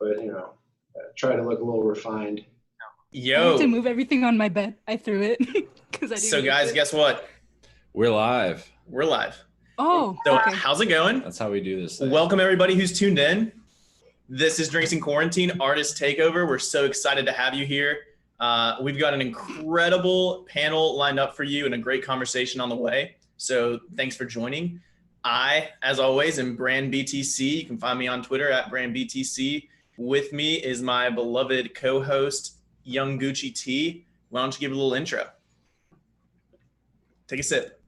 but try to look a little refined. Yo. I had to move everything on my bed. I threw it because I didn't. So guys, guess what? We're live. We're live. Oh, So okay. how's it going? That's how we do this thing. Welcome everybody who's tuned in. This is Drinks in Quarantine Artist Takeover. We're so excited to have you here. We've got an incredible panel lined up for you and a great conversation on the way. So thanks for joining. I, as always, am Brand BTC. You can find me on Twitter at Brand BTC. With me is my beloved co-host, Young Gucci T. Why don't you give a little intro? Take a sip.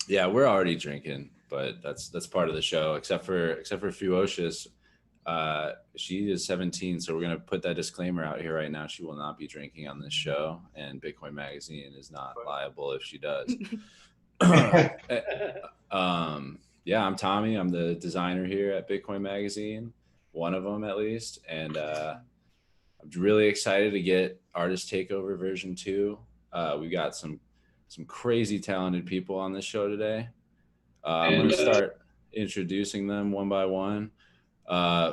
Yeah, we're already drinking, but that's part of the show. Except for Fewocious, she is 17, so we're gonna put that disclaimer out here right now. She will not be drinking on this show, and Bitcoin Magazine is not liable if she does. Yeah, I'm Tommy. I'm the designer here at Bitcoin Magazine, one of them at least, and I'm really excited to get Artist Takeover version 2. We got some crazy talented people on this show today. I'm going to start introducing them one by one.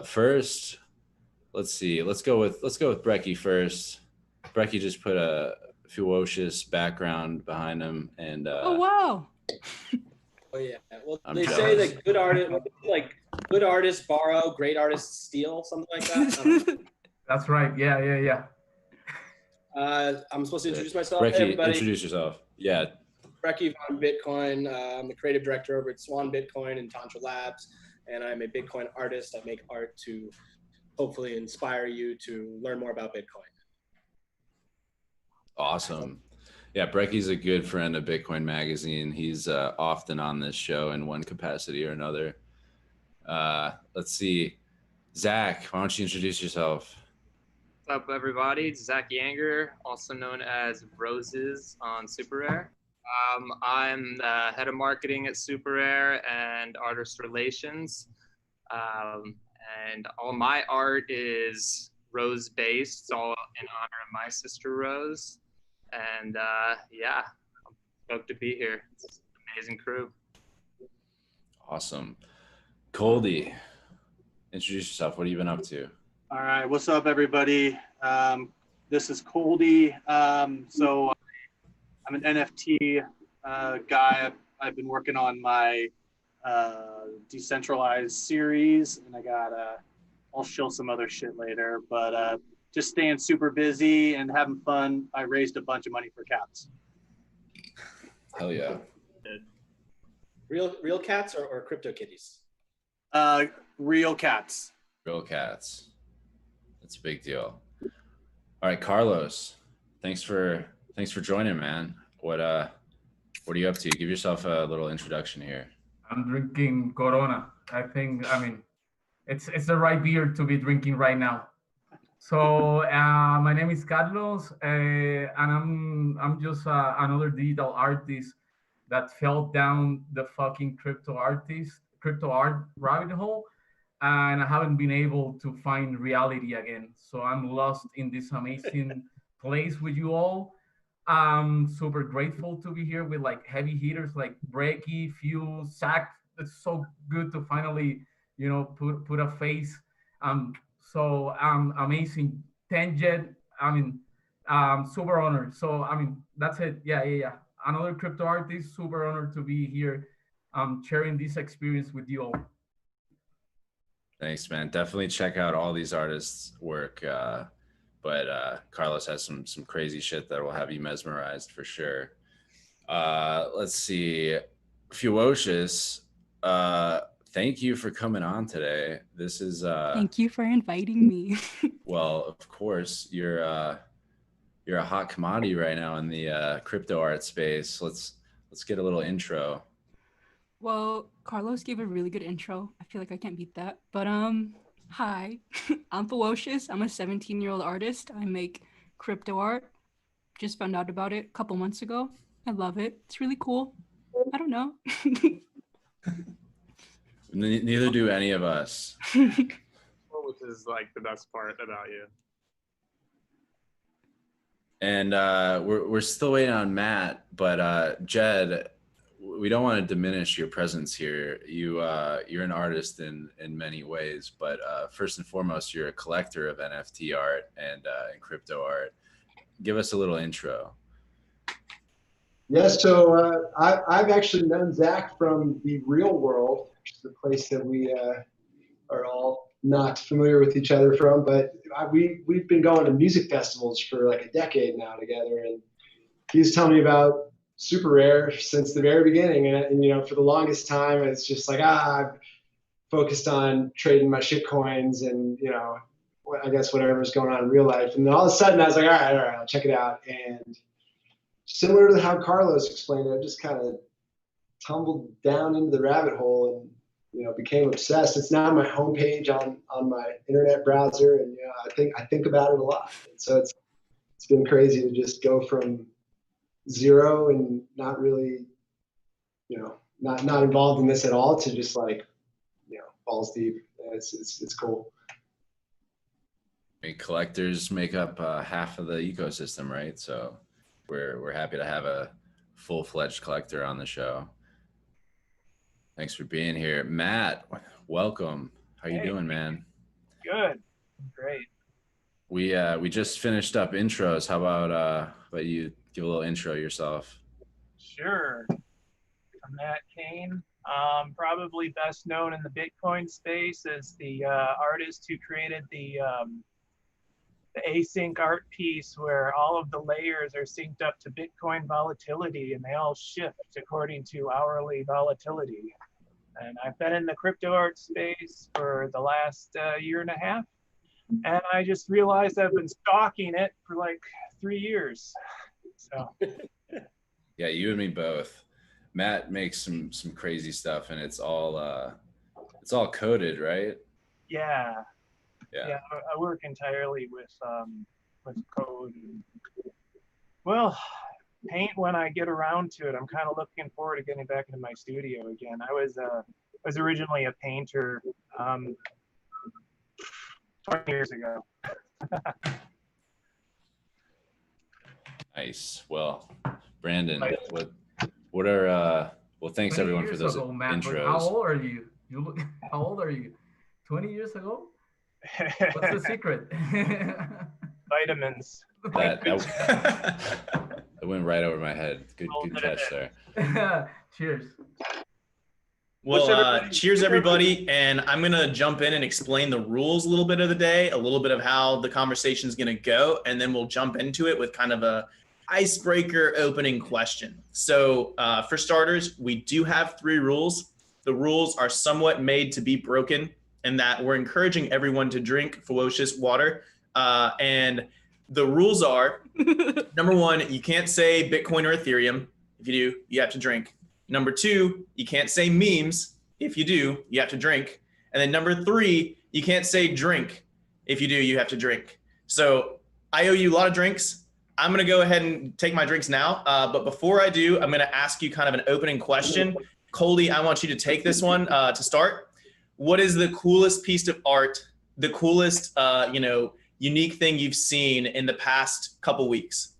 First, let's see. Let's go with Brekkie first. Brekkie just put a Fewocious background behind him, and Oh wow. Oh yeah. Well, I'm they jealous. say that good artists borrow, great artists steal, something like that. I don't know. That's right. Yeah. I'm supposed to introduce myself. Brekkie, Hey, everybody. introduce yourself. Yeah. Brekkie von Bitcoin. I'm the creative director over at Swan Bitcoin and Tantra Labs, and I'm a Bitcoin artist. I make art to hopefully inspire you to learn more about Bitcoin. Awesome. Yeah, Brekkie's a good friend of Bitcoin Magazine. He's often on this show in one capacity or another. Let's see. Zach, why don't you introduce yourself? What's up, everybody? It's Zack Yanger, also known as Roses on Super Rare. I'm the head of marketing at Super Rare and artist relations. And all my art is rose-based. It's all in honor of my sister Rose. And yeah, I'm stoked to be here. It's an amazing crew. Awesome. Coldie, introduce yourself. What have you been up to? All right, what's up, everybody? This is Coldie. So I'm an NFT guy. I've been working on my decentralized series, and I'll show some other shit later. But just staying super busy and having fun. I raised a bunch of money for cats. Hell yeah. Real cats or crypto kitties? Real cats. Real cats. That's a big deal. All right, Carlos. Thanks for joining, man. What are you up to? Give yourself a little introduction here. I'm drinking Corona. I mean, it's the right beer to be drinking right now. So my name is Carlos, and I'm just another digital artist that fell down the fucking crypto art rabbit hole, and I haven't been able to find reality again. So I'm lost in this amazing place with you all. I'm super grateful to be here with like heavy hitters like Brekkie, Few, Zack. It's so good to finally, put a face. So amazing. Tenjet, super honored. So that's it. Yeah. Another crypto artist, super honored to be here, sharing this experience with you all. Thanks, man. Definitely check out all these artists' work. But Carlos has some crazy shit that will have you mesmerized for sure. Let's see. Fewocious, thank you for coming on today. This is Thank you for inviting me. well, of course, you're a hot commodity right now in the crypto art space. Let's get a little intro. Well, Carlos gave a really good intro. I feel like I can't beat that. But hi, I'm Fewocious. I'm a 17-year-old artist. I make crypto art. Just found out about it a couple months ago. I love it. It's really cool. I don't know. Neither do any of us. Which is like the best part about you. And we're still waiting on Matt, but Jed, we don't want to diminish your presence here. You're an artist in many ways, but first and foremost, you're a collector of NFT art and crypto art. Give us a little intro. Yeah, so I've actually known Zack from the real world, which is a place that we are all not familiar with each other from, but we've been going to music festivals for like a decade now together, and he's telling me about Super Rare since the very beginning, and you know, for the longest time it's just like I've focused on trading my shit coins and, you know, I guess whatever's going on in real life, and then all of a sudden I was like, all right, I'll check it out. And similar to how Carlos explained it, I just kind of tumbled down into the rabbit hole and, you know, became obsessed. It's now my homepage on my internet browser, and, you know, I think about it a lot. And so it's been crazy to just go from zero and not really, you know, not involved in this at all to just like, you know, balls deep. It's cool. I mean, collectors make up half of the ecosystem, right? So we're happy to have a full-fledged collector on the show. Thanks for being here. Matt, welcome. How you doing, man? Good. Great. We just finished up intros. How about you give a little intro yourself? Sure. I'm Matt Kane. Probably best known in the Bitcoin space as the artist who created the async art piece where all of the layers are synced up to Bitcoin volatility and they all shift according to hourly volatility. And I've been in the crypto art space for the last year and a half. And I just realized I've been stalking it for like 3 years. So Yeah, you and me both. Matt makes some crazy stuff, and it's all coded, right? yeah. Yeah. Yeah, I work entirely with code. Well, paint when I get around to it. I'm kind of looking forward to getting back into my studio again. I was originally a painter 20 years ago. Nice. Well, Brandon, what are well, thanks everyone for those Matt, intros. how old are you? How old are you? 20 years ago? What's the secret? Vitamins. That went right over my head. Good catch there. Cheers. Well, cheers everybody. And I'm going to jump in and explain the rules a little bit of the day, a little bit of how the conversation is going to go. And then we'll jump into it with kind of a icebreaker opening question. So for starters, we do have 3 rules. The rules are somewhat made to be broken in that we're encouraging everyone to drink Fewocious water. And the rules are, number 1, you can't say Bitcoin or Ethereum. If you do, you have to drink. Number 2, you can't say memes. If you do, you have to drink. And then number 3, you can't say drink. If you do, you have to drink. So I owe you a lot of drinks. I'm going to go ahead and take my drinks now. But before I do, I'm going to ask you kind of an opening question. Coldie, I want you to take this one to start. What is the coolest piece of art, the coolest, unique thing you've seen in the past couple weeks?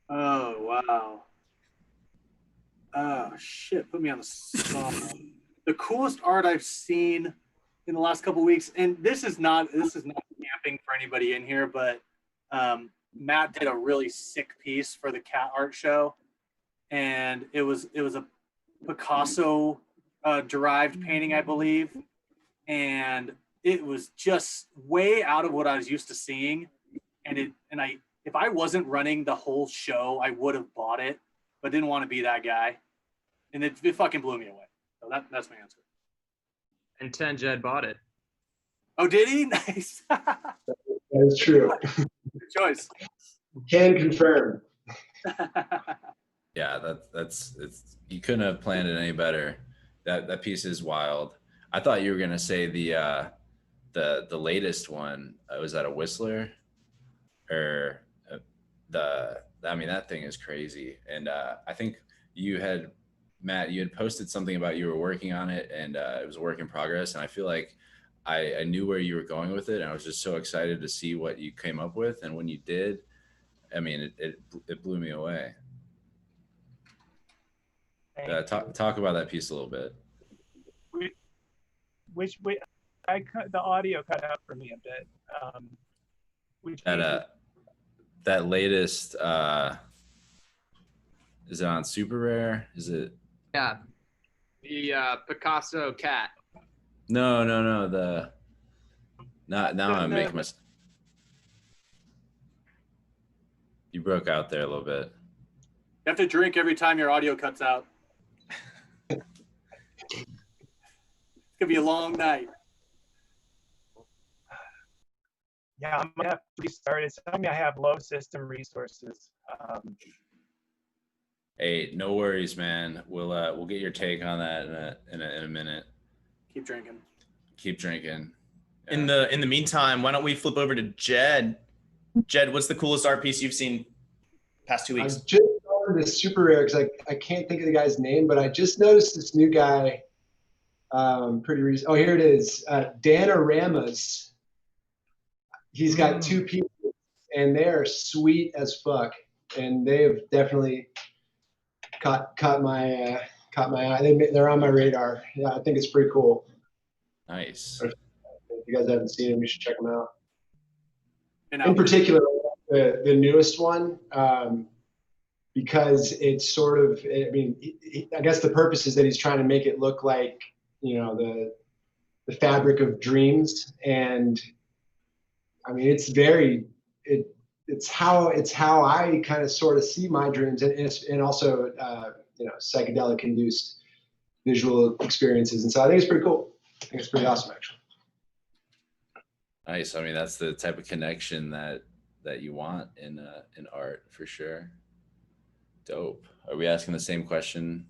Oh, wow. Oh, shit. Put me on the spot. The coolest art I've seen in the last couple weeks, and this is not camping for anybody in here, but Matt did a really sick piece for the cat art show, and it was a Picasso derived painting, I believe, and it was just way out of what I was used to seeing, if I wasn't running the whole show, I would have bought it, but didn't want to be that guy, and it fucking blew me away. So that's my answer. And 10 Jed bought it. Oh, did he? Nice. That is true. Good choice. Can confirm. Yeah, it's you couldn't have planned it any better. That piece is wild. I thought you were gonna say the latest one. Was that a Whistler? Or that thing is crazy. And I think Matt, you had posted something about you were working on it, and it was a work in progress. And I feel like I knew where you were going with it, and I was just so excited to see what you came up with. And when you did, I mean, it blew me away. Talk about that piece a little bit. The audio cut out for me a bit. That latest, is it on Super Rare? Is it? Yeah, the Picasso cat. No. I'm making my. You broke out there a little bit. You have to drink every time your audio cuts out. It's gonna be a long night. Yeah, I'm gonna have to restart. It's telling me I have low system resources. Hey, no worries, man. We'll get your take on that in a minute. Keep drinking. Yeah. In the meantime, why don't we flip over to Jed? Jed, what's the coolest art piece you've seen past 2 weeks? I just found this super rare because I can't think of the guy's name, but I just noticed this new guy pretty recent. Oh, here it is. Danoramas. He's got 2 pieces, and they are sweet as fuck. And they have definitely caught my eye. They're on my radar. Yeah, I think it's pretty cool. Nice. If you guys haven't seen them, you should check them out. In particular, the newest one, because it's sort of, I mean, I guess the purpose is that he's trying to make it look like, the fabric of dreams. And I mean, it's how I kind of sort of see my dreams, and also, psychedelic induced visual experiences. And so I think it's pretty cool. I think it's pretty awesome, actually. Nice. I mean, that's the type of connection that you want in art, for sure. Dope. Are we asking the same question?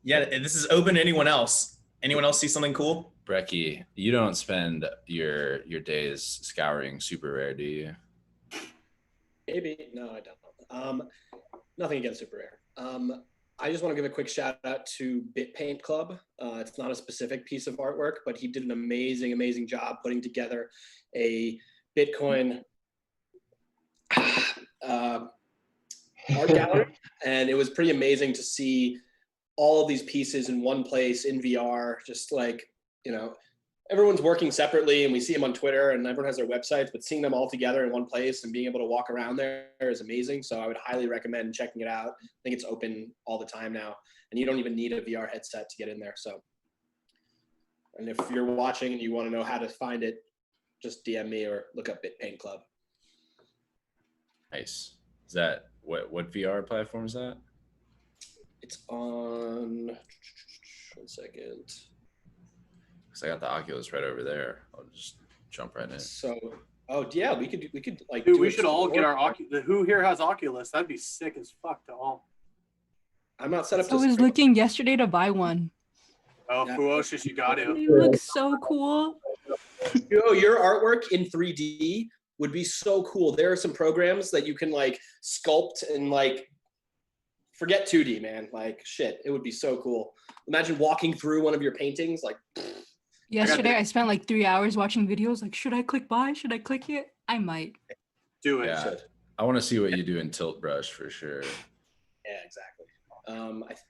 Yeah, this is open to anyone else. Anyone else see something cool? Brekkie, you don't spend your days scouring Super Rare, do you? Maybe. No, I don't. Nothing against Super Rare. I just want to give a quick shout out to Bit Paint Club. It's not a specific piece of artwork, but he did an amazing job putting together a Bitcoin art gallery. And it was pretty amazing to see all of these pieces in one place in VR, just like, everyone's working separately, and we see them on Twitter, and everyone has their websites, but seeing them all together in one place and being able to walk around there is amazing. So I would highly recommend checking it out. I think it's open all the time now, and you don't even need a VR headset to get in there. So, and if you're watching and you want to know how to find it, just DM me or look up Bit Paint Club. Nice. Is that what VR platform is that? It's on, 1 second. I got the Oculus right over there. I'll just jump right in. So, yeah, we could like. Dude, we should all get our Oculus. Who here has Oculus? That'd be sick as fuck to all. I'm not set up. I was looking yesterday to buy one. Oh, yeah. Fewocious, you got to. It looks so cool. Your artwork in 3D would be so cool. There are some programs that you can like sculpt and like. Forget 2D, man. Like shit, it would be so cool. Imagine walking through one of your paintings, like. Yesterday, I spent like 3 hours watching videos. Like, should I click buy? Should I click it? I might. Do it. Yeah. I want to see what you do in Tilt Brush for sure. Yeah, exactly.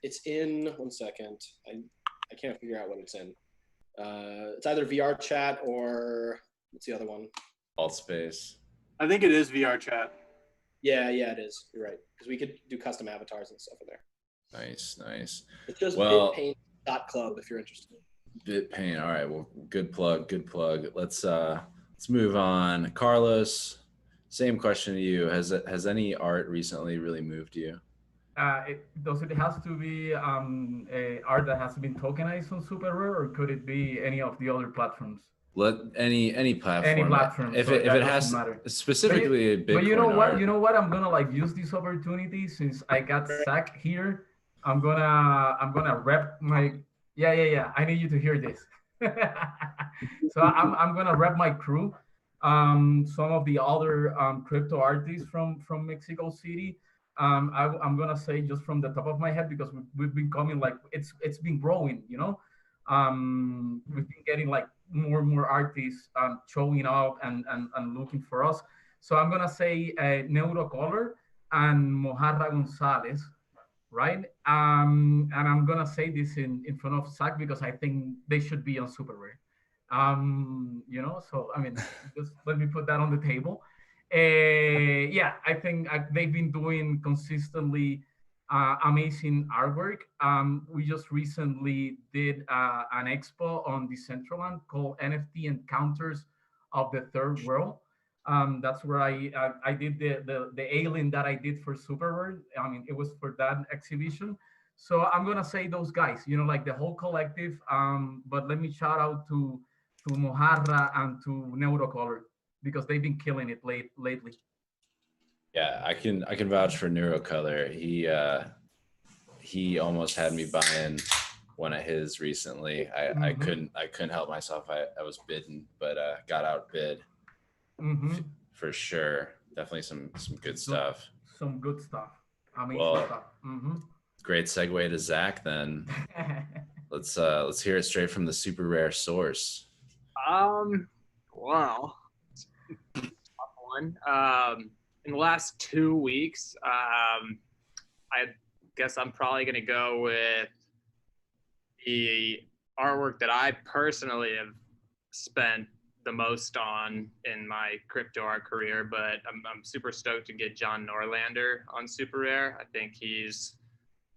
It's in 1 second. I can't figure out what it's in. It's either VR chat or what's the other one? Alt Space. I think it is VR chat. Yeah, it is. You're right. Because we could do custom avatars and stuff in there. Nice. It's just bitpaint.club if you're interested. BitPaint. All right. Well, good plug. Let's move on. Carlos, same question to you. Has any art recently really moved you? Does it have to be art that has been tokenized on Super Rare, or could it be any of the other platforms? Let any platform. Any platform. If so it has matter. specifically Bitcoin. But you know what? Art. You know what? I'm gonna like use this opportunity since I got Zack here. I'm gonna rep my. Yeah. I need you to hear this. So I'm gonna rep my crew. Some of the other crypto artists from Mexico City. I'm gonna say just from the top of my head because we've been coming like it's been growing. We've been getting like more and more artists showing up and looking for us. So I'm gonna say Neurocolor and Mojarra Gonzalez. right? And I'm gonna say this in front of Zach because I think they should be on Super Rare. You know, so I mean, just let me put that on the table. Yeah, I think they've been doing consistently amazing artwork. We just recently did an expo on Decentraland called NFT Encounters of the Third World. That's where I did the alien that I did for Super Rare. I mean, it was for that exhibition. So I'm gonna say those guys, you know, like the whole collective. But let me shout out to Mojarra and to Neurocolor because they've been killing it lately. Yeah, I can vouch for Neurocolor. He almost had me buying one of his recently. I couldn't help myself. I was bidding, but got outbid for sure. Definitely some good stuff. Some good stuff. Amazing stuff. Great segue to Zach then. Let's hear it straight from the super rare source. Wow. Tough one. In the last 2 weeks, I guess I'm probably gonna go with the artwork that I personally have spent the most on in my crypto art career, but I'm super stoked to get John Norlander on Super Rare. I think he's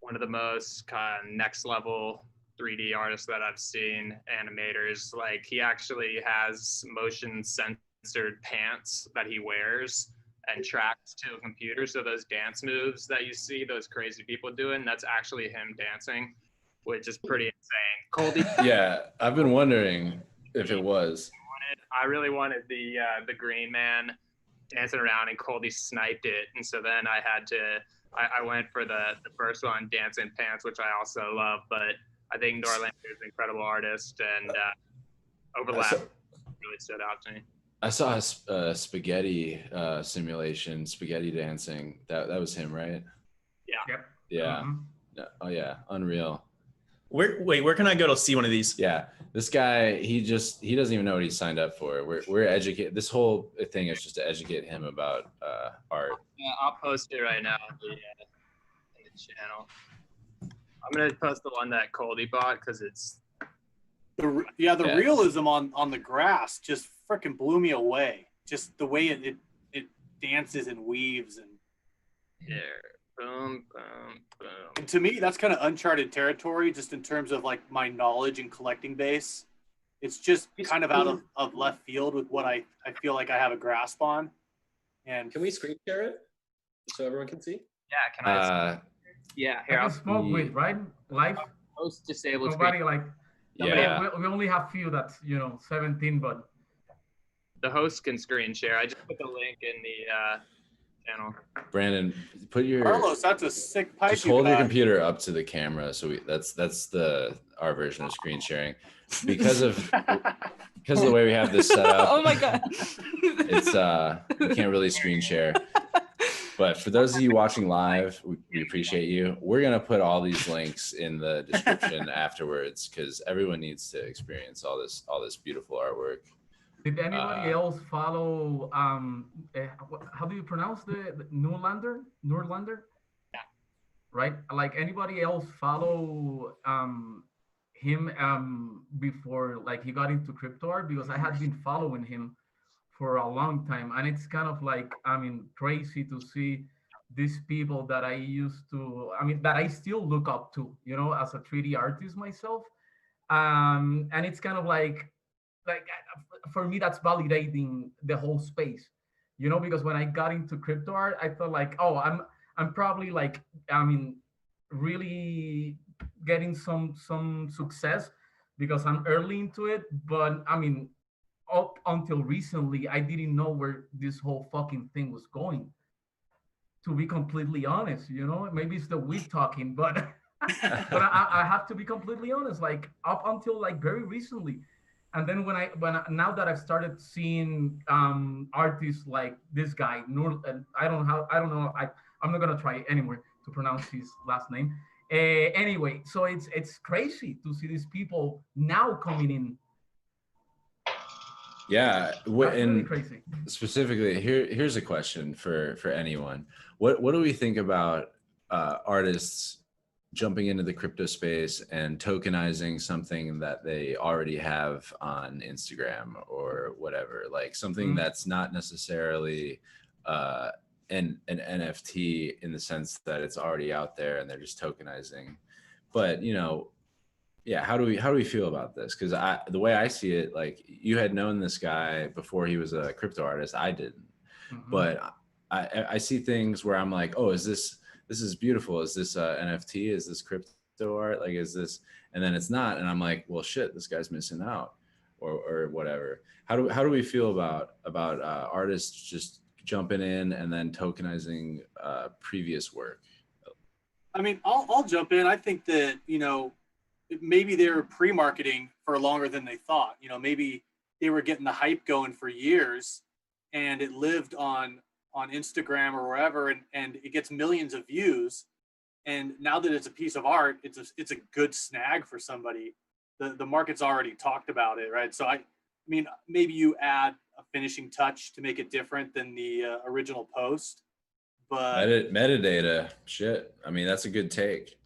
one of the most kind of next level 3D artists that I've seen, animators. Like, he actually has motion censored pants that he wears and tracks to a computer. So those dance moves that you see those crazy people doing, that's actually him dancing, which is pretty insane. Coldie. Yeah, I've been wondering if it was. I really wanted the green man dancing around, and Coldie sniped it. And so then I went for the first one, Dancing Pants, which I also love. But I think Norlander is an incredible artist, and Overlap really stood out to me. I saw a spaghetti simulation, spaghetti dancing. That was him, right? Yeah. Yep. Yeah. Oh yeah, unreal. Where can I go to see one of these? Yeah, this guy, he doesn't even know what he signed up for. We're educated. This whole thing is just to educate him about art. Yeah, I'll post it right now in the channel. I'm gonna post the one that Coldie bought because it's the realism on the grass just freaking blew me away. Just the way it dances and weaves and boom, boom, boom. And to me, that's kind of uncharted territory, just in terms of like my knowledge and collecting base. It's just kind of out of left field with what I feel like I have a grasp on. And can we screen share it so everyone can see? Yeah, can I? Yeah, here. I'll smoke with, right? Live. Most disabled. Nobody screen. like. Yeah. We only have few that's 17, but the host can screen share. I just put the link in the channel. Brandon, put your Carlos. That's a sick pipe. Just hold your computer up to the camera, so that's our version of screen sharing. Because of the way we have this set up. Oh my god. It's we can't really screen share. But for those of you watching live, we appreciate you. We're gonna put all these links in the description afterwards because everyone needs to experience all this beautiful artwork. Did anybody else follow? How do you pronounce the Norlander? Yeah. Right. Like, anybody else follow him before, like, he got into crypto art? Because I had been following him for a long time, and it's kind of like, I mean, crazy to see these people that I used to, that I still look up to, as a 3D artist myself. And it's kind of like for me, that's validating the whole space, because when I got into crypto art, I thought like, oh, I'm probably like, really getting some success because I'm early into it. But up until recently, I didn't know where this whole fucking thing was going, to be completely honest. Maybe it's the weed talking, but but I have to be completely honest, like, up until like very recently. And then now that I've started seeing artists like this guy, I'm not gonna try anymore to pronounce his last name. Anyway, so it's crazy to see these people now coming in. Yeah, That's really crazy. Specifically, here's a question for anyone. What do we think about artists jumping into the crypto space and tokenizing something that they already have on Instagram or whatever, like something that's not necessarily an NFT in the sense that it's already out there and they're just tokenizing. But yeah, how do we feel about this? Because the way I see it, like, you had known this guy before he was a crypto artist. I didn't, but I see things where I'm like, oh, this is beautiful. Is this NFT? Is this crypto art? Like, is this? And then it's not, and I'm like, well, shit, this guy's missing out, or whatever. How do we feel about artists just jumping in and then tokenizing previous work? I mean, I'll jump in. I think that, maybe they were pre-marketing for longer than they thought. Maybe they were getting the hype going for years, and it lived on Instagram or wherever, and it gets millions of views. And now that it's a piece of art, it's a good snag for somebody. The market's already talked about it, right? So I mean, maybe you add a finishing touch to make it different than the original post, but metadata, shit. I mean, that's a good take.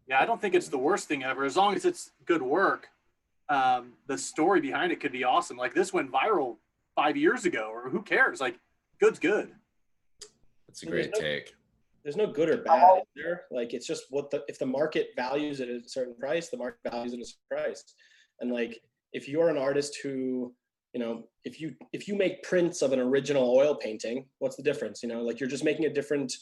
Yeah, I don't think it's the worst thing ever, as long as it's good work. The story behind it could be awesome. Like, this went viral 5 years ago, or who cares? Like, good's good. That's a great take. There's no good or bad, is there? Like, it's just if the market values it at a certain price, the market values it at a certain price. And like, if you're an artist who, if you make prints of an original oil painting, what's the difference? Like, you're just making a different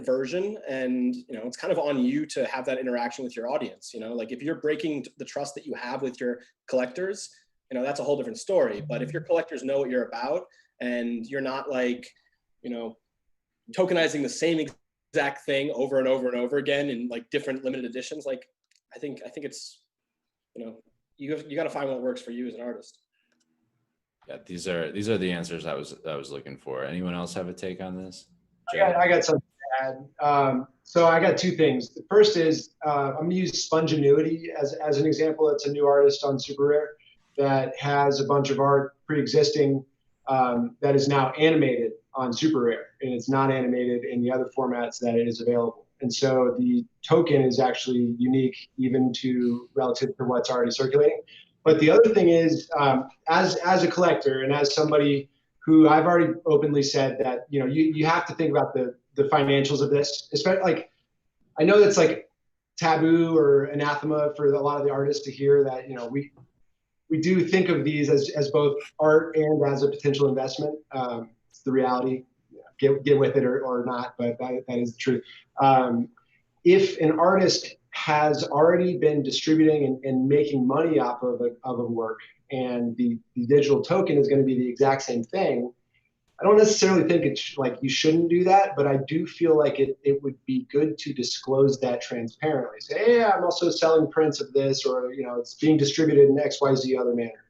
version, and it's kind of on you to have that interaction with your audience. Like, if you're breaking the trust that you have with your collectors, that's a whole different story. But if your collectors know what you're about, and you're not like, tokenizing the same exact thing over and over and over again in like different limited editions, like, I think it's, you got to find what works for you as an artist. Yeah, these are the answers I was looking for. Anyone else have a take on this? I got something to add. So I got two things. The first is I'm going to use Spongenuity as an example. It's a new artist on Super Rare that has a bunch of art pre-existing that is now animated on Super Rare, and it's not animated in the other formats that it is available. And so the token is actually unique even relative to what's already circulating. But the other thing is, as a collector and as somebody who I've already openly said that, you have to think about the financials of this, especially, like, I know that's like taboo or anathema for a lot of the artists to hear that, we do think of these as both art and as a potential investment. It's the reality. Get with it or not, but that is the truth. If an artist has already been distributing and making money off of a work, and the digital token is going to be the exact same thing, I don't necessarily think it's like you shouldn't do that, but I do feel like it would be good to disclose that transparently. Say, hey, I'm also selling prints of this, or it's being distributed in XYZ other manner.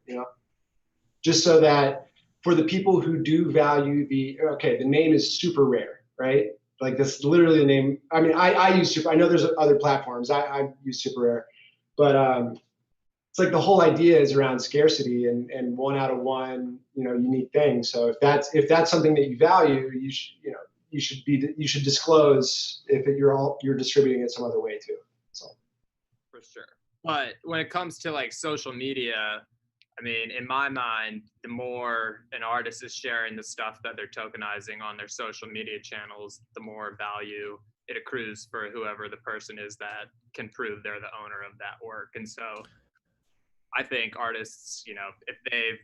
Just so that for the people who do value the name is Super Rare, right? Like, that's literally the name. I mean, I use Super. I know there's other platforms. I use Super Rare, but it's like the whole idea is around scarcity and one out of one, unique thing. So if that's something that you value, you should disclose if you're distributing it some other way too. So for sure. But when it comes to like social media, I mean, in my mind, the more an artist is sharing the stuff that they're tokenizing on their social media channels, the more value it accrues for whoever the person is that can prove they're the owner of that work. And so I think artists, if they've,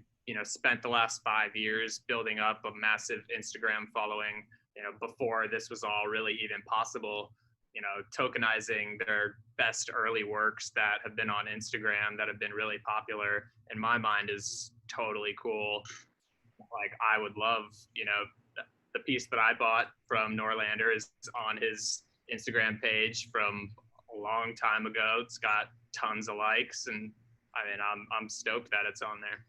spent the last 5 years building up a massive Instagram following, before this was all really even possible, tokenizing their best early works that have been on Instagram that have been really popular, in my mind, is totally cool. Like, I would love, the piece that I bought from Norlander is on his Instagram page from a long time ago. It's got tons of likes, and I mean, I'm stoked that it's on there.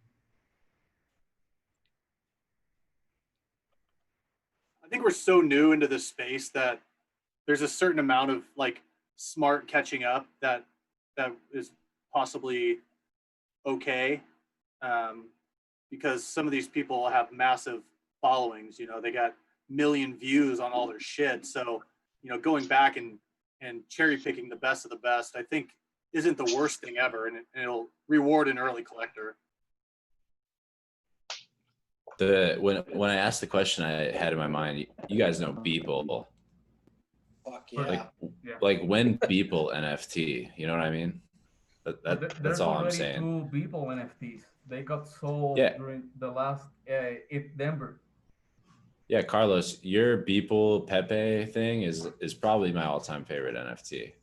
I think we're so new into this space that there's a certain amount of like smart catching up that is possibly okay, because some of these people have massive followings. They got million views on all their shit. So going back and and cherry picking the best of the best, I think isn't the worst thing ever, and it'll reward an early collector. When I asked the question, I had in my mind, you guys know Beeple. Fuck yeah. Like when Beeple NFT, you know what I mean? That's all I'm saying. There's already 2 Beeple NFTs. They got sold during the last Denver. Yeah, Carlos, your Beeple Pepe thing is probably my all-time favorite NFT.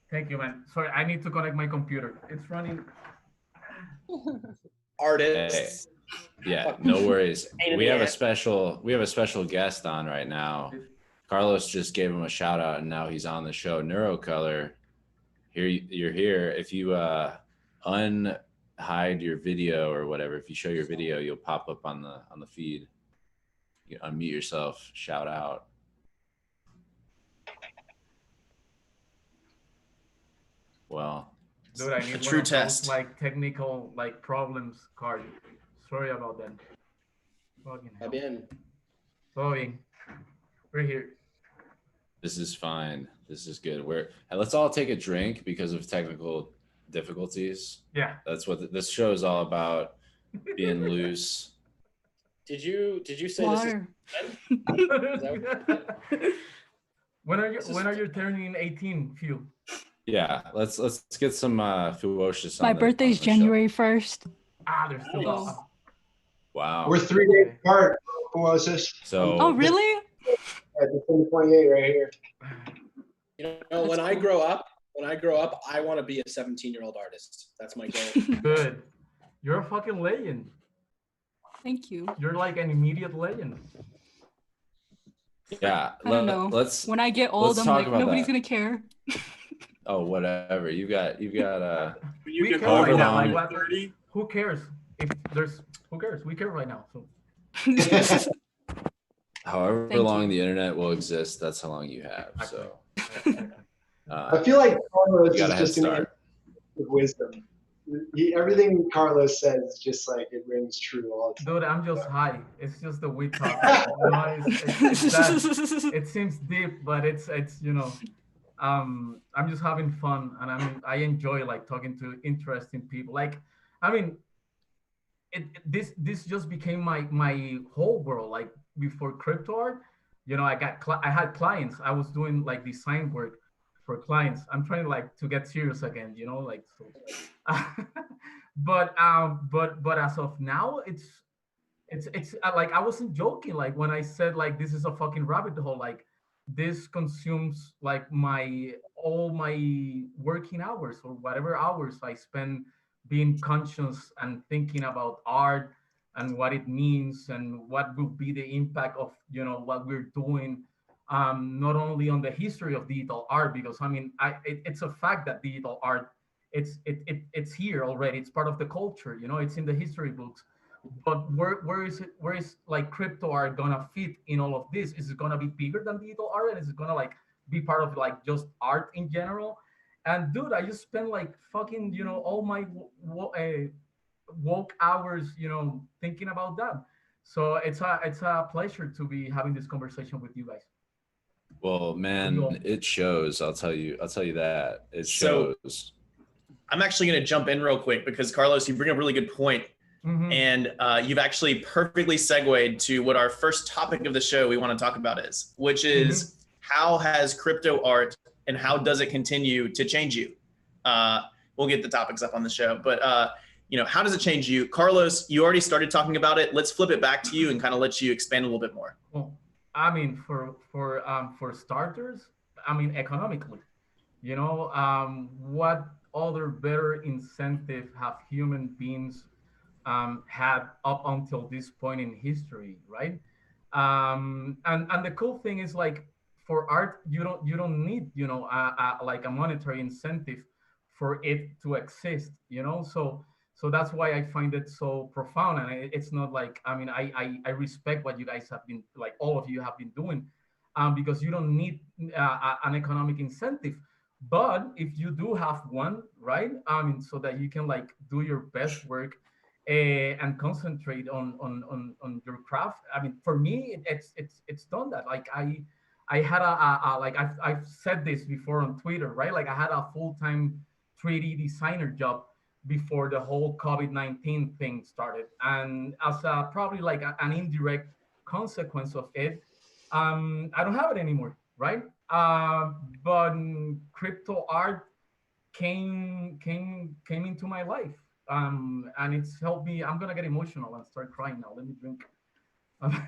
Thank you, man. Sorry, I need to connect my computer. It's running. Artists. Yeah, no worries. We have a special guest on right now. Carlos just gave him a shout out, and now he's on the show. Neurocolor, you're here. If you unhide your video or whatever, if you show your video, you'll pop up on the feed. You unmute yourself. Shout out. Well, dude, I need a true test. Those, technical problems card. Sorry about that. We're here. This is fine. This is good. Let's all take a drink because of technical difficulties. Yeah. That's what this show is all about. Being loose. Did you say Water. When are you turning 18, Few? Yeah, let's get some Fewocious. My birthday's January 1st. There's still Wow. We're 3 days apart, Fewocious. So. Oh, really? December 28 right here. You know, when I grow up, I want to be a 17-year-old artist. That's my goal. Good. You're a fucking legend. Thank you. You're like an immediate legend. Yeah. I don't know. When I get old, I'm like, nobody's gonna care. Oh, whatever. You got. When you get right now, like 30. Who cares? Who cares? We care right now. So. However long the internet will exist, that's how long you have. So. I feel like Carlos is just start. an with wisdom. Everything Carlos says, just like it rings true all the time. Dude, I'm just high. It's just the weed talk. It seems deep, but it's I'm just having fun, and I enjoy talking to interesting people. This just became my whole world. Before crypto art, I had clients. I was doing design work for clients. I'm trying to get serious again, so. But as of now, it's I wasn't joking. When I said this is a fucking rabbit hole. This consumes all my working hours or whatever hours I spend being conscious and thinking about art and what it means and what will be the impact of what we're doing, not only on the history of digital art, because it's a fact that digital art it's here already. It's part of the culture, it's in the history books. But where is crypto art gonna fit in all of this? Is it gonna be bigger than digital art, and is it gonna be part of just art in general? And dude, I just spent fucking all my woke hours thinking about that. So it's a pleasure to be having this conversation with you guys. Well, man, it shows. I'll tell you that it shows. I'm actually going to jump in real quick because Carlos, you bring up a really good point. Mm-hmm. And you've actually perfectly segued to what our first topic of the show we want to talk about is, which is how has crypto art and how does it continue to change you? We'll get the topics up on the show, but how does it change you? Carlos, you already started talking about it. Let's flip it back to you and kind of let you expand a little bit more. Well, for starters, economically, what other better incentive have human beings had up until this point in history, right? And the cool thing is for art, you don't need a monetary incentive for it to exist, so that's why I find it so profound. And it's not I respect what you guys have been all of you have been doing, because you don't need an economic incentive. But if you do have one, right? So that you can do your best work and concentrate on your craft. For me, it's done that. I had like I've said this before on Twitter, right? Like I had a full-time 3D designer job before the whole COVID-19 thing started, and as probably like an indirect consequence of it, I don't have it anymore, right? But crypto art came into my life, and it's helped me. I'm gonna get emotional and start crying now. Let me drink.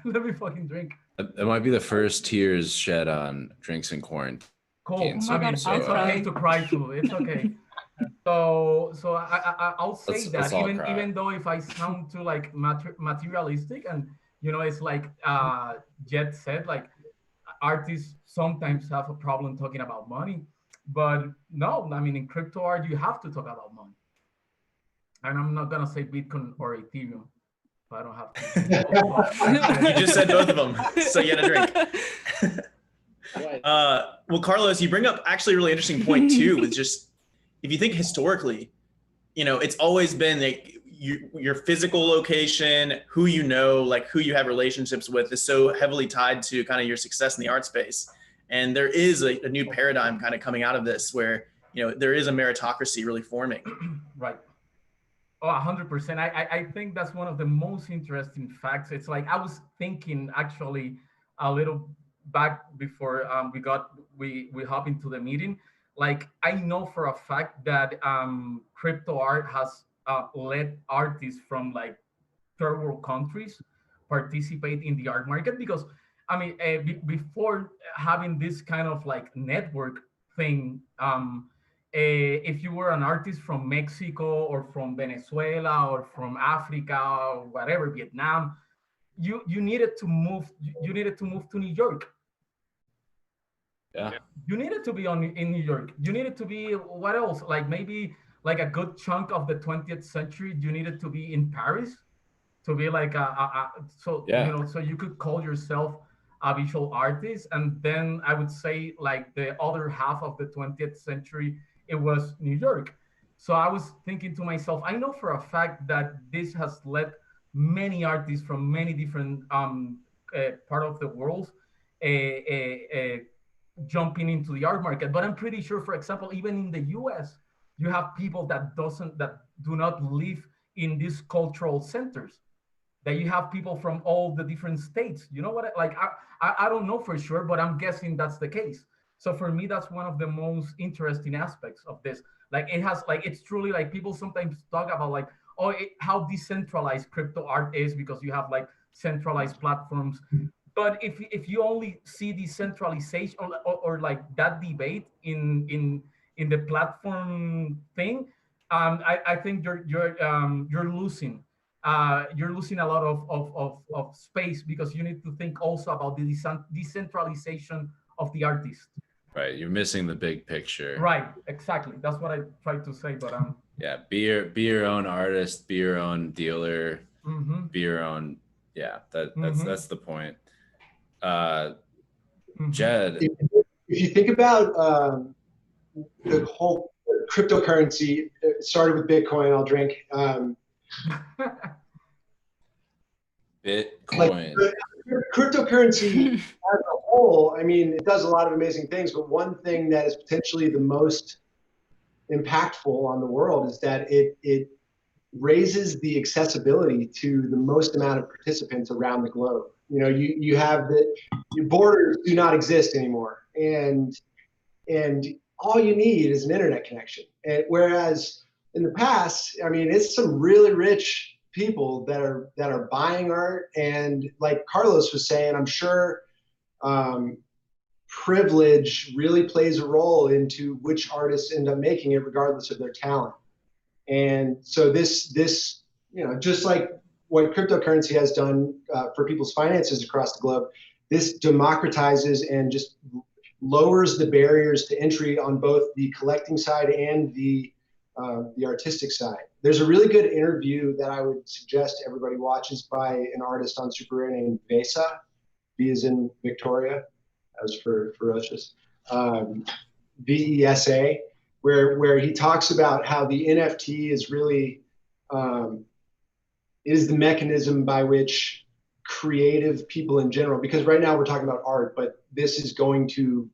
Let me fucking drink. That might be the first tears shed on Drinks in Quarantine. Cool. Oh my God, It's I'll okay cry. to cry too. It's okay. So I'll say Let's that all even cry. even though if I sound too like materialistic, and it's like Jet said, like artists sometimes have a problem talking about money, but no, I mean in crypto art you have to talk about money. And I'm not gonna say Bitcoin or Ethereum, but I don't have to. You just said both of them, so you had a drink. Well, Carlos, you bring up actually a really interesting point too, with just if you think historically, it's always been like your physical location, who you know, like who you have relationships with, is so heavily tied to kind of your success in the art space. And there is a new paradigm kind of coming out of this where there is a meritocracy really forming. Right. Oh, 100%. I think that's one of the most interesting facts. It's like I was thinking actually a little back before we hop into the meeting. Like I know for a fact that crypto art has let artists from like third world countries participate in the art market, because I mean before having this kind of like network thing, if you were an artist from Mexico or from Venezuela or from Africa or whatever, Vietnam, you needed to move. You needed to move to New York. Yeah. You needed to be in New York. You needed to be what else? Like maybe like a good chunk of the 20th century. You needed to be in Paris to be like so you could call yourself a visual artist. And then I would say like the other half of the 20th century, it was New York. So I was thinking to myself, I know for a fact that this has led many artists from many different part of the world jumping into the art market. But I'm pretty sure, for example, even in the US, you have people that do not live in these cultural centers, that you have people from all the different states. You know what? Like I don't know for sure, but I'm guessing that's the case. So for me, that's one of the most interesting aspects of this. Like it has, like it's truly like people sometimes talk about like, oh, how decentralized crypto art is because you have like centralized platforms. But if you only see decentralization or like that debate in the platform thing, I think you're losing. You're losing a lot of space, because you need to think also about the decentralization of the artist. Right. You're missing the big picture. Right. Exactly. That's what I tried to say. But yeah, be your own artist, be your own dealer, mm-hmm. be your own. Yeah, that's the point. Mm-hmm. Jed, if you think about the whole cryptocurrency, it started with Bitcoin. I'll drink. Bitcoin. Like, cryptocurrency as a whole, I mean, it does a lot of amazing things, but one thing that is potentially the most impactful on the world is that it raises the accessibility to the most amount of participants around the globe. You have your borders do not exist anymore, and all you need is an internet connection. Whereas in the past, I mean, it's some really rich people that are buying art, and like Carlos was saying, I'm sure privilege really plays a role into which artists end up making it, regardless of their talent. And so this just like what cryptocurrency has done for people's finances across the globe, this democratizes and just lowers the barriers to entry on both the collecting side and the artistic side. There's a really good interview that I would suggest everybody watches by an artist on Super Rare named Vesa. V is in Victoria, as for Fewocious. VESA, where he talks about how the NFT is really is the mechanism by which creative people in general, because right now we're talking about art, but this is going to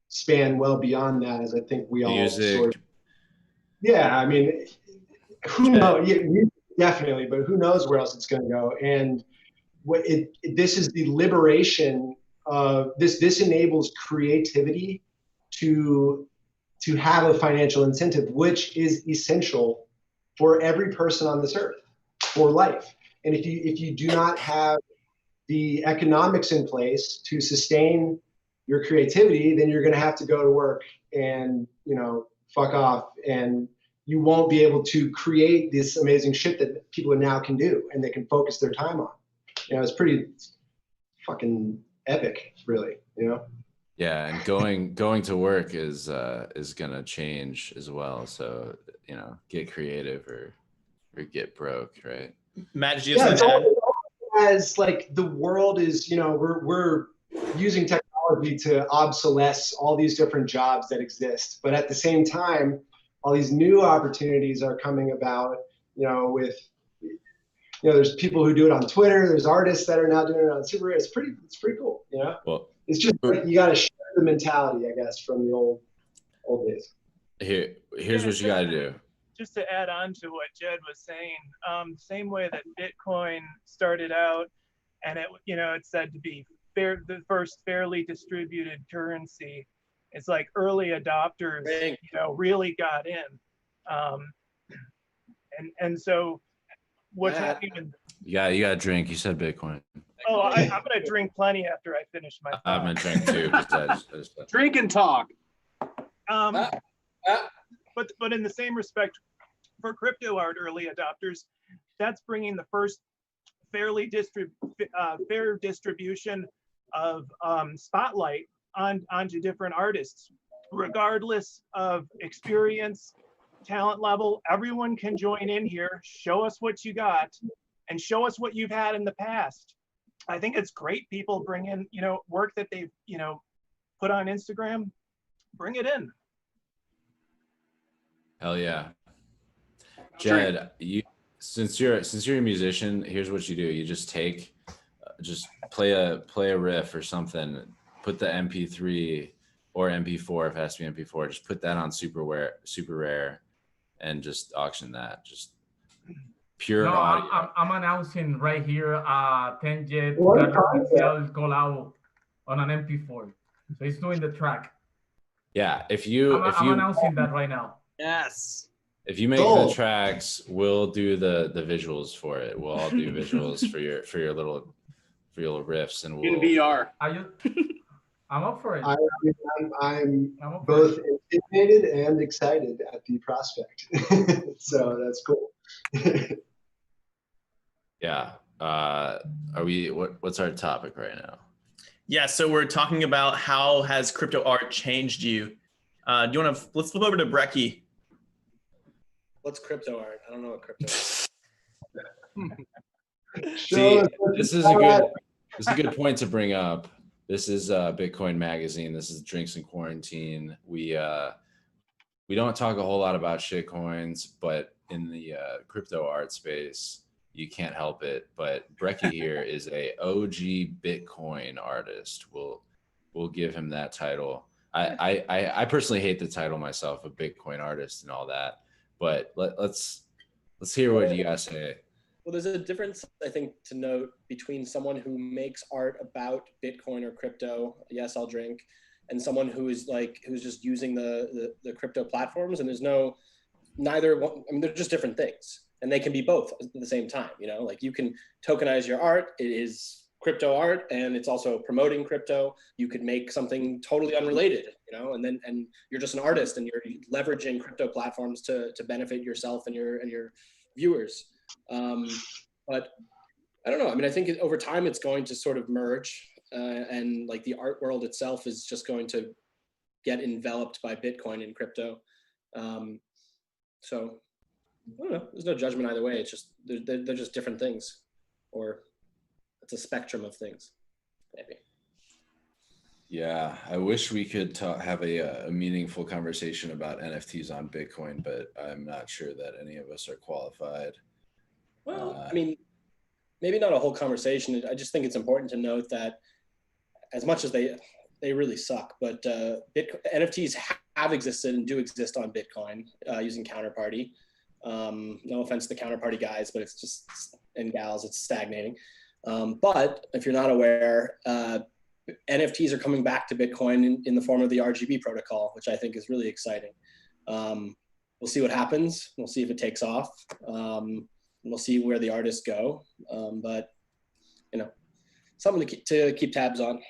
span well beyond that, as I think we all Music. Yeah, I mean, who knows? Yeah, definitely, but who knows where else it's going to go? And this is the liberation of this. This enables creativity to have a financial incentive, which is essential for every person on this earth for life. And if you do not have the economics in place to sustain your creativity, then you're going to have to go to work and, fuck off, and you won't be able to create this amazing shit that people now can do and they can focus their time on. It's pretty fucking epic, really, Yeah, and going to work is gonna change as well. So get creative or get broke, right? Matt, did you have something to add? As like the world is, we're using technology to obsolesce all these different jobs that exist, but at the same time, all these new opportunities are coming about. With there's people who do it on Twitter. There's artists that are now doing it on Super. It's pretty cool. Well, it's just like you got to shift the mentality, I guess, from the old days. Here's what you got to do. Just to add on to what Jed was saying, same way that Bitcoin started out, and it's said to be the first fairly distributed currency. It's like early adopters, really got in, and so what's happening? You got to drink. You said Bitcoin. Oh, I'm gonna drink plenty after I finish my. I'm gonna drink too. Drink and talk. But in the same respect, for crypto art early adopters, that's bringing the first fair distribution of spotlight onto different artists, regardless of experience, talent level. Everyone can join in here, show us what you got, and show us what you've had in the past. I think it's great people bring in, work that they've, put on Instagram, bring it in. Hell yeah. Jed, since you're a musician, here's what you do. You just just play a riff or something, put the MP3 or MP4, if it has to be MP4, just put that on super rare and just auction that. Just pure audio. I'm announcing right here 10 Jet Marcial collab on an MP4. So he's doing the track. Yeah, I'm announcing that right now. Yes. If you make the tracks, we'll do the visuals for it. We'll all do visuals for your little riffs, and we'll in VR. I'm up for it. I'm both intimidated and excited at the prospect. So that's cool. Yeah. What's our topic right now? Yeah, so we're talking about how has crypto art changed you. Do you want to let's flip over to Brekkie. What's crypto art? I don't know what crypto is. See, this is a good point to bring up. This is Bitcoin Magazine. This is Drinks in Quarantine. We don't talk a whole lot about shit coins, but in the crypto art space, you can't help it. But Brekkie here is a OG Bitcoin artist. We'll give him that title. I personally hate the title myself, a Bitcoin artist and all that. But let's hear what you guys say. Well, there's a difference, I think, to note between someone who makes art about Bitcoin or crypto, yes, I'll drink, and someone who's just using the crypto platforms. And there's neither one. I mean, they're just different things, and they can be both at the same time. Like you can tokenize your art. It is crypto art, and it's also promoting crypto. You could make something totally unrelated, and you're just an artist, and you're leveraging crypto platforms to benefit yourself and your viewers. But I don't know. I mean, I think over time it's going to sort of merge, and like the art world itself is just going to get enveloped by Bitcoin and crypto. So I don't know. There's no judgment either way. It's just they're just different things, or it's a spectrum of things, maybe. Yeah, I wish we could have a meaningful conversation about NFTs on Bitcoin, but I'm not sure that any of us are qualified. Well, I mean, maybe not a whole conversation. I just think it's important to note that as much as they really suck, but NFTs have existed and do exist on Bitcoin using Counterparty. No offense to the Counterparty guys, but it's just, and gals, it's stagnating. But if you're not aware, NFTs are coming back to Bitcoin in the form of the RGB protocol, which I think is really exciting. We'll see what happens. We'll see if it takes off. We'll see where the artists go. But, you know, something to keep tabs on.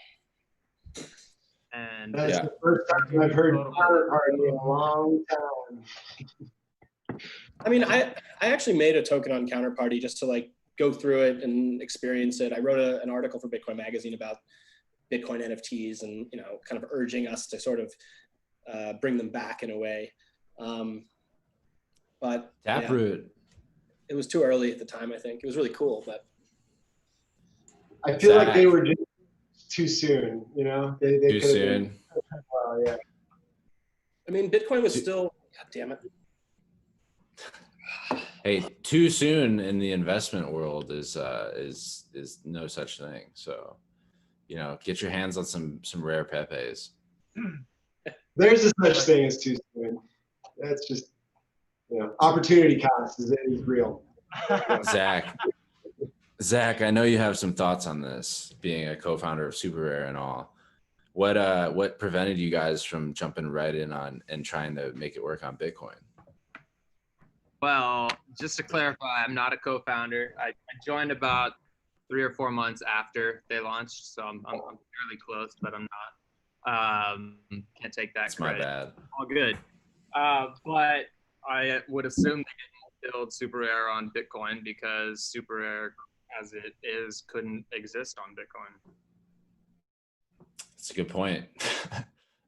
And That's the first time I've heard Counterparty in a long time. I mean, I actually made a token on Counterparty just to like go through it and experience it. I wrote an article for Bitcoin Magazine about Bitcoin NFTs and, you know, kind of urging us to sort of bring them back in a way. But Taproot. It was too early at the time, I think. It was really cool, but I feel like they were just too soon, you know? They Too soon. Yeah. I mean, Bitcoin was still, God damn it. Hey, too soon in the investment world is no such thing. So, you know, get your hands on some rare Pepes. There's a such thing as too soon. That's just, you know, opportunity cost is real. Zach, I know you have some thoughts on this, being a co-founder of Super Rare and all. What prevented you guys from jumping right in on and trying to make it work on Bitcoin? Well, just to clarify, I'm not a co-founder. I joined about 3 or 4 months after they launched, so I'm fairly close, but I'm not. Can't take that That's credit. my bad. All good. But I would assume they didn't build Super Rare on Bitcoin because Super Rare, as it is, couldn't exist on Bitcoin. That's a good point.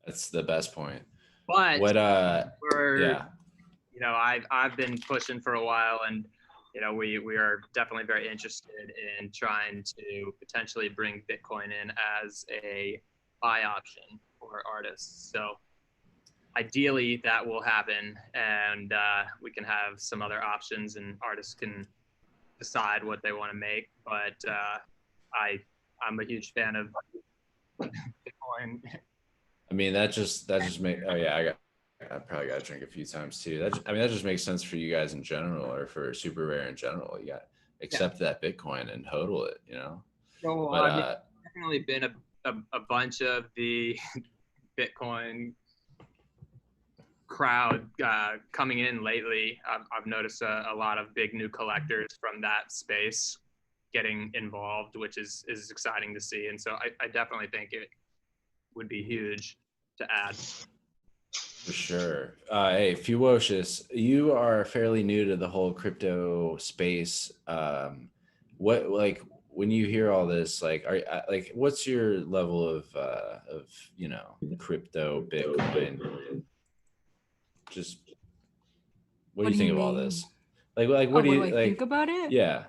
That's the best point. But yeah. You know, I've been pushing for a while, and you know, we are definitely very interested in trying to potentially bring Bitcoin in as a buy option for artists. So ideally that will happen, and we can have some other options and artists can decide what they want to make. But I'm a huge fan of Bitcoin. I mean, that just makes, oh yeah, I probably got to drink a few times too. That just makes sense for you guys in general, or for Super Rare in general. You got to accept that Bitcoin and hodl it, you know? So, but I mean, definitely been a bunch of the Bitcoin crowd coming in lately. I've noticed a lot of big new collectors from that space getting involved, which is exciting to see. And so I definitely think it would be huge to add. For sure. Hey, Fewocious, you are fairly new to the whole crypto space. What, like, when you hear all this, like, what's your level of you know, crypto, Bitcoin? Just what do you think of all this? Like, what do you think about it? Yeah.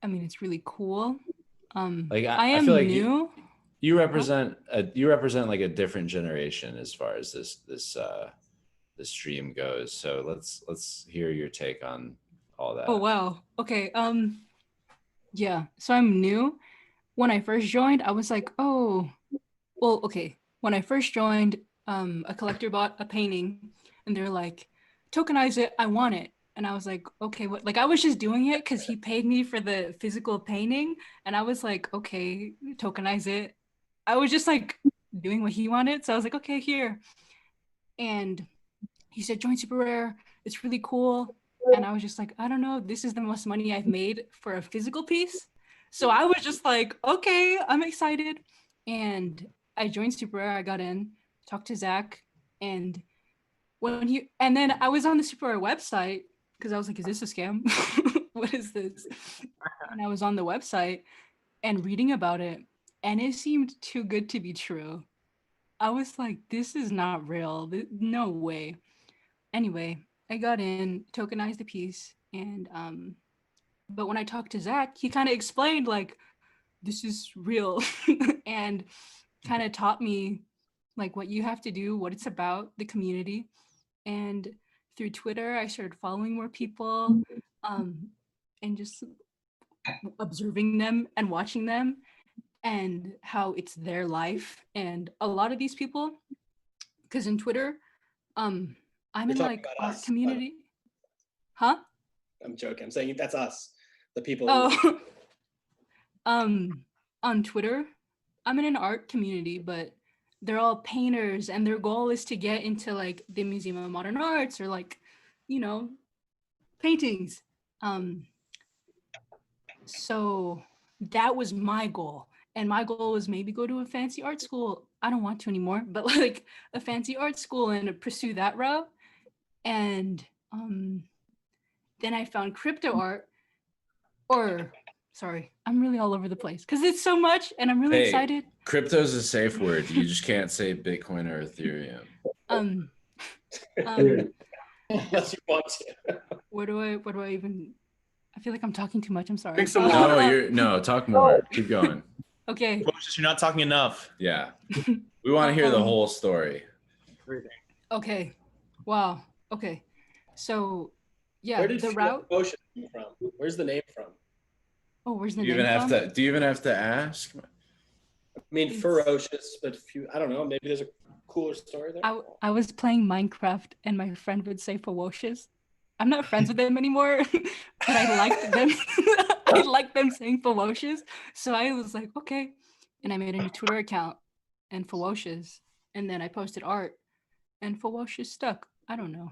I mean, it's really cool. Like, I am feel like new. You represent like a different generation as far as this stream goes. So let's hear your take on all that. Oh wow. Okay. Yeah. So I'm new. When I first joined, I was like, oh, well, okay. When I first joined, a collector bought a painting, and they're like, tokenize it. I want it. And I was like, okay, what? Like, I was just doing it because he paid me for the physical painting, and I was like, okay, tokenize it. I was just like doing what he wanted. So I was like, okay, here. And he said, join Super Rare. It's really cool. And I was just like, I don't know. This is the most money I've made for a physical piece. So I was just like, okay, I'm excited. And I joined Super Rare. I got in, talked to Zack. And then I was on the Super Rare website because I was like, is this a scam? What is this? And I was on the website and reading about it. And it seemed too good to be true. I was like, this is not real. No way. Anyway, I got in, tokenized the piece, and but when I talked to Zack, he kind of explained like, this is real, and kind of taught me like what you have to do, what it's about, the community. And through Twitter, I started following more people. and just observing them and watching them and how it's their life. And a lot of these people, because in Twitter, I'm in like art community. Huh? I'm joking. I'm saying that's us, the people. Oh, on Twitter, I'm in an art community, but they're all painters, and their goal is to get into like the Museum of Modern Arts or like, you know, paintings. So that was my goal. And my goal was maybe go to a fancy art school. I don't want to anymore, but like a fancy art school and pursue that route. And then I found crypto art, or sorry, I'm really all over the place because it's so much and I'm really excited. Crypto's a safe word. You just can't say Bitcoin or Ethereum. Unless you want to. What do I even, I feel like I'm talking too much. I'm sorry. Drink some water. No, talk more. Keep going. Okay. You're not talking enough. Yeah. We want to hear the whole story. Okay. Wow. Okay. So yeah, Where did the route Fewocious come from? Where's the name from? Oh, where's the Do you name even from? have to? Do you even have to ask? I mean, ferocious, but I don't know. Maybe there's a cooler story there. I was playing Minecraft and my friend would say Fewocious. I'm not friends with them anymore, but I liked them. I liked them saying Fewocious. So I was like, okay. And I made a new Twitter account and Fewocious. And then I posted art and Fewocious stuck. I don't know.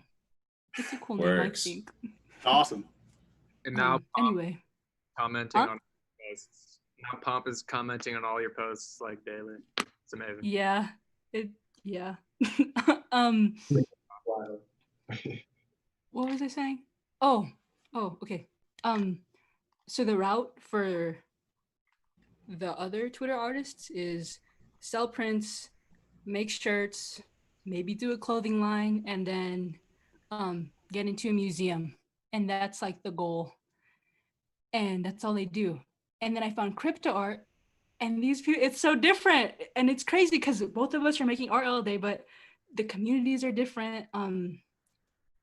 It's a cool name, I think. Awesome. And now anyway. Commenting on posts. Now Pomp is commenting on all your posts like daily. It's amazing. Yeah. Yeah. What was I saying? Oh, okay. So the route for the other Twitter artists is sell prints, make shirts, maybe do a clothing line, and then get into a museum. And that's like the goal. And that's all they do. And then I found crypto art, and these people, it's so different. And it's crazy because both of us are making art all day, but the communities are different.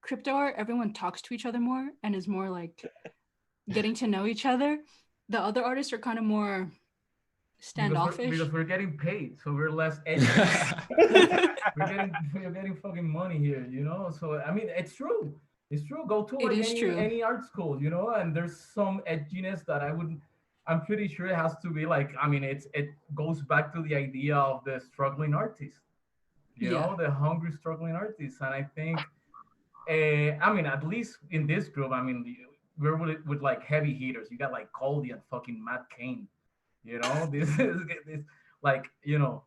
Crypto art, everyone talks to each other more and is more like getting to know each other. The other artists are kind of more standoffish. Because we're getting paid, so we're less edgy. we're getting fucking money here, you know? So, I mean, it's true. It's true. Go to like any art school, you know, and there's some edginess that I'm pretty sure it has to be like, I mean, it goes back to the idea of the struggling artist, you know, the hungry struggling artist. And I think, I mean, at least in this group, I mean, we're with like heavy hitters. You got like Coldie and fucking Kane, you know, this is like, you know,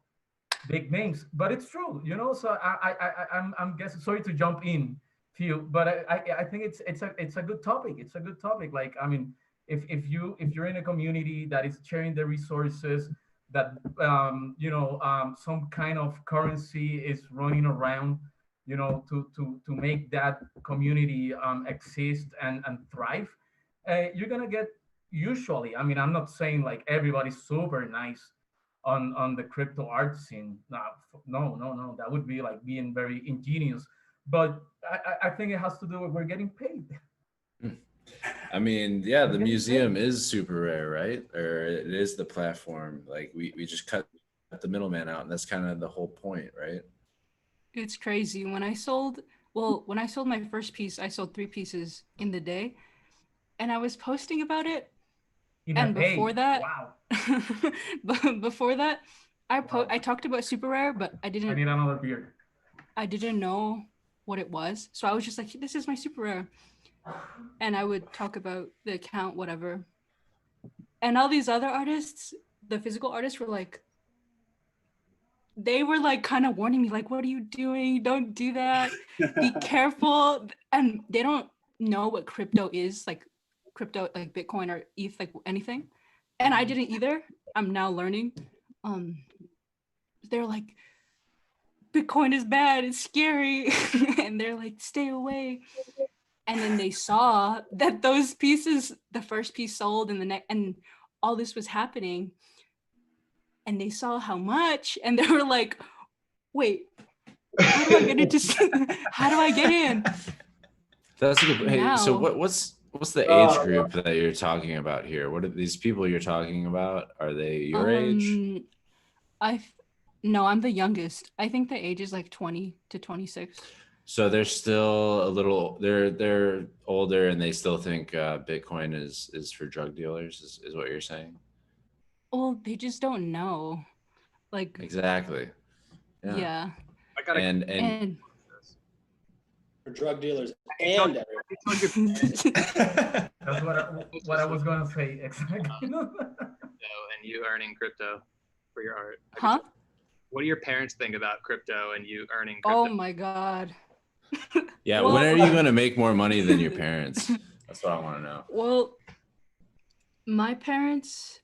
big names, but it's true, you know. So I'm guessing, sorry to jump in, Few, but I think it's a good topic. It's a good topic. Like, I mean, if you're in a community that is sharing the resources, that you know, some kind of currency is running around, you know, to make that community exist and thrive, you're gonna get, usually, I mean, I'm not saying like everybody's super nice on the crypto art scene. No, that would be like being very ingenious. But I think it has to do with we're getting paid. I mean, yeah, the museum is super rare, right? Or it is the platform. Like we just cut the middleman out, and that's kind of the whole point, right? It's crazy. When I sold my first piece, I sold 3 pieces in the day, and I was posting about it. And before that, before that, I talked about super rare, but I need another beer. I didn't know what it was, so I was just like, this is my super rare, and I would talk about the account, whatever. And all these other artists, the physical artists, were like, they were like kind of warning me, like, what are you doing? Don't do that. Be careful. And they don't know what crypto is, like crypto, like Bitcoin or ETH, like anything. And I didn't either. I'm now learning. They're like, Bitcoin is bad, it's scary. And they're like, stay away. And then they saw that those pieces, the first piece sold and all this was happening. And they saw how much, and they were like, wait, how do I get into, how do I get in? That's a good, hey, now, so what's What's the age group that you're talking about here? What are these people you're talking about? Are they your age? No, I'm the youngest. I think the age is like 20 to 26. So they're still a little. They're older, and they still think Bitcoin is for drug dealers. Is what you're saying? Well, they just don't know. Like, Exactly. yeah. I got And For drug dealers and everyone. That's what I was gonna say exactly. And you earning crypto for your art. huh? What do your parents think about crypto and you earning crypto? Oh my God. Yeah. Well- When are you going to make more money than your parents? That's what I want to know. Well, my parents,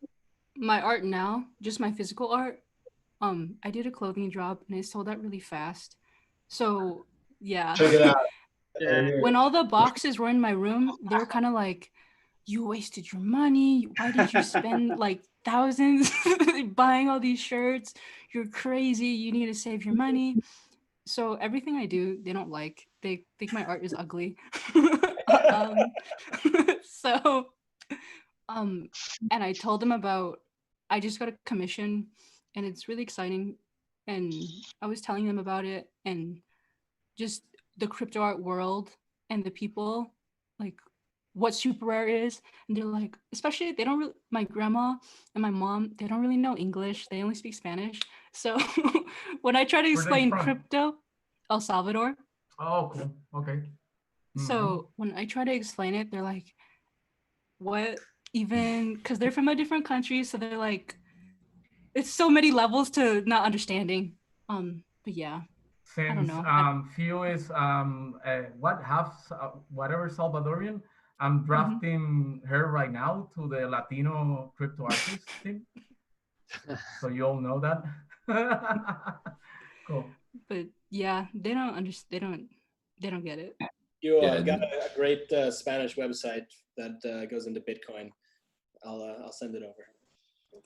my art now, just my physical art, I did a clothing drop and it sold out really fast. So yeah. Check it out. When all the boxes were in my room, they were kind of like, you wasted your money. Why did you spend like thousands buying all these shirts? You're crazy. You need to save your money. So everything I do, they don't like. They think my art is ugly. So, and I told them about, I just got a commission and it's really exciting. And I was telling them about it and just the crypto art world and the people, like what super rare is. And they're like, especially they don't really, my grandma and my mom, they don't really know English. They only speak Spanish. So when I try to explain crypto, El Salvador. Oh, cool. Okay. So when I try to explain it, they're like, what even? Because they're from a different country. So they're like, it's so many levels to not understanding. But yeah. Since I don't know. Few is whatever Salvadorian, I'm drafting her right now to the Latino crypto artist team. So you all know that. Cool. But yeah, they don't understand. They don't get it. You got a great Spanish website that goes into Bitcoin. I'll send it over.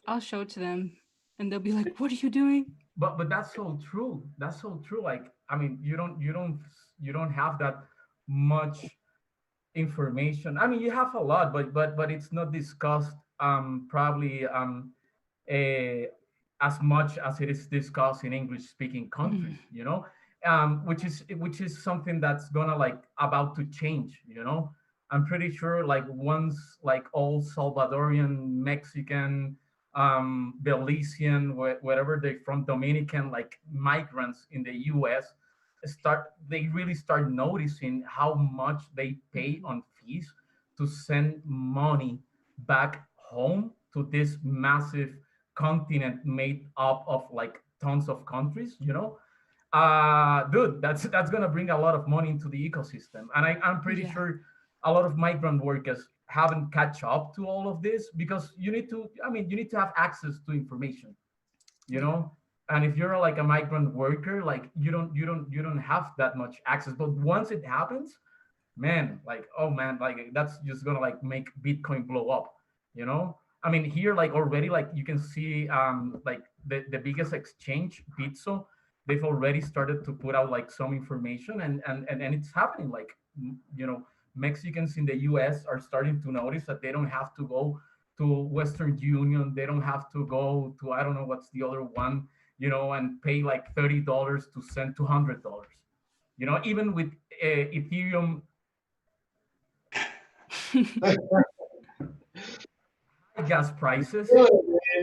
I'll show it to them, and they'll be like, "What are you doing?" But that's so true. That's so true. Like, I mean, you don't have that much information. I mean, you have a lot, but it's not discussed probably as much as it is discussed in English speaking countries, you know, which is something that's gonna like about to change, you know. I'm pretty sure like once like all Salvadorian, Mexican, Belizean, wherever they're from, Dominican, like migrants in the US they really start noticing how much they pay on fees to send money back home to this massive continent made up of like tons of countries, you know. Dude, that's gonna bring a lot of money into the ecosystem. And I'm pretty sure a lot of migrant workers haven't catch up to all of this because you need to have access to information, you know. And if you're like a migrant worker, like you don't have that much access. But once it happens, man, like, oh man, like that's just gonna like make Bitcoin blow up, you know. I mean, here like already like you can see like the biggest exchange, Bitso, they've already started to put out like some information and it's happening. Like, you know, Mexicans in the US are starting to notice that they don't have to go to Western Union, they don't have to go to, I don't know what's the other one, you know, and pay like $30 to send $200. You know, even with Ethereum gas prices,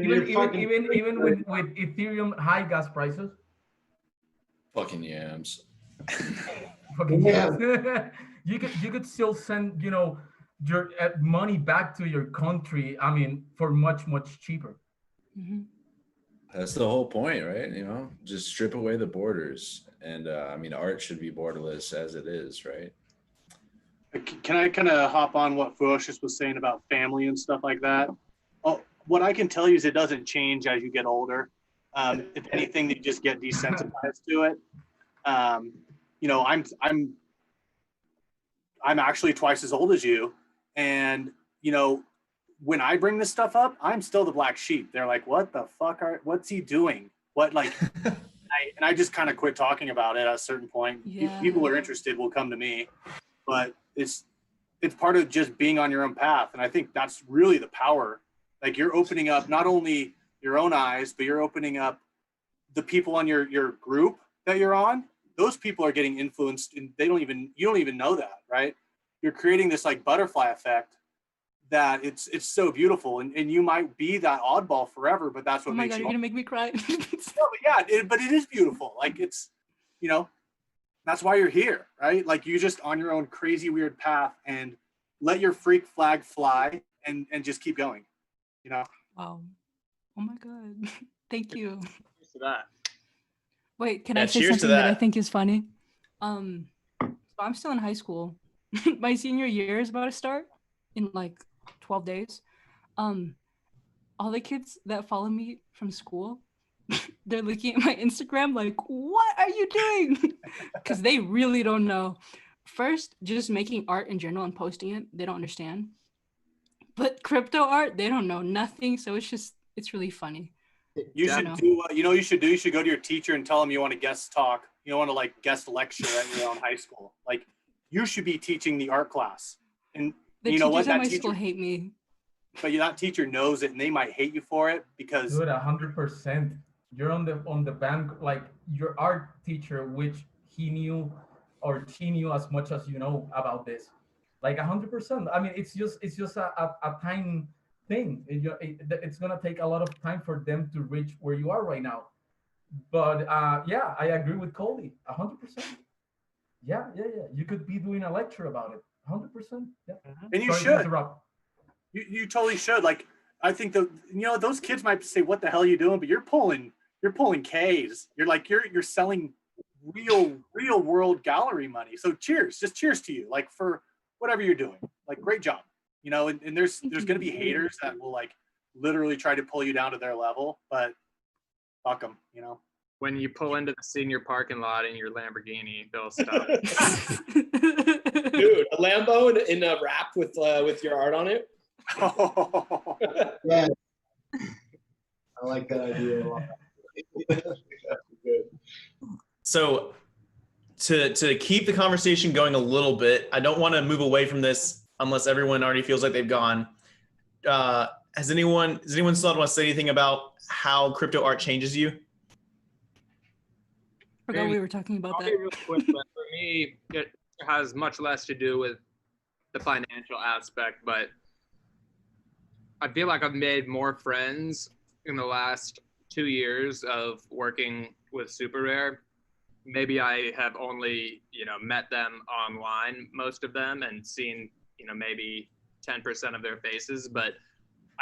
even with Ethereum high gas prices, fucking yams. fucking yams. you could still send, you know, your money back to your country. I mean, for much cheaper. That's the whole point, right? You know, just strip away the borders, and I mean, art should be borderless as it is, right? Can I kind of hop on what Fewocious was saying about family and stuff like that? Oh, what I can tell you is it doesn't change as you get older. If anything, you just get desensitized to it. You know, I'm actually twice as old as you, and you know, when I bring this stuff up, I'm still the black sheep. They're like, "What the fuck what's he doing? What like?" I just kind of quit talking about it at a certain point. Yeah. People are interested will come to me, but it's it's part of just being on your own path. And I think that's really the power. Like you're opening up not only your own eyes, but you're opening up the people on your group that you're on. Those people are getting influenced and you don't even know that, right? You're creating this like butterfly effect that it's so beautiful. And you might be that oddball forever, but that's what makes you. Oh my God, you're gonna make me cry. No, but yeah, but it is beautiful. Like it's, you know, that's why you're here, right? Like you just on your own crazy, weird path and let your freak flag fly and just keep going, you know? Wow. Oh my God. Thank you. Cheers to that. Wait, can Yeah, I say cheers to something that I that. think is funny? So I'm still in high school. My senior year is about to start in like 12 days. All the kids that follow me from school, they're looking at my Instagram like, what are you doing? Because they really don't know. First, just making art in general and posting it, they don't understand. But crypto art, they don't know nothing. So it's really funny. You Yeah. should do, you know, you should go to your teacher and tell them you want to guest talk. You want to like guest lecture at your own high school. Like you should be teaching the art class. And The you know what? teachers at That my school teacher, hate me. but that teacher knows it and they might hate you for it because Dude, 100%. You're on the band, like your art teacher, which he knew or she knew as much as you know about this. Like 100%. I mean, it's just a time thing. It's gonna take a lot of time for them to reach where you are right now. But yeah, I agree with Coldie. 100%. Yeah. You could be doing a lecture about it. 100%. Yeah. and you Sorry to should. interrupt. You totally should. Like I think those kids might say, "What the hell are you doing?" But you're pulling K's. You're selling real world gallery money. So cheers to you. Like for whatever you're doing. Like great job. You know, and there's gonna be haters that will like literally try to pull you down to their level, but fuck them. You know. When you pull into the senior parking lot in your Lamborghini, they'll stop. Dude, a Lambo in a wrap with your art on it. Yeah, I like that idea a lot. Good. So to keep the conversation going a little bit, I don't want to move away from this unless everyone already feels like they've gone. Does anyone still want to say anything about how crypto art changes you? Forgot we were talking about I'll that. be real quick, but for me, it has much less to do with the financial aspect, but I feel like I've made more friends in the last 2 years of working with Super Rare. Maybe I have only, met them online, most of them, and seen, maybe 10% of their faces, but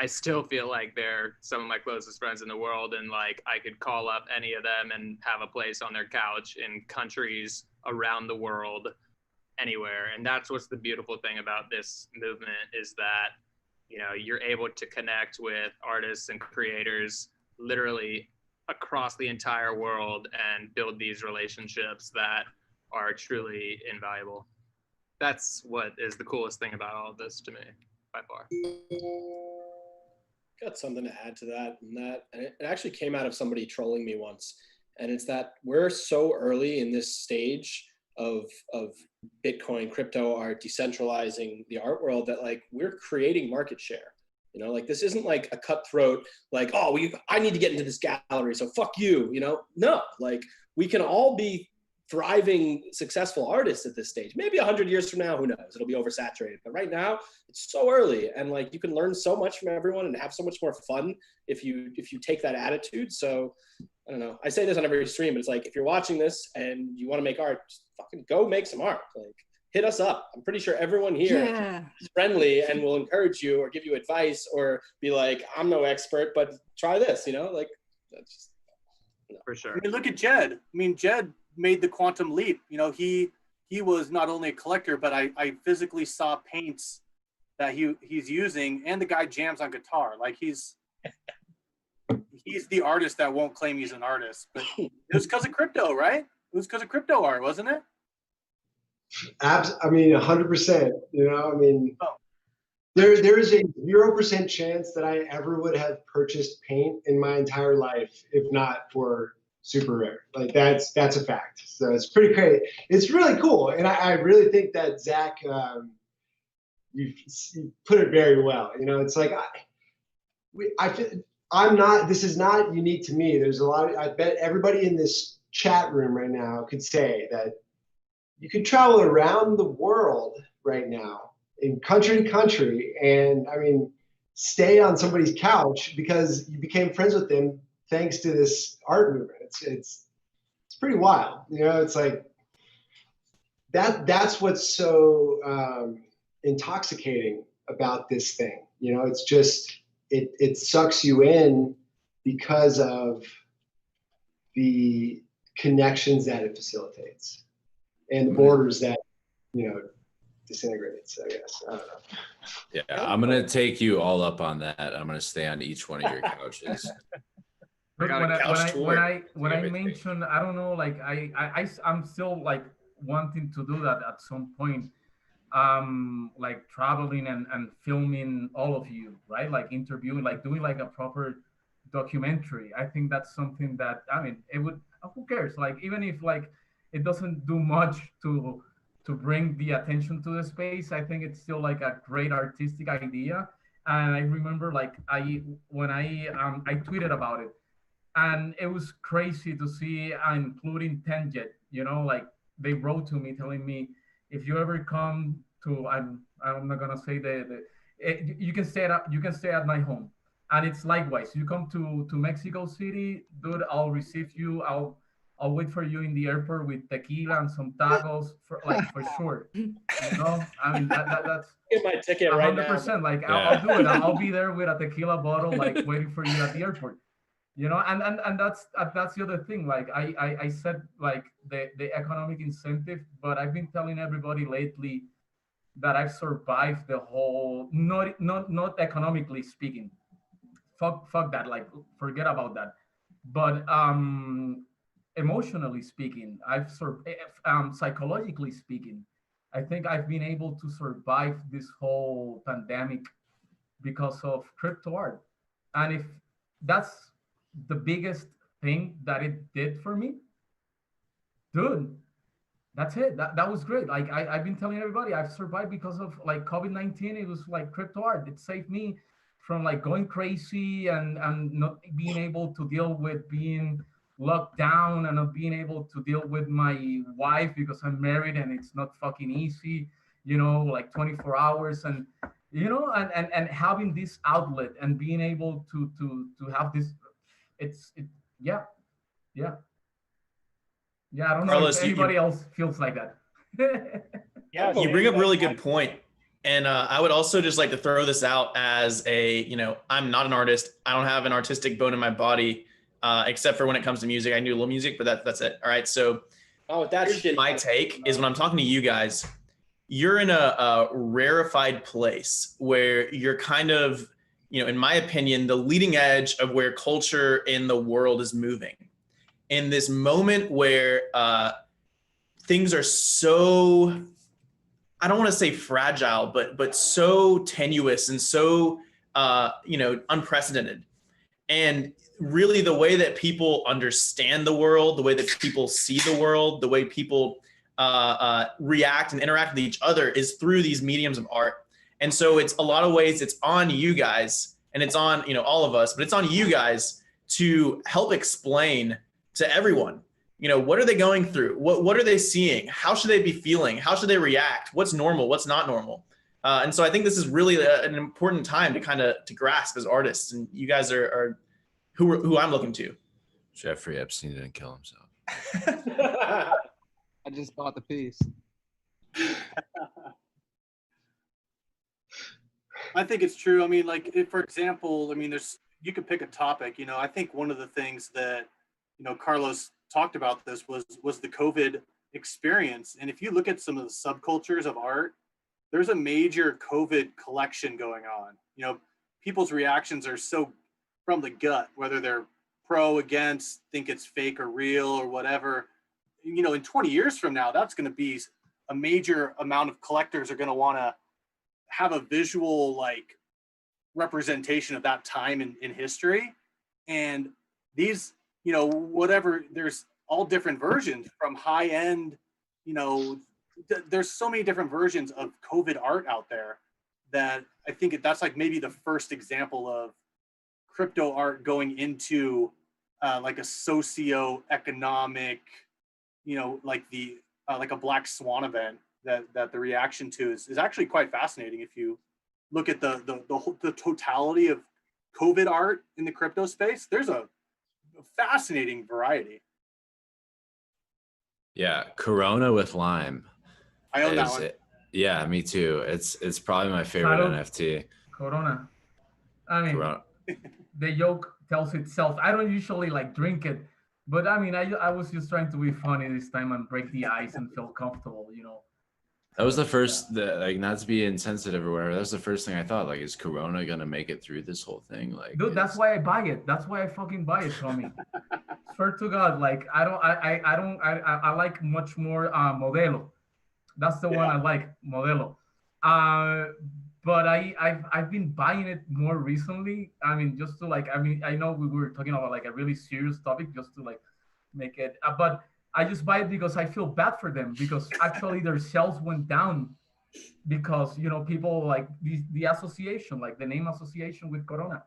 I still feel like they're some of my closest friends in the world, and like I could call up any of them and have a place on their couch in countries around the world, anywhere. And that's what's the beautiful thing about this movement is that, you're able to connect with artists and creators literally across the entire world and build these relationships that are truly invaluable. That's what is the coolest thing about all of this to me, by far. Got something to add to that, and it actually came out of somebody trolling me once, and it's that we're so early in this stage of Bitcoin, crypto art, decentralizing the art world that like we're creating market share. Like this isn't like a cutthroat, like, oh, I need to get into this gallery, so fuck you, No, like we can all be thriving, successful artists at this stage. Maybe 100 years from now, who knows? It'll be oversaturated. But right now, it's so early, and like you can learn so much from everyone and have so much more fun if you take that attitude. So I don't know. I say this on every stream, but it's like if you're watching this and you want to make art, just fucking go make some art. Like hit us up. I'm pretty sure everyone here is friendly and will encourage you or give you advice or be like, I'm no expert, but try this. Like that's just for sure. I mean, look at Jed. I mean, Jed made the quantum leap. He was not only a collector, but I physically saw paints that he's using, and the guy jams on guitar. Like he's the artist that won't claim he's an artist. But it was because of crypto, right? It was because of crypto art, wasn't it? I mean, 100%. There is a 0% chance that I ever would have purchased paint in my entire life if not for Super Rare. Like that's a fact. So it's pretty great. It's really cool, and I really think that Zack you put it very well. You know, it's like this is not unique to me. There's a lot. I bet everybody in this chat room right now could say that you could travel around the world right now, in country to country, and I mean, stay on somebody's couch because you became friends with them thanks to this art movement. It's pretty wild. You know, it's like that's what's so intoxicating about this thing. You know, it's just it sucks you in because of the connections that it facilitates and the borders that, you know, disintegrates, I guess. I don't know. Yeah, I'm gonna take you all up on that. I'm gonna stay on each one of your couches. But got a couch tour. when I mentioned, I don't know, like I'm still like wanting to do that at some point, like traveling and filming all of you, right? Like interviewing, like doing like a proper documentary. I think that's something that, I mean, it would, who cares? Like, even if like it doesn't do much to bring the attention to the space, I think it's still like a great artistic idea. And I remember like when I tweeted about it, and it was crazy to see, including Tenjet, you know, like they wrote to me telling me, if you ever come to, I'm not gonna say you can stay at my home, and it's likewise. You come to Mexico City, dude, I'll receive you. I'll wait for you in the airport with tequila and some tacos for sure. You know, I mean that's Get my ticket right now. 100%. Like I'll do it. I'll be there with a tequila bottle, like waiting for you at the airport. You know, and that's the other thing. Like I said, like the economic incentive, but I've been telling everybody lately that I've survived the whole, not economically speaking. Fuck that. Like forget about that. But emotionally speaking, psychologically speaking, I think I've been able to survive this whole pandemic because of crypto art. And if that's the biggest thing that it did for me, dude, that's it. That was great. Like I've been telling everybody, I've survived because of like COVID-19. It was like crypto art. It saved me from like going crazy and not being able to deal with being locked down and not being able to deal with my wife because I'm married and it's not fucking easy, you know, like 24 hours and, you know, and having this outlet and being able to have this, yeah. I don't know Carlos, if anybody else feels like that. Yeah, you bring up a really good point. And I would also just like to throw this out as a, you know, I'm not an artist. I don't have an artistic bone in my body, except for when it comes to music. I do a little music, but that's it. All right. So that's my take is when I'm talking to you guys, you're in a rarefied place where you're kind of, you know, in my opinion, the leading edge of where culture in the world is moving. In this moment where things are so, I don't want to say fragile, but so tenuous and so you know, unprecedented. And really the way that people understand the world, the way that people see the world, the way people react and interact with each other is through these mediums of art. And so it's a lot of ways it's on you guys and it's on, you know, all of us, but it's on you guys to help explain to everyone, you know, what are they going through? What are they seeing? How should they be feeling? How should they react? What's normal? What's not normal? And so I think this is really an important time to kind of to grasp as artists. And you guys are who I'm looking to. Jeffrey Epstein didn't kill himself. I just bought the piece. I think it's true. I mean, like, if, for example, I mean, you could pick a topic. You know, I think one of the things that, you know, Carlos talked about this was the COVID experience. And if you look at some of the subcultures of art, there's a major COVID collection going on. You know, people's reactions are so from the gut, whether they're pro, against, think it's fake or real or whatever. You know, in 20 years from now, that's going to be a major amount of collectors are going to want to have a visual like representation of that time in history. And these, you know, whatever, there's all different versions from high end, you know, there's so many different versions of COVID art out there. that I think that's like maybe the first example of crypto art going into like a socio-economic, like like a Black Swan event that the reaction to is actually quite fascinating. If you look at the totality of COVID art in the crypto space, there's a fascinating variety. Yeah, Corona with lime. I own that one. Yeah, me too. It's probably my favorite NFT. Corona. I mean, Corona. the joke tells itself. I don't usually like drink it, but I mean, I was just trying to be funny this time and break the ice and feel comfortable, That was the first, like, not to be insensitive or whatever. That was the first thing I thought. Like, is Corona gonna make it through this whole thing? Like, dude, that's why I buy it. That's why I fucking buy it, Tommy. Swear to God, like I like much more Modelo. That's the one I like, Modelo. But I've been buying it more recently. I mean, just to like, I know we were talking about like a really serious topic, just to like make it. But I just buy it because I feel bad for them, because actually their sales went down because people like the association, like the name association with Corona,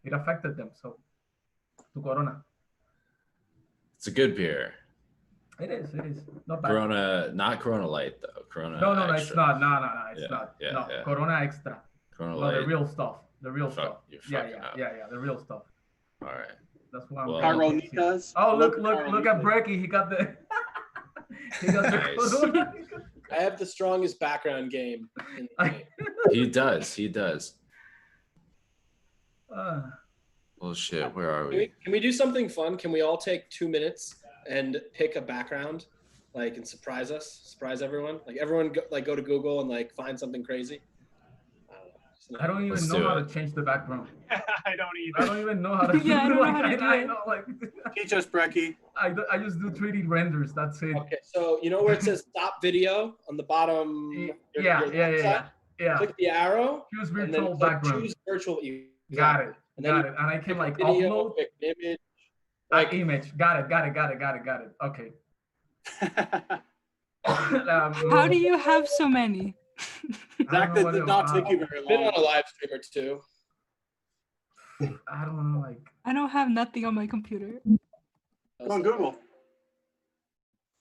it affected them. So to Corona. it's a good beer. It is not bad. Corona, not Corona Light though. Corona. No, Extra. it's not. No, it's not. Yeah, no, yeah. Corona Extra. Corona No, Light. the real stuff. The real stuff. You're Yeah, fucking up. the real stuff. All right. That's what I'm. Well, Caronitas. Oh, look at Brekkie. He got the. He got the Nice. Corona. I have the strongest background game in the game. He does. Uh, Well, shit. Where are we? Can we do something fun? Can we all take 2 minutes and pick a background, like, and surprise everyone? Like, everyone go to Google and like find something crazy. I don't even know how to change the background. I don't either. I don't even know how to. Yeah, I don't know how to do I it. know, like. Teach us, Brekkie. I just do 3D renders. That's it. Okay, so you know where it says stop video on the bottom? Yeah. Click the arrow. Choose and then virtual background. Choose virtual. Got it. And Got it. And I can like video, upload pick an image. image. Got it. Okay. How do you have so many? Zach, that did not take you very Been on long. a live stream or two. I don't know, like. I don't have nothing on my computer. Go on Google.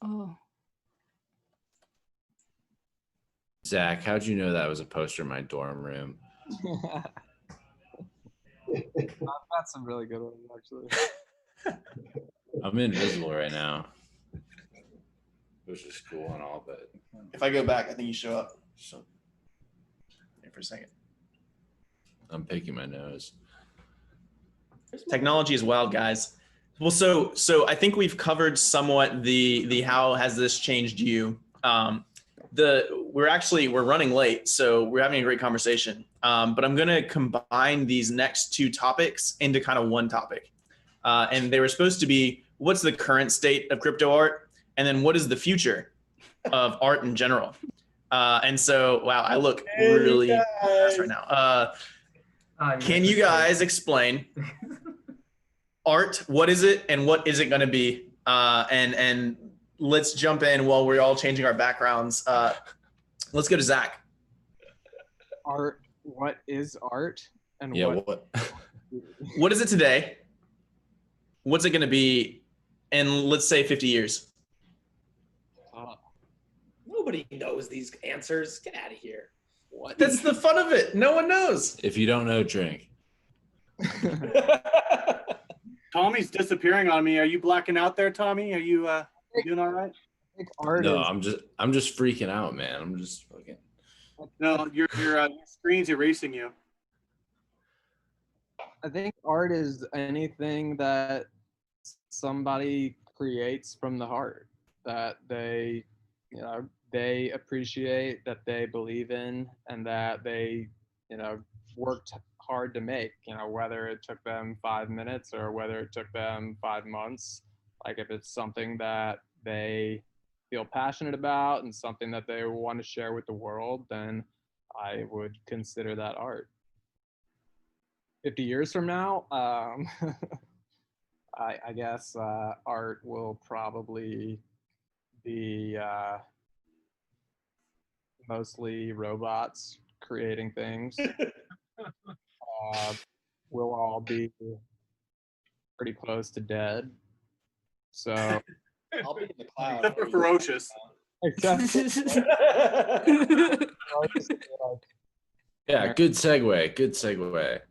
Oh. Zach, how'd you know that was a poster in my dorm room? I've got some really good ones, actually. I'm invisible right now, which is cool and all, but If I go back, I think you show up. So, wait for a second. I'm picking my nose. Technology is wild, guys. Well, so I think we've covered somewhat the how has this changed you. We're running late, so we're having a great conversation. But I'm gonna combine these next two topics into kind of one topic. And they were supposed to be, what's the current state of crypto art? And then what is the future of art in general? And so, wow, I look really fast right now. Can you guys explain art? What is it and what is it going to be? And let's jump in while we're all changing our backgrounds. Let's go to Zach. Art. What is art? And Yeah, what is it today? What's it going to be in, let's say, 50 years? Nobody knows these answers. Get out of here. What? That's the fun of it. No one knows. If you don't know, drink. Tommy's disappearing on me. Are you blacking out there, Tommy? Are you doing all right? Art No, is, I'm just freaking out, man. I'm just fucking. No, your screen's erasing you. I think art is anything that somebody creates from the heart that they, they appreciate, that they believe in, and that they, worked hard to make, whether it took them 5 minutes or whether it took them 5 months. Like, if it's something that they feel passionate about and something that they want to share with the world, then I would consider that art. 50 years from now, I guess art will probably be mostly robots creating things. We'll all be pretty close to dead. So I'll be in the cloud. Except for Fewocious. Yeah, good segue. Good segue.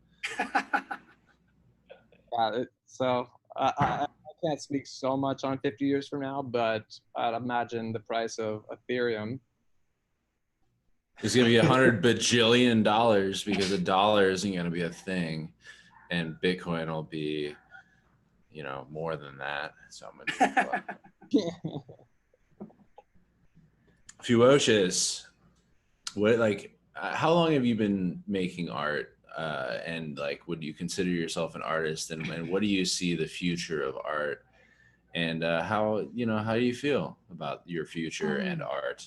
So I can't speak so much on 50 years from now, but I'd imagine the price of Ethereum. It's going to be $100 bajillion because a dollar isn't going to be a thing. And Bitcoin will be, you know, more than that. So I'm going to Fewocious, what, like, how long have you been making art? And like, would you consider yourself an artist? And what do you see the future of art? And how, you know, how do you feel about your future and art?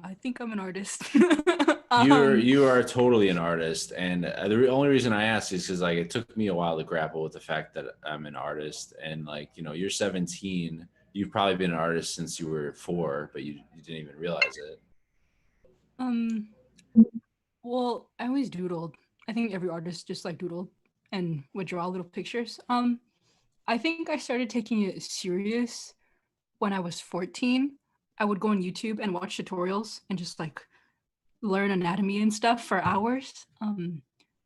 I think I'm an artist. You are totally an artist, and the only reason I asked is because like it took me a while to grapple with the fact that I'm an artist, and like, you know, you're 17. You've probably been an artist since you were 4, but you didn't even realize it. Well, I always doodled. I think every artist just like doodled and would draw little pictures. I think I started taking it serious when I was 14. I would go on YouTube and watch tutorials and just like learn anatomy and stuff for hours. And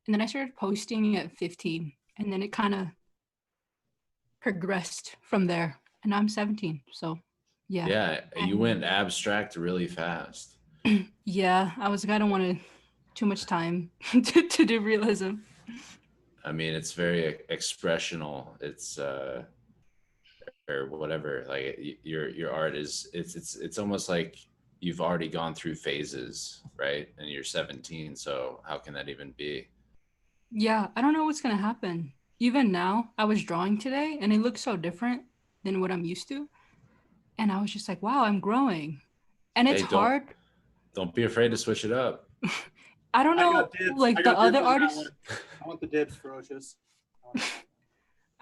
then I started posting at 15, and then it kind of progressed from there. And now I'm 17, so yeah. Yeah, you went abstract really fast. Yeah, I was like, I don't want too much time to do realism. I mean, it's very expressional. It's or whatever. Like your art is it's almost like you've already gone through phases, right? And you're 17, so how can that even be? Yeah, I don't know what's gonna happen. Even now, I was drawing today, and it looks so different than what I'm used to. And I was just like, wow, I'm growing. And it's hard. Don't be afraid to switch it up. I don't know, like the other artists. I want the dibs, Fewocious.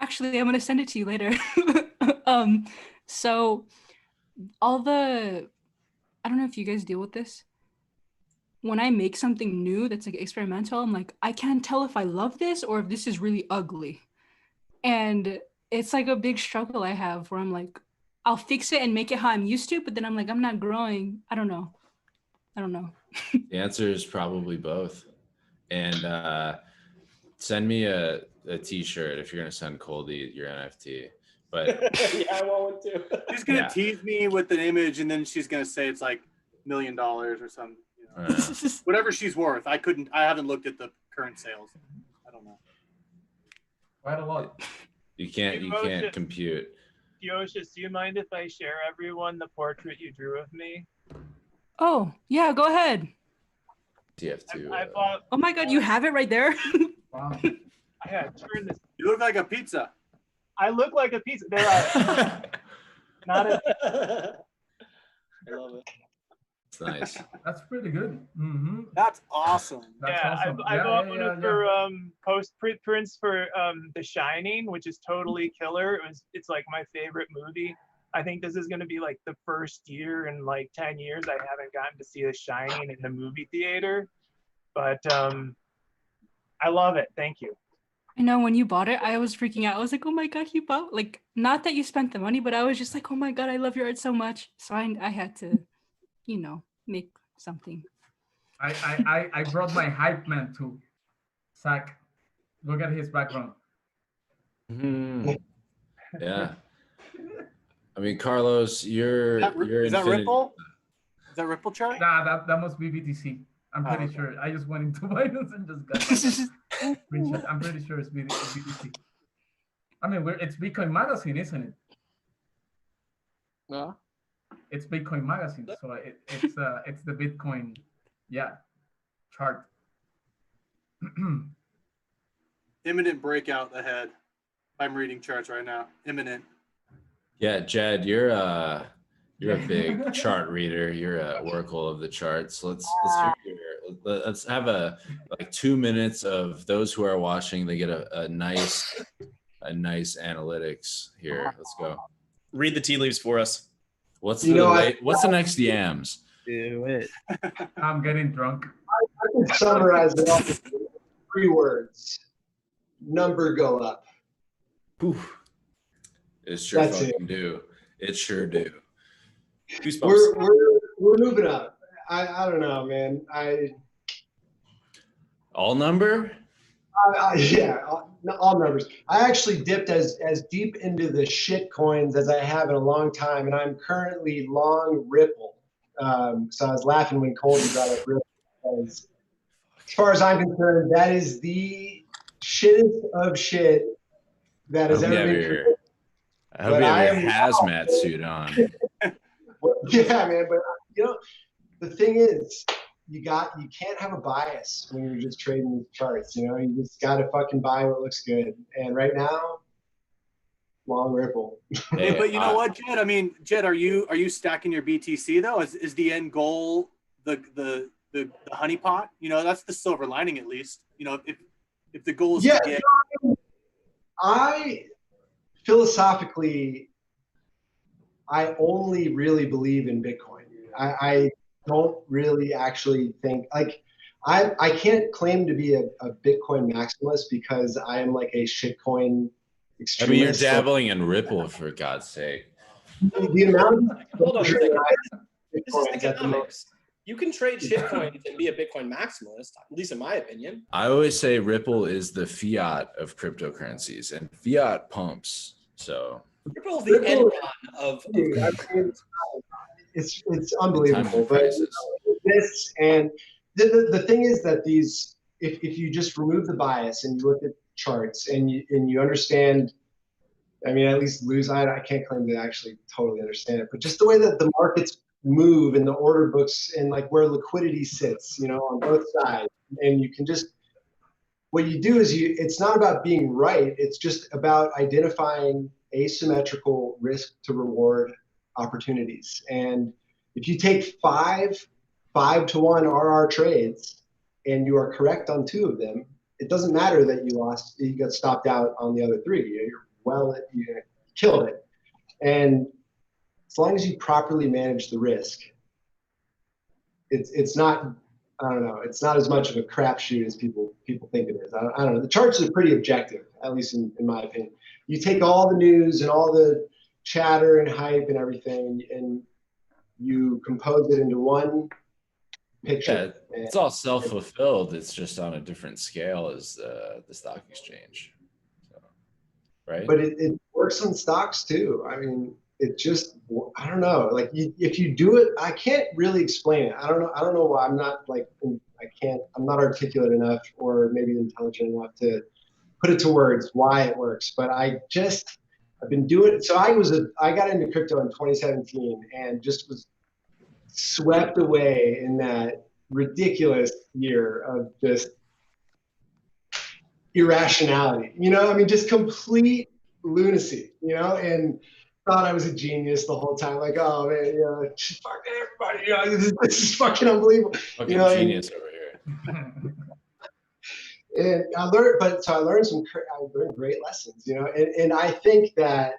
Actually, I'm gonna send it to you later. So all the, I don't know if you guys deal with this. When I make something new that's like experimental, I'm like, I can't tell if I love this or if this is really ugly. And it's like a big struggle I have where I'm like, I'll fix it and make it how I'm used to, but then I'm like, I'm not growing. I don't know. The answer is probably both. And send me a t-shirt if you're gonna send Coldie your NFT. But yeah, I want one too. She's gonna tease me with an image, and then she's gonna say it's like $1 million or something. You know? Whatever she's worth. I haven't looked at the current sales. I don't know. Quite a lot. You can't compute. Fewocious, do you mind if I share everyone the portrait you drew of me? Oh, yeah, go ahead. TF2. I bought, oh my God, you have it right there? Wow. I had turned this. You look like a pizza. I look like a pizza. There are not a. I love it. It's nice. That's pretty good. Mm-hmm. That's awesome. That's Yeah, awesome. I bought one of her post prints for The Shining, which is totally killer. It's like my favorite movie. I think this is going to be like the first year in like 10 years I haven't gotten to see The Shining in the movie theater, but I love it. Thank you. I know when you bought it, I was freaking out. I was like, oh my God, you bought, like, not that you spent the money, but I was just like, oh my God, I love your art so much. So I had to, you know, make something. I brought my hype man too. Zack, look at his background. Yeah. I mean, Carlos, you're is that Ripple? Is that Ripple chart? Nah, that must be BTC. I'm pretty sure. I just went into Binance and just got screenshot. I'm pretty sure it's BTC. I mean, it's Bitcoin Magazine, isn't it? Yeah. It's Bitcoin Magazine, so it's the Bitcoin, chart. Imminent breakout ahead. I'm reading charts right now. Imminent. Yeah, Jed, you're a big chart reader. You're a oracle of the charts. Let's have like 2 minutes of those who are watching. They get a nice analytics here. Let's go. Read the tea leaves for us. What's the next yams? Do it. I'm getting drunk. can summarize it all with 3 words. Number go up. Oof. It sure That's fucking do. It sure do. We're moving up. I don't know, man. All number? Yeah, all numbers. I actually dipped as deep into the shit coins as I have in a long time, and I'm currently long Ripple. So I was laughing when Coldie brought up Ripple, because as far as I'm concerned, that is the shittest of shit that has ever been created. I hope you have your hazmat suit on. Yeah, man. But you know, the thing is, you can't have a bias when you're just trading these charts. You know, you just got to fucking buy what looks good. And right now, long Ripple. Hey, but you know what, Jed? I mean, Jed, are you stacking your BTC though? Is the end goal the honeypot? You know, that's the silver lining, at least. You know, if the goal is to get. I philosophically, I only really believe in Bitcoin. I don't really actually think, like, I can't claim to be a Bitcoin maximalist because I am like a shitcoin extremist. I mean, you're dabbling in Ripple, for God's sake. The amount of Hold on a second. This is economics. You can trade shitcoins and be a Bitcoin maximalist, at least in my opinion. I always say Ripple is the fiat of cryptocurrencies, and fiat pumps. So Ripple's the Enron of it's unbelievable. But this, and the thing is that these, if you just remove the bias and you look at charts and you understand, I mean, at least I can't claim to actually totally understand it, but just the way that the markets move and the order books and like where liquidity sits, you know, on both sides, and you can just, what you do is it's not about being right, it's just about identifying asymmetrical risk to reward opportunities. And if you take 5 to 1 RR trades and you are correct on 2 of them, it doesn't matter that you got stopped out on the other 3. You killed it. And as long as you properly manage the risk, it's not, I don't know, it's not as much of a crapshoot as people think it is. I don't know. The charts are pretty objective, at least in my opinion. You take all the news and all the chatter and hype and everything, and you compose it into one picture. Yeah, it's all self-fulfilled. It's just on a different scale as the stock exchange. So, right? But it works on stocks too. I mean, it just, I don't know. Like if you do it, I can't really explain it. I don't know why. I'm not like, I'm not articulate enough or maybe intelligent enough to put it to words why it works. But I've been doing it. So I got into crypto in 2017 and just was swept away in that ridiculous year of just irrationality, you know, I mean, just complete lunacy, you know, and thought I was a genius the whole time. Like, oh man, you know, fuck everybody, you know, this is fucking unbelievable. Fucking you know, genius over here. And I learned great lessons, you know, and I think that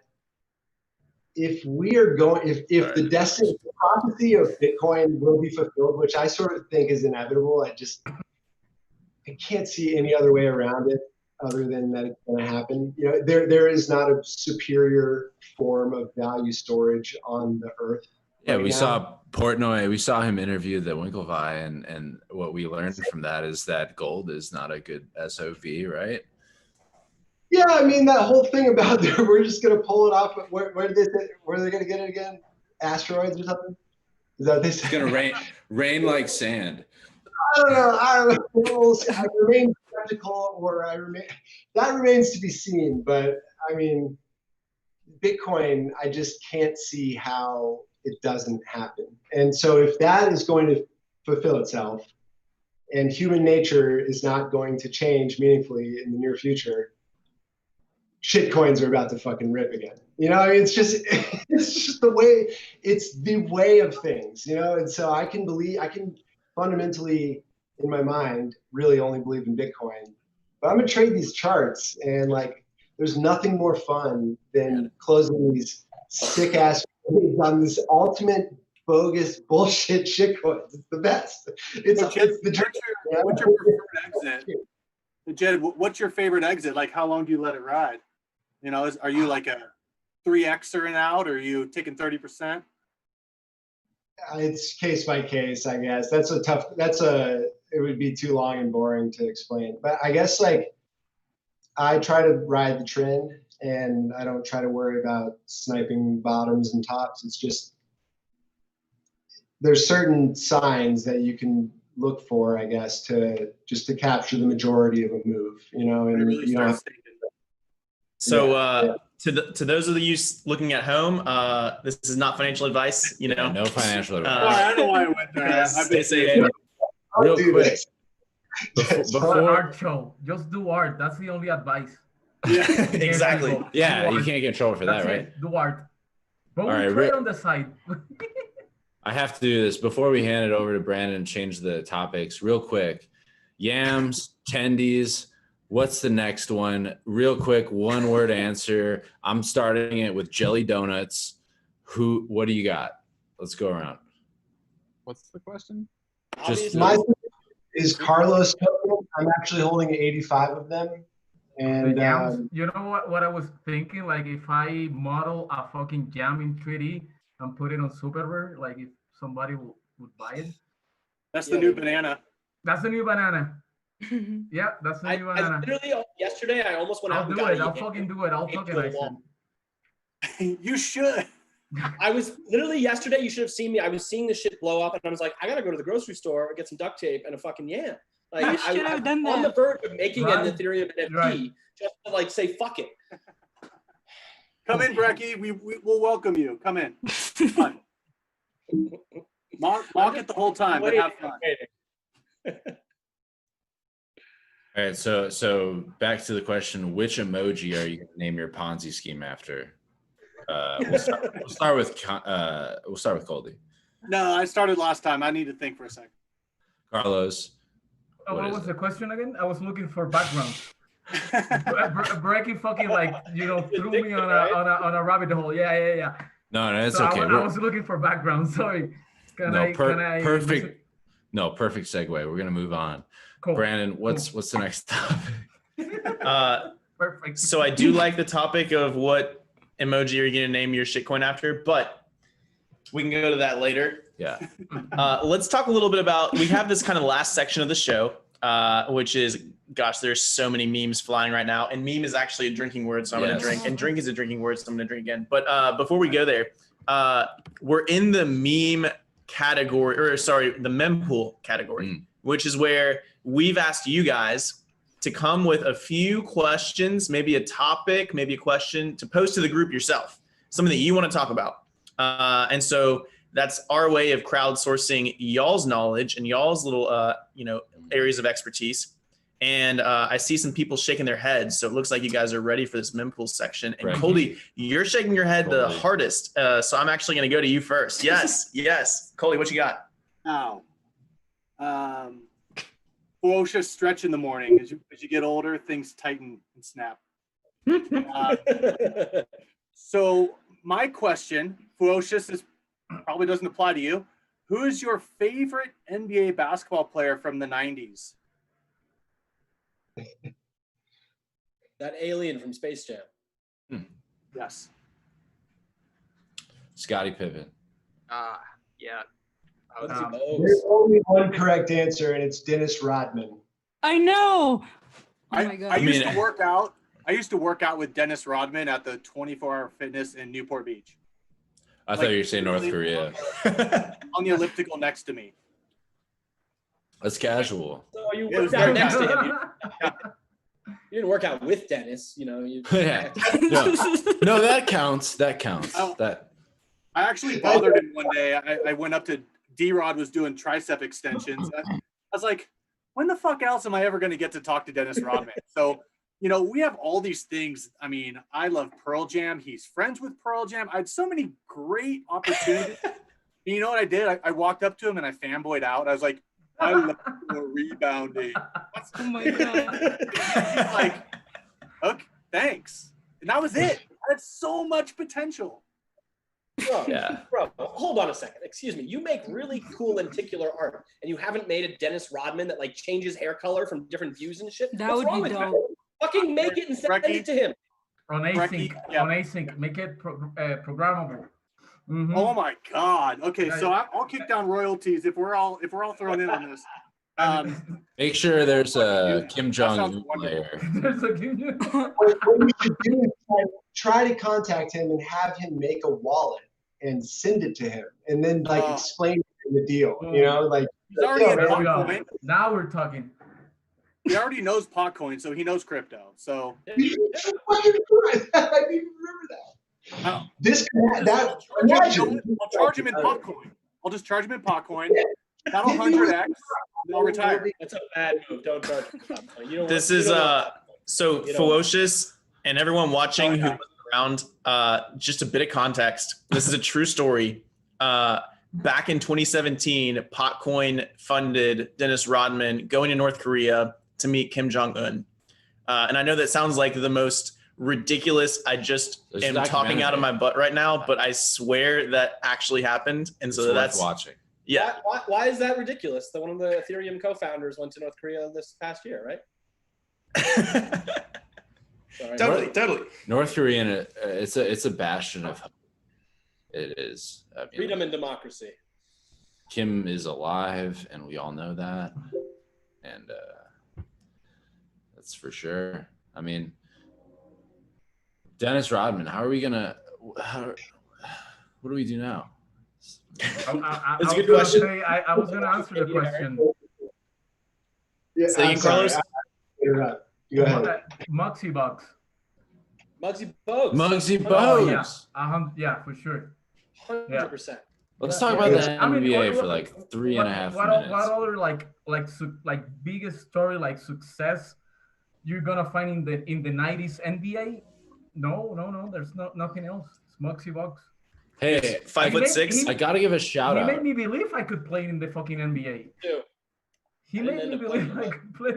if we are going, if the destiny, the prophecy of Bitcoin will be fulfilled, which I sort of think is inevitable, I can't see any other way around it other than that it's going to happen. You know, there is not a superior form of value storage on the earth. Yeah, we saw Portnoy. We saw him interview the Winklevi, and what we learned from that is that gold is not a good SOV, right? Yeah, I mean that whole thing about we're just going to pull it off. Where are they going to get it again? Asteroids or something? Is that what they say? It's going to rain like sand. I don't know. I remain skeptical, that remains to be seen. But I mean, Bitcoin, I just can't see how it doesn't happen. And so if that is going to fulfill itself and human nature is not going to change meaningfully in the near future, shit coins are about to fucking rip again. You know, I mean, it's just the way of things, you know? And so I can fundamentally in my mind really only believe in Bitcoin, but I'm gonna trade these charts, and like there's nothing more fun than closing these sick ass on this ultimate bogus bullshit shitcoins. It's the best. It's the dream. What's your preferred exit? Jed, what's your favorite exit? Like, how long do you let it ride? You know, are you like a 3Xer and out, or are you taking 30%? It's case by case, I guess. It would be too long and boring to explain. But I guess like I try to ride the trend and I don't try to worry about sniping bottoms and tops. It's just, there's certain signs that you can look for, I guess, to capture the majority of a move, you know, and really you don't have to. So to those of you looking at home, this is not financial advice, you know. No financial advice. I know why I went there. Stay safe. Real quick. Before art show, just do art. That's the only advice. Yeah, exactly. Yeah, you can't get in trouble for that, That's right? it. Do art. But All we right, trade on the side. I have to do this before we hand it over to Brandon and change the topics real quick. Yams, tendies, what's the next one? Real quick, one word answer. I'm starting it with jelly donuts. What do you got? Let's go around. What's the question? Just My is Carlos. I'm actually holding 85 of them. And you know what I was thinking? Like if I model a fucking jam in 3D and put it on Super Rare, like if somebody would buy it. That's the new banana. That's the new banana. Yeah, that's the new banana. Literally yesterday, I almost went out and I'll got do it. I'll fucking do it. I'll tokenize it. You should. I was literally yesterday, you should have seen me. I was seeing this shit blow up and I was like, I gotta go to the grocery store and get some duct tape and a fucking yam. Like You should have done on the that. verge of making Right. an Ethereum NFT Right. just to like say fuck it. Come in, Brekkie. We'll welcome you. Come in. Fun. Mock it the whole time, but have fun. all right. So back to the question: which emoji are you going to name your Ponzi scheme after? We'll start with Coldie. No, I started last time. I need to think for a second. Carlos. What was the question again? I was looking for background. Brekkie fucking threw me on a rabbit hole. Yeah. No, it's so okay. I was looking for background. Sorry. Perfect. No, perfect segue. We're gonna move on. Cool. Brandon, what's the next topic? Perfect. So I do like the topic of what emoji are you going to name your shitcoin after, but we can go to that later. Yeah. Let's talk a little bit about, we have this kind of last section of the show, which is, gosh, there's so many memes flying right now. And meme is actually a drinking word, so I'm going to drink. And drink is a drinking word, so I'm going to drink again. But before we go there, we're in the meme category, the mempool category, which is where we've asked you guys to come with a few questions, maybe a topic, maybe a question to post to the group yourself, something that you want to talk about. And so that's our way of crowdsourcing y'all's knowledge and y'all's little, areas of expertise. And I see some people shaking their heads. So it looks like you guys are ready for this mempool section. And Coldie, you're shaking your head the hardest. So I'm actually going to go to you first. Yes. Coldie, what you got? Now, Fewocious stretch in the morning. As you get older, things tighten and snap. So my question, Fewocious, probably doesn't apply to you. Who is your favorite NBA basketball player from the 90s? That alien from Space Jam. Yes. Scottie Pippen. Yeah. There's only one correct answer, and it's Dennis Rodman. I know. Oh my God. I used to work out with Dennis Rodman at the 24-hour fitness in Newport Beach. I thought you were saying North Korea. On the elliptical next to me. That's casual. So you worked out next to him. You didn't work out with Dennis, Yeah. No, that counts. I actually bothered him one day. I went up to D-Rod was doing tricep extensions. I was like, when the fuck else am I ever going to get to talk to Dennis Rodman? So, we have all these things. I mean, I love Pearl Jam. He's friends with Pearl Jam. I had so many great opportunities. You know what I did? I walked up to him and I fanboyed out. I was like, I love your rebounding. Oh my God. He's like, okay, thanks. And that was it. I had so much potential. Bro, hold on a second. Excuse me. You make really cool lenticular art, and you haven't made a Dennis Rodman that like changes hair color from different views and shit. That What's would wrong be with dope. you? Fucking make it and send it to him. On async, on async, make it programmable. Mm-hmm. Oh my God. Okay, so I'll kick down royalties if we're all thrown in on this. Make sure there's a Kim Jong-un layer. There's a Kim Jong-un. What you should do is try to contact him and have him make a wallet and send it to him, and then like explain the deal. You know, like he's already in There we go. Bitcoin. Now we're talking. He already knows Potcoin, so he knows crypto. So I didn't remember that. This that imagine. I'll charge him in Potcoin. I'll just charge him in Potcoin. That'll 100x. I'll retire. That's a bad move. Don't charge him. This is so Fewocious and everyone watching who was around. Just a bit of context. This is a true story. Back in 2017, Potcoin funded Dennis Rodman going to North Korea to meet Kim Jong-un. And I know that sounds like the most ridiculous. I just am talking out of my butt right now, but I swear that actually happened. And so that's watching. Yeah. Why is that ridiculous? That one of the Ethereum co-founders went to North Korea this past year, right? Totally. North Korean, it's a bastion of hope. It is. I mean, freedom and democracy. Kim is alive, and we all know that, and that's for sure. I mean, Dennis Rodman, how are we gonna? What do we do now? That's a good question. I was gonna answer the question. Yeah, Say Carlos. Go ahead. Mugsy Bugs. Muggsy Bogues. Muggsy Bogues. Oh, yeah, for sure. 100%. Let's talk about the NBA for like 3.5 minutes. What other like biggest story like success you're gonna find in the 90s NBA? No. There's nothing else. It's Muggsy Bogues. Hey, 5'6". I gotta give a shout out. He made me believe I could play in the fucking NBA. He made me believe I could play.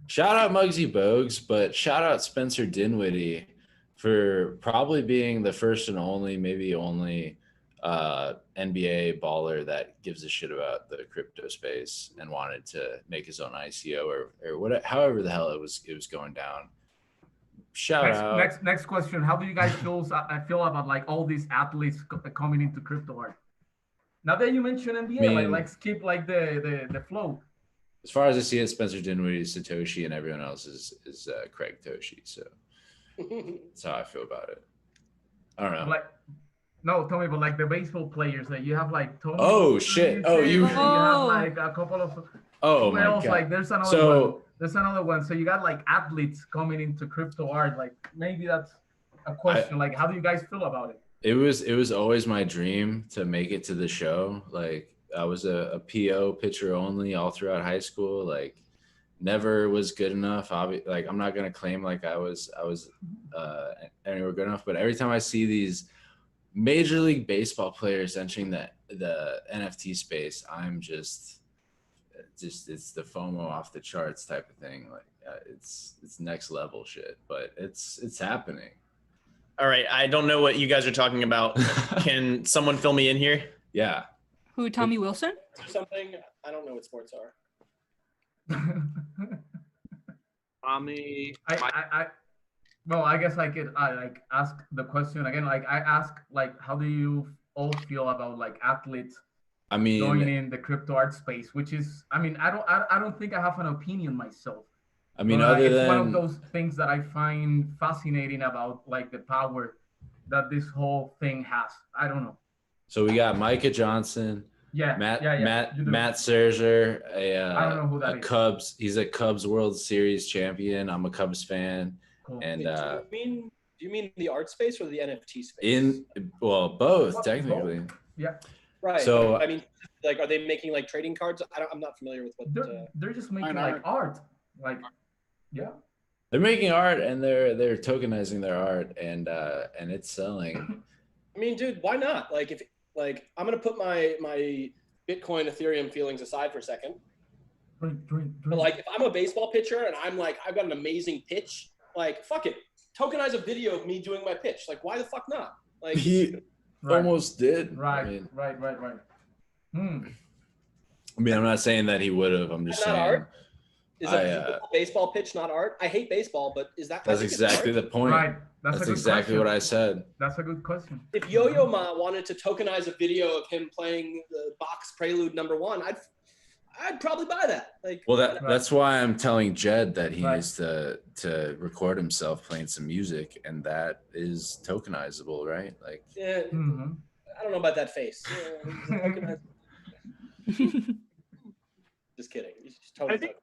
Shout out Muggsy Bogues, but shout out Spencer Dinwiddie for probably being the first and only, maybe only NBA baller that gives a shit about the crypto space and wanted to make his own ICO or whatever, however the hell it was going down. Shout out. Next question. How do you guys feel about like all these athletes coming into crypto art? Now that you mentioned NBA, like skip like the flow. As far as I see it, Spencer Dinwiddie is Satoshi, and everyone else is Craig Toshi. So that's how I feel about it. I don't know. Tell me about like the baseball players that you have like Tony. Oh shit! You have like a couple of. Oh my god! Like there's another one. There's another one. So you got like athletes coming into crypto art. Like maybe that's a question. Like how do you guys feel about it? It was always my dream to make it to the show. Like I was a PO pitcher only all throughout high school. Like never was good enough. Like I'm not gonna claim like I was anywhere good enough. But every time I see these Major League Baseball players entering the NFT space, I'm just it's the FOMO off the charts type of thing. Like it's next level shit, but it's happening. All right, I don't know what you guys are talking about. Can someone fill me in here? Yeah. Who? Tommy Wilson? Something I don't know what sports are. Tommy. I guess I could like ask the question again. Like I ask like how do you all feel about like athletes going in the crypto art space, which is I don't think I have an opinion myself. I mean, it's one of those things that I find fascinating about like the power that this whole thing has. I don't know. So we got Micah Johnson, Matt Scherzer, I don't know who that is. Cubs. He's a Cubs World Series champion. I'm a Cubs fan. Cool. And do you mean the art space or the NFT space? Both technically. Both. Yeah. Right. So I mean, like, are they making like trading cards? I'm not familiar with what. They're just making like art. Like, yeah. They're making art and they're tokenizing their art and it's selling. I mean, dude, why not? Like, if I'm gonna put my Bitcoin Ethereum feelings aside for a second. But like, if I'm a baseball pitcher and I'm like, I've got an amazing pitch, like, fuck it, tokenize a video of me doing my pitch. Like, why the fuck not? Like, almost did. Right. Right. I mean, I'm not saying that he would have. I'm just That's not saying. art? Is a beautiful baseball pitch not art? I hate baseball, but is that? That's exactly the point. Right. That's exactly what I said. That's a good question. If Yo-Yo Ma wanted to tokenize a video of him playing the box Prelude #1, I'd probably buy that. Like, well, that's why I'm telling Jed that he needs to record himself playing some music, and that is tokenizable, right? Like, yeah, I don't know about that face. Just kidding. I think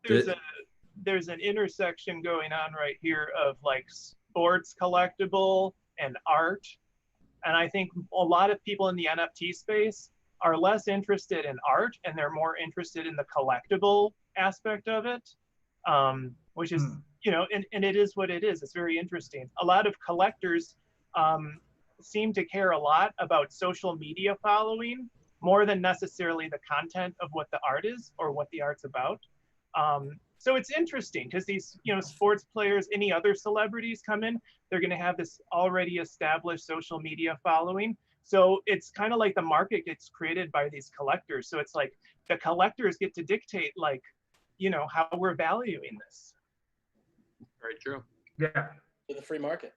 there's an intersection going on right here of like sports collectible and art. And I think a lot of people in the NFT space are less interested in art and they're more interested in the collectible aspect of it, which is, you know, and it is what it is. It's very interesting. A lot of collectors seem to care a lot about social media following more than necessarily the content of what the art is or what the art's about. So it's interesting because these, you know, sports players, any other celebrities come in, they're going to have this already established social media following. So it's kind of like the market gets created by these collectors. So it's like the collectors get to dictate, like, you know, how we're valuing this. Very true. Yeah. The free market.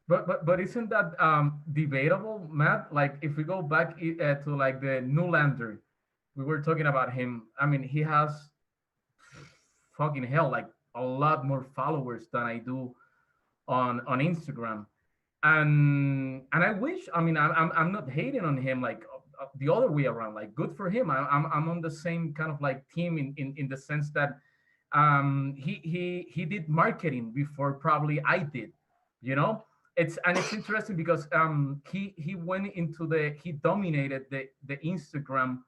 But isn't that debatable, Matt? Like if we go back to like the Newlander, we were talking about him. I mean, he has fucking hell, like a lot more followers than I do on Instagram. And I wish, I mean, I'm not hating on him, like the other way around, like good for him. I'm on the same kind of like team in the sense that he did marketing before probably I did, you know. It's interesting because he went into he dominated the Instagram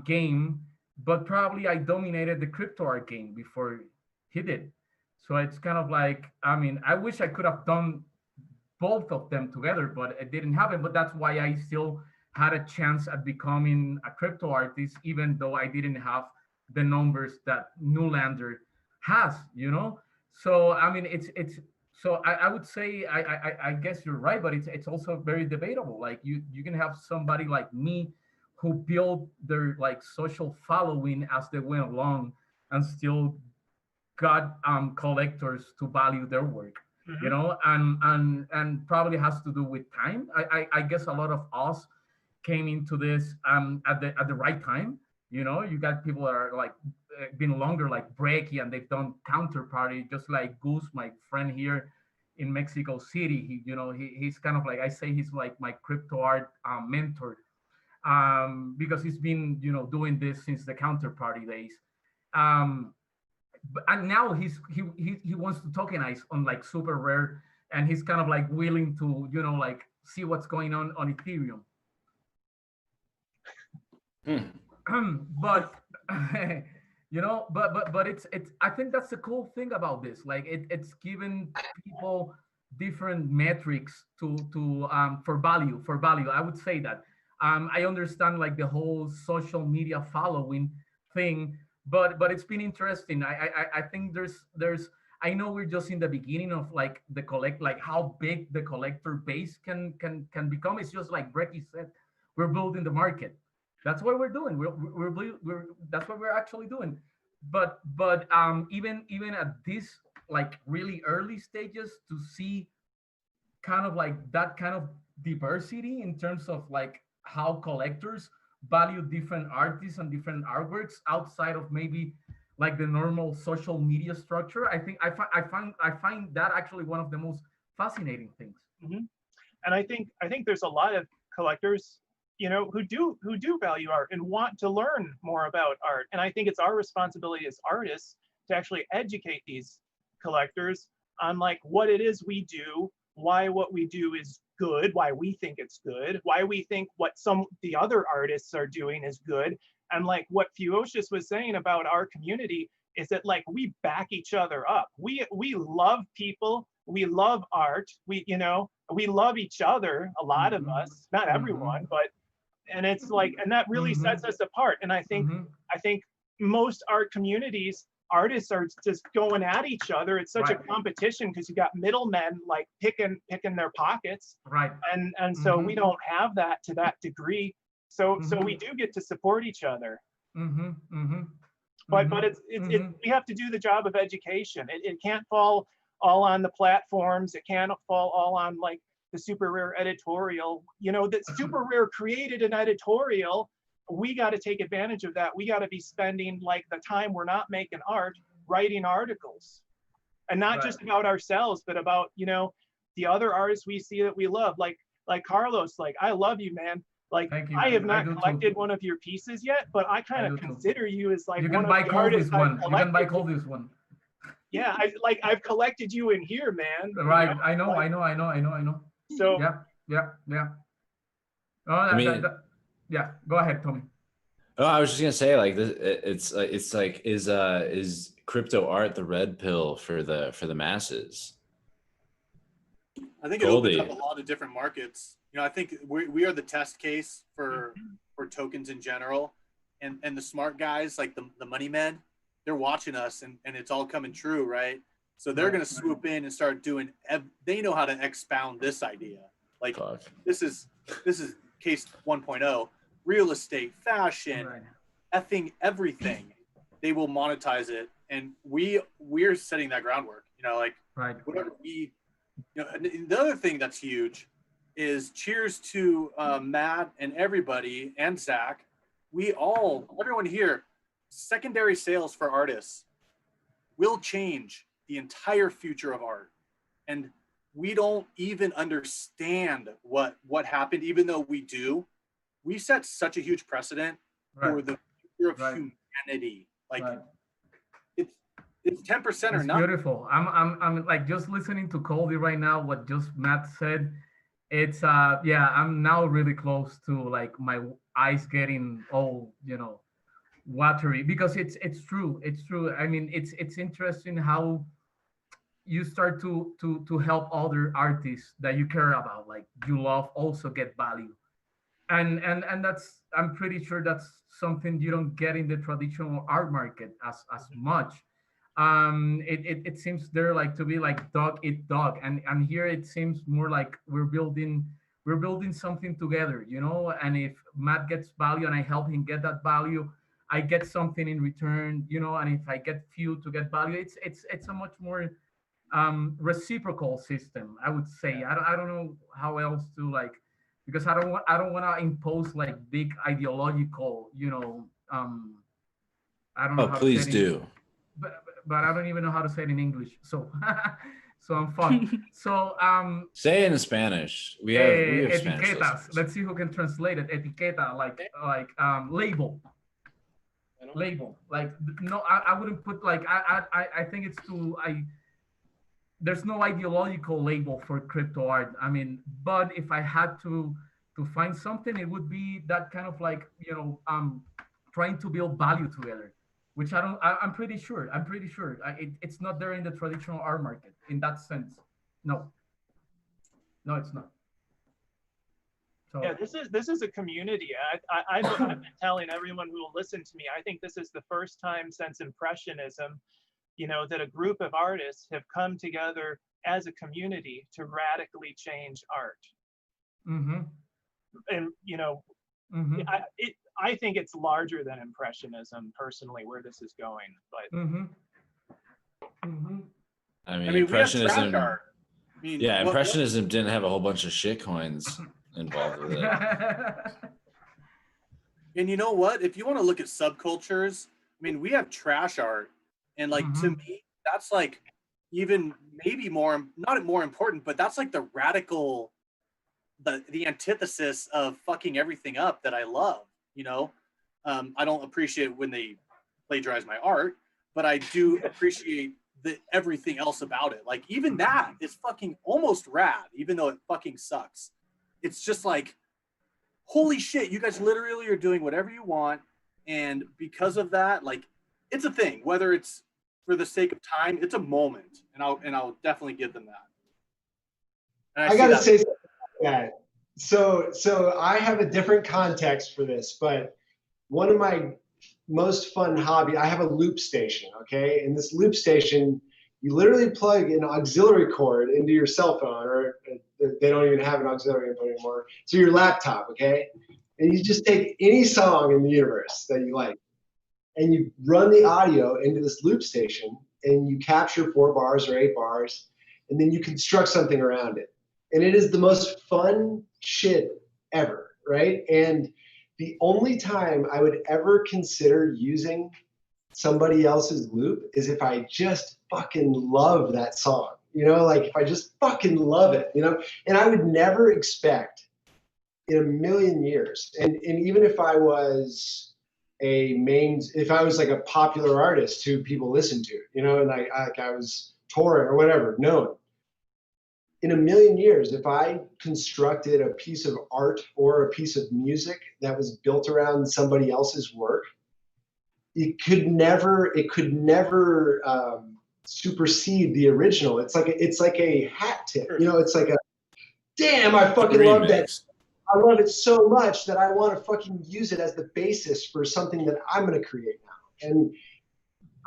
game, but probably I dominated the crypto art game before he did. So it's kind of like, I mean, I wish I could have done both of them together, but it didn't happen. But that's why I still had a chance at becoming a crypto artist, even though I didn't have the numbers that Newlander has, you know. So I mean, it's so I would say I guess you're right, but it's also very debatable. Like you can have somebody like me who built their like social following as they went along and still got collectors to value their work. You know, and probably has to do with time. I guess a lot of us came into this at the right time. You know, you got people that are like been longer, like Brekkie, and they've done counterparty, just like Goose, my friend here in Mexico City. He's kind of like, I say he's like my crypto art mentor, because he's been doing this since the counterparty days. And now he wants to tokenize on like super rare, and he's kind of like willing to like see what's going on Ethereum. But but it's I think that's the cool thing about this. Like it's given people different metrics to for value. I would say that I understand like the whole social media following thing, but it's been interesting. I think there's I know we're just in the beginning of like the like how big the collector base can become. It's just like Brekkie said, we're building the market. That's what we're doing. We're that's what we're actually doing. But even at this like really early stages, to see kind of like that kind of diversity in terms of like how collectors value different artists and different artworks outside of maybe like the normal social media structure, I think I find that actually one of the most fascinating things. Mm-hmm. And I think there's a lot of collectors who do value art and want to learn more about art. And I think it's our responsibility as artists to actually educate these collectors on like what it is we do, why what we do is good, why we think it's good, why we think what the other artists are doing is good. And like what Fewocious was saying about our community is that like we back each other up. We love people, we love art, we love each other, a lot of us, not everyone, but and it's like, and that really sets us apart. And I think most art communities artists are just going at each other. It's such a Right. competition because you got middlemen like picking their pockets. Right. And so we don't have that to that degree. So we do get to support each other. But it's we have to do the job of education. It can't fall all on the platforms. It can't fall all on like the Super Rare editorial. You know, that Super Rare created an editorial. We got to take advantage of that. We got to be spending like the time we're not making art, writing articles, and not just about ourselves, but about, you know, the other artists we see that we love, like Carlos. Like, I love you, man. Like, I have not collected one of your pieces yet, but I kind of consider you as like you one can buy of the artists one. I've You can buy collected. this one. Yeah, I've collected you in here, man. Right. You know? I know. So yeah. Oh, I mean, yeah. Go ahead, Tommy. Oh, I was just gonna say, like, this, it's like is crypto art the red pill for the masses? I think it opens Coldie. up a lot of different markets. You know, I think we are the test case for tokens in general, and the smart guys like the money men, they're watching us, and it's all coming true, right? So they're gonna swoop in and start doing. They know how to expound this idea. Like, this is case 1.0. Real estate, fashion, effing everything. They will monetize it, and we're setting that groundwork. You know, like whatever we. You know, and the other thing that's huge is cheers to Matt and everybody and Zach. Everyone here, secondary sales for artists will change the entire future of art. And we don't even understand what happened, even though we do. We set such a huge precedent for the future of humanity. Like, it's 10% or not. Beautiful. I'm like just listening to Coldie right now. What just Matt said, it's I'm now really close to like my eyes getting all, you know, watery, because it's true. It's true. I mean, it's interesting how you start to help other artists that you care about, like you love, also get value. And that's, I'm pretty sure that's something you don't get in the traditional art market as much. It seems there like to be like dog eat dog, and here it seems more like we're building something together, you know. And if Matt gets value and I help him get that value, I get something in return, you know. And if I get few to get value, it's a much more reciprocal system, I would say. I don't know how else to, like, because I don't want to impose like big ideological, you know, I don't know how please to say do. but I don't even know how to say it in English, so so I'm fucked. So say it in Spanish. We have Spanish listeners. Let's see who can translate it. Etiqueta, like label. Like, no, I wouldn't put like I think it's too there's no ideological label for crypto art. I mean, but if I had to find something, it would be that kind of like, you know, trying to build value together, which I'm pretty sure it's not there in the traditional art market in that sense. No, it's not. So, yeah, this is a community. I've been telling everyone who will listen to me, I think this is the first time since Impressionism, you know, that a group of artists have come together as a community to radically change art. And, you know, I think it's larger than Impressionism, personally, where this is going. But I mean, Impressionism. Impressionism didn't have a whole bunch of shit coins involved with it. And you know what? If you want to look at subcultures, I mean, we have trash art. And like, to me, that's like even maybe not more important, but that's like the radical, the antithesis of fucking everything up that I love, you know? I don't appreciate when they plagiarize my art, but I do appreciate everything else about it. Like, even that is fucking almost rad, even though it fucking sucks. It's just like, holy shit, you guys literally are doing whatever you want. And because of that, like, it's a thing, whether it's for the sake of time, it's a moment, and I'll definitely give them that. I gotta say something about that. So I have a different context for this, but one of my most fun hobby. I have a loop station, okay? And this loop station, you literally plug an auxiliary cord into your cell phone, or they don't even have an auxiliary input anymore, to your laptop, okay? And you just take any song in the universe that you like, and you run the audio into this loop station, and you capture 4 bars or 8 bars, and then you construct something around it. And it is the most fun shit ever, right? And the only time I would ever consider using somebody else's loop is if I just fucking love that song, you know, like if I just fucking love it, you know, and I would never expect in a million years. And even if I was if I was like a popular artist who people listen to, you know, and I was touring or whatever, known, in a million years, if I constructed a piece of art or a piece of music that was built around somebody else's work, it could never supersede the original. It's like a hat tip, you know. It's like a damn, I fucking love that. I love it so much that I want to fucking use it as the basis for something that I'm going to create now. And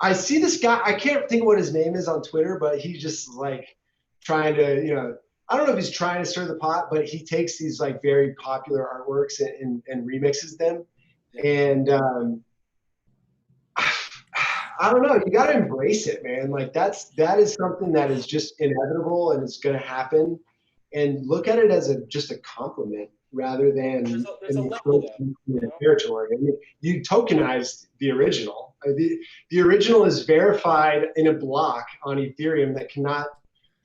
I see this guy, I can't think of what his name is on Twitter, but he's just like trying to, you know, I don't know if he's trying to stir the pot, but he takes these like very popular artworks and remixes them. And I don't know, you got to embrace it, man. Like that is something that is just inevitable and it's going to happen. And look at it as just a compliment rather than there's a level territory. I mean, you tokenized the original. The original is verified in a block on Ethereum that cannot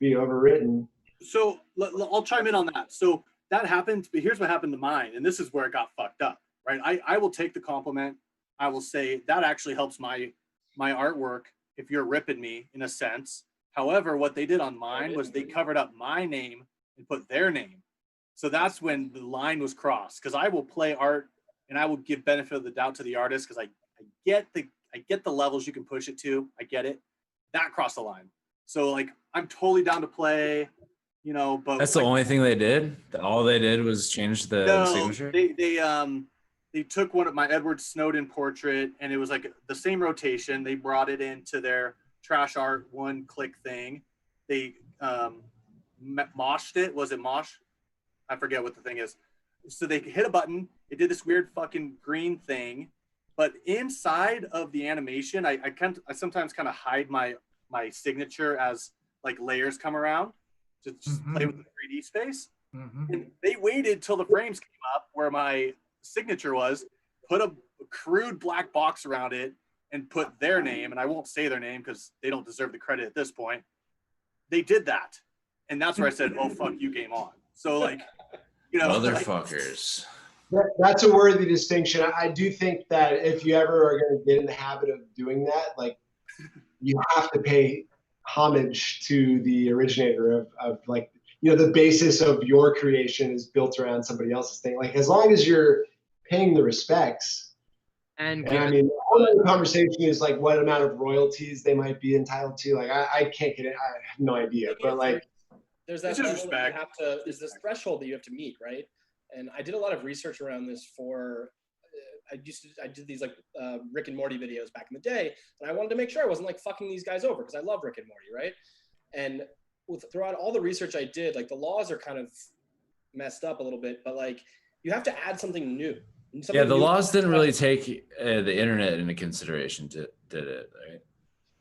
be overwritten. So I'll chime in on that. So that happened, but here's what happened to mine, and this is where it got fucked up, right? I will take the compliment. I will say that actually helps my artwork if you're ripping me in a sense. However, what they did on mine was they covered up my name and put their name. So that's when the line was crossed, because I will play art and I will give benefit of the doubt to the artist, because I get the levels you can push it to. I get it. That crossed the line. So like I'm totally down to play, you know, but that's the only thing they did. All they did was change the signature. They took one of my Edward Snowden portrait, and it was like the same rotation. They brought it into their trash art one click thing. They moshed it. Was it mosh? I forget what the thing is. So they hit a button. It did this weird fucking green thing, but inside of the animation, I sometimes kind of hide my signature as like layers come around to just play with the 3D space. And they waited till the frames came up where my signature was, put a crude black box around it, and put their name. And I won't say their name because they don't deserve the credit at this point. They did that, and that's where I said, "Oh fuck you, game on." So like, you know, motherfuckers. That's a worthy distinction. I do think that if you ever are going to get in the habit of doing that, like, you have to pay homage to the originator of like, you know, the basis of your creation is built around somebody else's thing. Like, as long as you're paying the respects. And I mean, all the conversation is like what amount of royalties they might be entitled to. Like, I can't get it. I have no idea. But like, there's that respect. There's this threshold that you have to meet, right? And I did a lot of research around this for. I did these like Rick and Morty videos back in the day, and I wanted to make sure I wasn't like fucking these guys over because I love Rick and Morty, right? And throughout all the research I did, like the laws are kind of messed up a little bit, but like you have to add something new. Yeah, the laws didn't really take the internet into consideration, did it?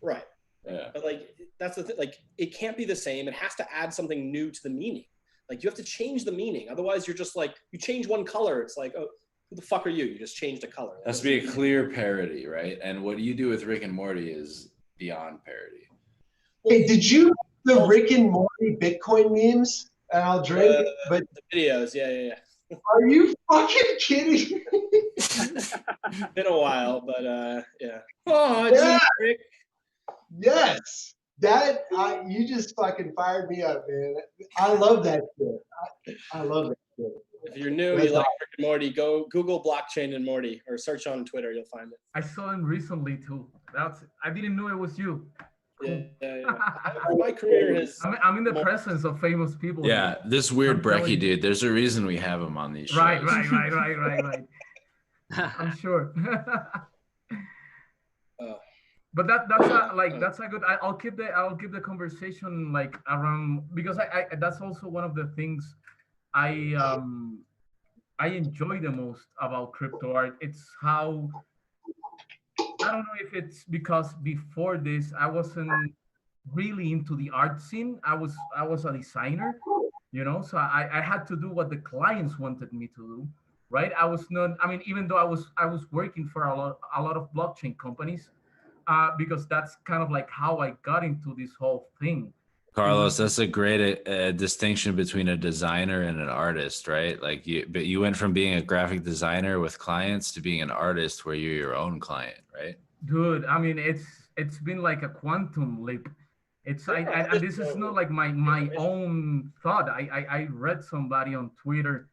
Right. Right. Yeah. But like that's the thing. Like it can't be the same. It has to add something new to the meaning. Like you have to change the meaning. Otherwise, you're just like you change one color. It's like, oh, who the fuck are you? You just changed a color. That has to be a clear parody, right? And what you do with Rick and Morty is beyond parody. Hey, did you the Rick and Morty Bitcoin memes? And I'll drink. But the videos, yeah. Are you fucking kidding me? Been a while, but yeah. Oh, yeah. Rick. Yes. That you just fucking fired me up, man. I love that shit. I love that shit. If you're new, you like Rick and Morty, go Google blockchain and Morty or search on Twitter, you'll find it. I saw him recently too. I didn't know it was you. Yeah. My career is. I'm in the presence of famous people. Yeah, this weird Brekkie dude. There's a reason we have him on these shows. Right. I'm sure. but that's that's a good. I'll keep the conversation like around, because I that's also one of the things I I enjoy the most about crypto art. It's how, I don't know if it's because before this I wasn't really into the art scene. I was a designer, so I had to do what the clients wanted me to do, right? I was not. I mean, even though I was working for a lot of blockchain companies, because that's kind of like how I got into this whole thing. It was Carlos, that's a great distinction between a designer and an artist, right? But you went from being a graphic designer with clients to being an artist where you're your own client, right? Dude, I mean, it's been like a quantum leap. And this is not like my own thought. I read somebody on Twitter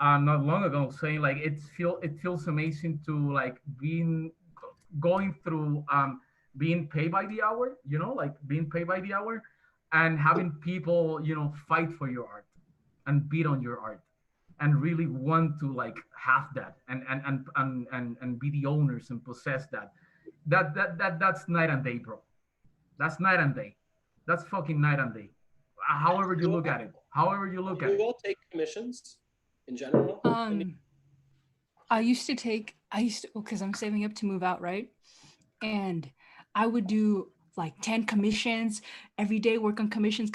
not long ago saying like it feels amazing to like going through being paid by the hour, like being paid by the hour, and having people fight for your art and bid on your art and really want to like have that and be the owners and possess that. That's night and day, bro. That's night and day. That's fucking night and day. However you look at it. However you look at Do it. you all take commissions in general? Because I'm saving up to move out, right? And I would do like 10 commissions every day, work on commissions,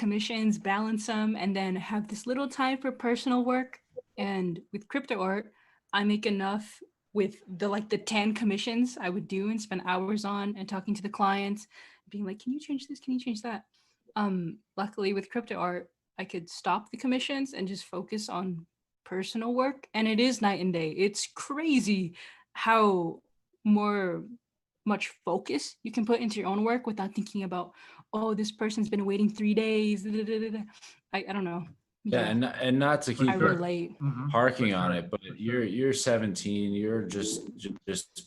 balance them, and then have this little time for personal work. And with crypto art, I make enough with the 10 commissions I would do and spend hours on and talking to the clients, being like, can you change this? Can you change that? Luckily with crypto art, I could stop the commissions and just focus on personal work. And it is night and day. It's crazy how much focus you can put into your own work without thinking about, oh, this person's been waiting 3 days. I don't know. Yeah, and not to keep relate. harking on it, but you're 17. You're just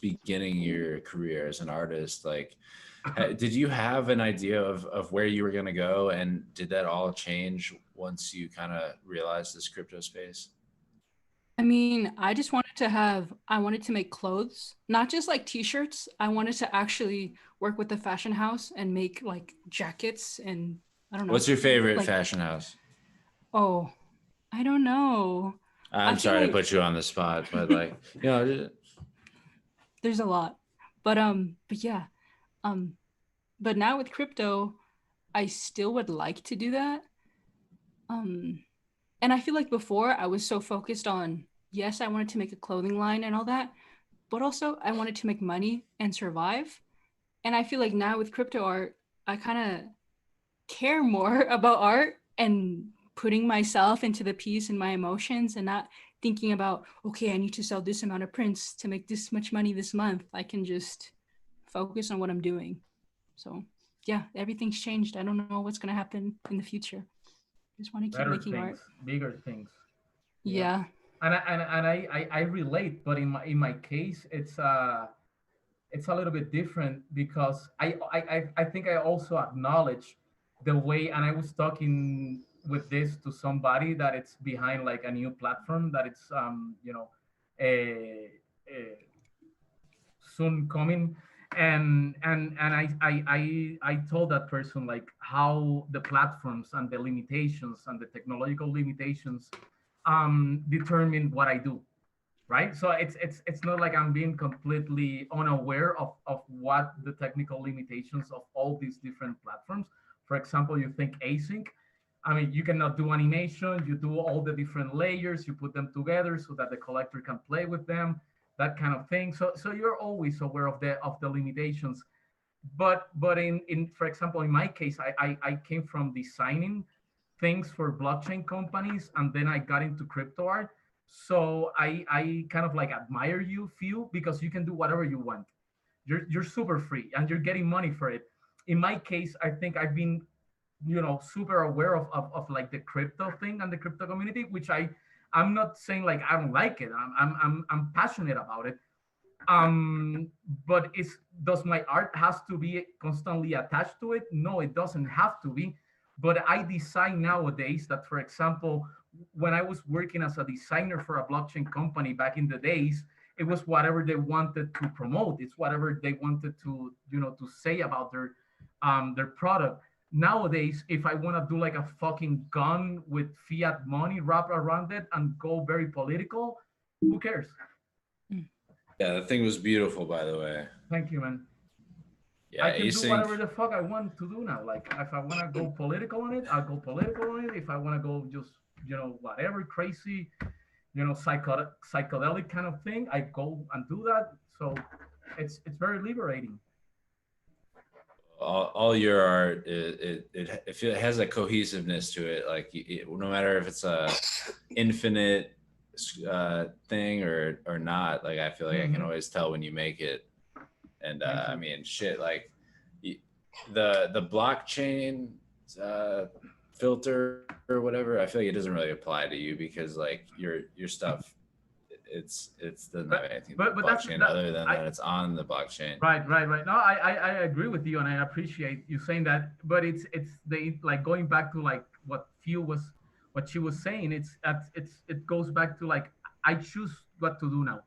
beginning your career as an artist. Like, did you have an idea of where you were going to go, and did that all change once you kind of realized this crypto space? I mean, I wanted to make clothes, not just like t-shirts. I wanted to actually work with the fashion house and make like jackets and I don't know. What's your favorite fashion house? Oh, I don't know. I'm sorry to put you on the spot, but like, there's a lot. But yeah. But now with crypto, I still would like to do that. And I feel like before I was so focused on, yes, I wanted to make a clothing line and all that, but also I wanted to make money and survive. And I feel like now with crypto art, I kind of care more about art and putting myself into the piece and my emotions and not thinking about, okay, I need to sell this amount of prints to make this much money this month. I can just focus on what I'm doing. So yeah, everything's changed. I don't know what's going to happen in the future. Just want to keep making art. Bigger things. Yeah. And I relate, but in my case, it's a little bit different because I think I also acknowledge the way, and I was talking with this to somebody that it's behind like a new platform that it's soon coming, and I told that person like how the platforms and the limitations and the technological limitations determine what I do, right? So it's not like I'm being completely unaware of what the technical limitations of all these different platforms. For example, you think async. I mean, you cannot do animation. You do all the different layers. You put them together so that the collector can play with them, that kind of thing. So you're always aware of the limitations. But in for example, in my case, I came from designing things for blockchain companies, and then I got into crypto art. So I kind of like admire you, Few, because you can do whatever you want. You're super free and you're getting money for it. In my case, I think I've been super aware of like the crypto thing and the crypto community, which I'm not saying like I don't like it. I'm passionate about it. But does my art has to be constantly attached to it? No, it doesn't have to be. But I decide nowadays that, for example, when I was working as a designer for a blockchain company back in the days, it was whatever they wanted to promote. It's whatever they wanted to, to say about their product. Nowadays, if I want to do like a fucking gun with fiat money wrapped around it and go very political, who cares? Yeah, the thing was beautiful, by the way. Thank you, man. Yeah, I can do whatever the fuck I want to do now. Like, if I want to go political on it, I'll go political on it. If I want to go just, whatever crazy, psychedelic kind of thing, I go and do that. So it's very liberating. All your art, it has a cohesiveness to it. Like, no matter if it's a infinite thing or not, like, I feel like I can always tell when you make it. And I mean, shit, like the blockchain filter or whatever, I feel like it doesn't really apply to you because like your stuff, it doesn't have anything to do with blockchain other than that it's on the blockchain. Right. No, I agree with you, and I appreciate you saying that. But it's like going back to like what she was saying. It goes back to like I choose what to do now.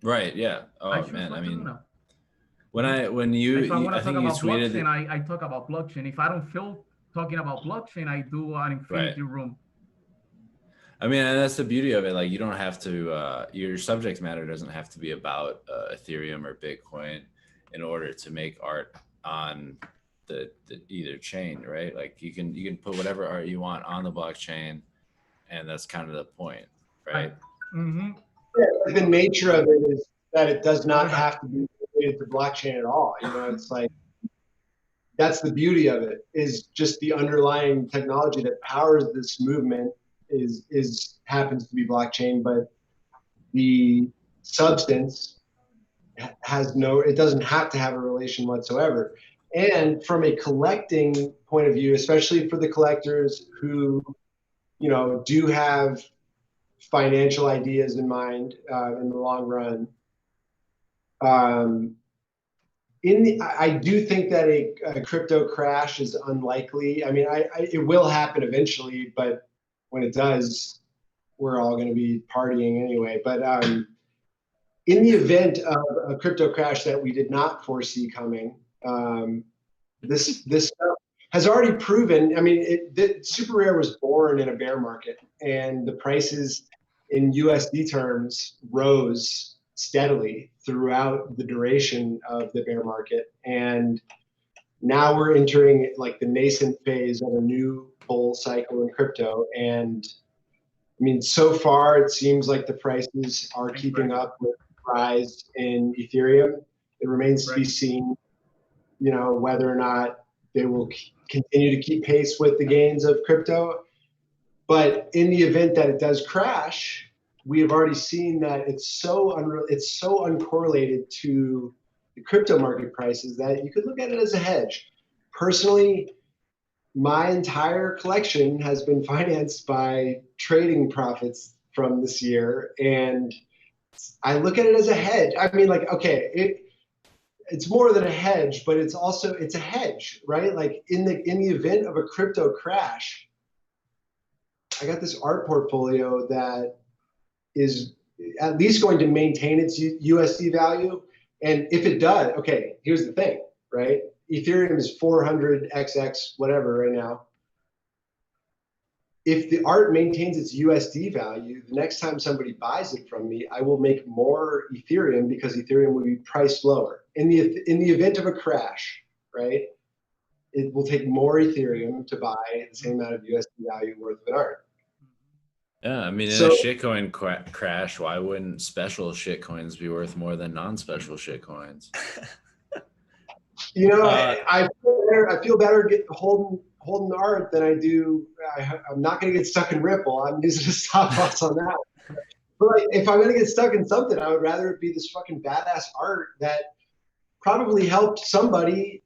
Right. Yeah. Oh man. I mean, if I want to I think talk you about tweeted blockchain, I talk about blockchain. If I don't feel talking about blockchain, I do an infinity room. I mean, and that's the beauty of it. Like, you don't have to, your subject matter doesn't have to be about Ethereum or Bitcoin in order to make art on the either chain, right? Like, you can put whatever art you want on the blockchain, and that's kind of the point, right? Yeah, the nature of it is that it does not have to be related to blockchain at all. It's like, that's the beauty of it, is just the underlying technology that powers this movement happens to be blockchain, but the substance it doesn't have to have a relation whatsoever. And from a collecting point of view, especially for the collectors who, do have financial ideas in mind in the long run, I do think that a crypto crash is unlikely. I mean, it will happen eventually, but when it does, we're all going to be partying anyway. But in the event of a crypto crash that we did not foresee coming, this stuff has already proven. I mean, Super Rare was born in a bear market, and the prices in USD terms rose steadily throughout the duration of the bear market. And now we're entering like the nascent phase of a new bull cycle in crypto. And I mean, so far it seems like the prices are keeping up with the rise in Ethereum. It remains to be seen, whether or not they will continue to keep pace with the gains of crypto. But in the event that it does crash, we have already seen that it's so uncorrelated to the crypto market prices that you could look at it as a hedge. Personally, my entire collection has been financed by trading profits from this year, and I look at it as a hedge. I mean, like, okay, it's more than a hedge, but it's a hedge, right? Like in the event of a crypto crash, I got this art portfolio that is at least going to maintain its USD value. And if it does, okay, here's the thing, right? Ethereum is 400xx whatever right now. If the art maintains its USD value, the next time somebody buys it from me, I will make more Ethereum because Ethereum will be priced lower. In the event of a crash, right? It will take more Ethereum to buy the same amount of USD value worth of an art. Yeah, I mean, in a shitcoin crash, why wouldn't special shitcoins be worth more than non-special shitcoins? I feel better holding the art than I do. I'm not going to get stuck in Ripple. I'm using a stop loss on that. But like, if I'm going to get stuck in something, I would rather it be this fucking badass art that probably helped somebody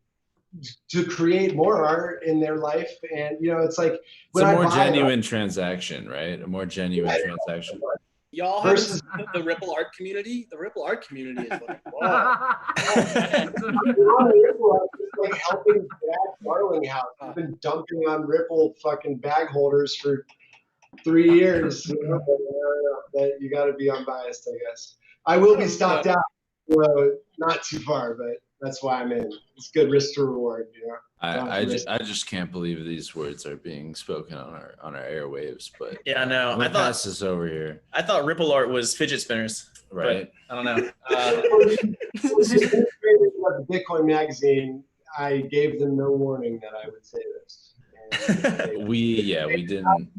to create more art in their life. And it's like it's a more genuine transaction, right? A more genuine transaction. Y'all have the Ripple art community. The Ripple art community is like, wow. Like helping Dad Darling House. I've been dumping on Ripple fucking bag holders for 3 years. That you got to be unbiased, I guess. I will be stopped out, not too far, but that's why I'm in. It's good risk to reward, you know. I just can't believe these words are being spoken on our airwaves. But Yeah, I know. I'm gonna pass this over here. I thought Ripple art was fidget spinners. Right. I don't know. The Bitcoin magazine, I gave them no warning that I would say this. We didn't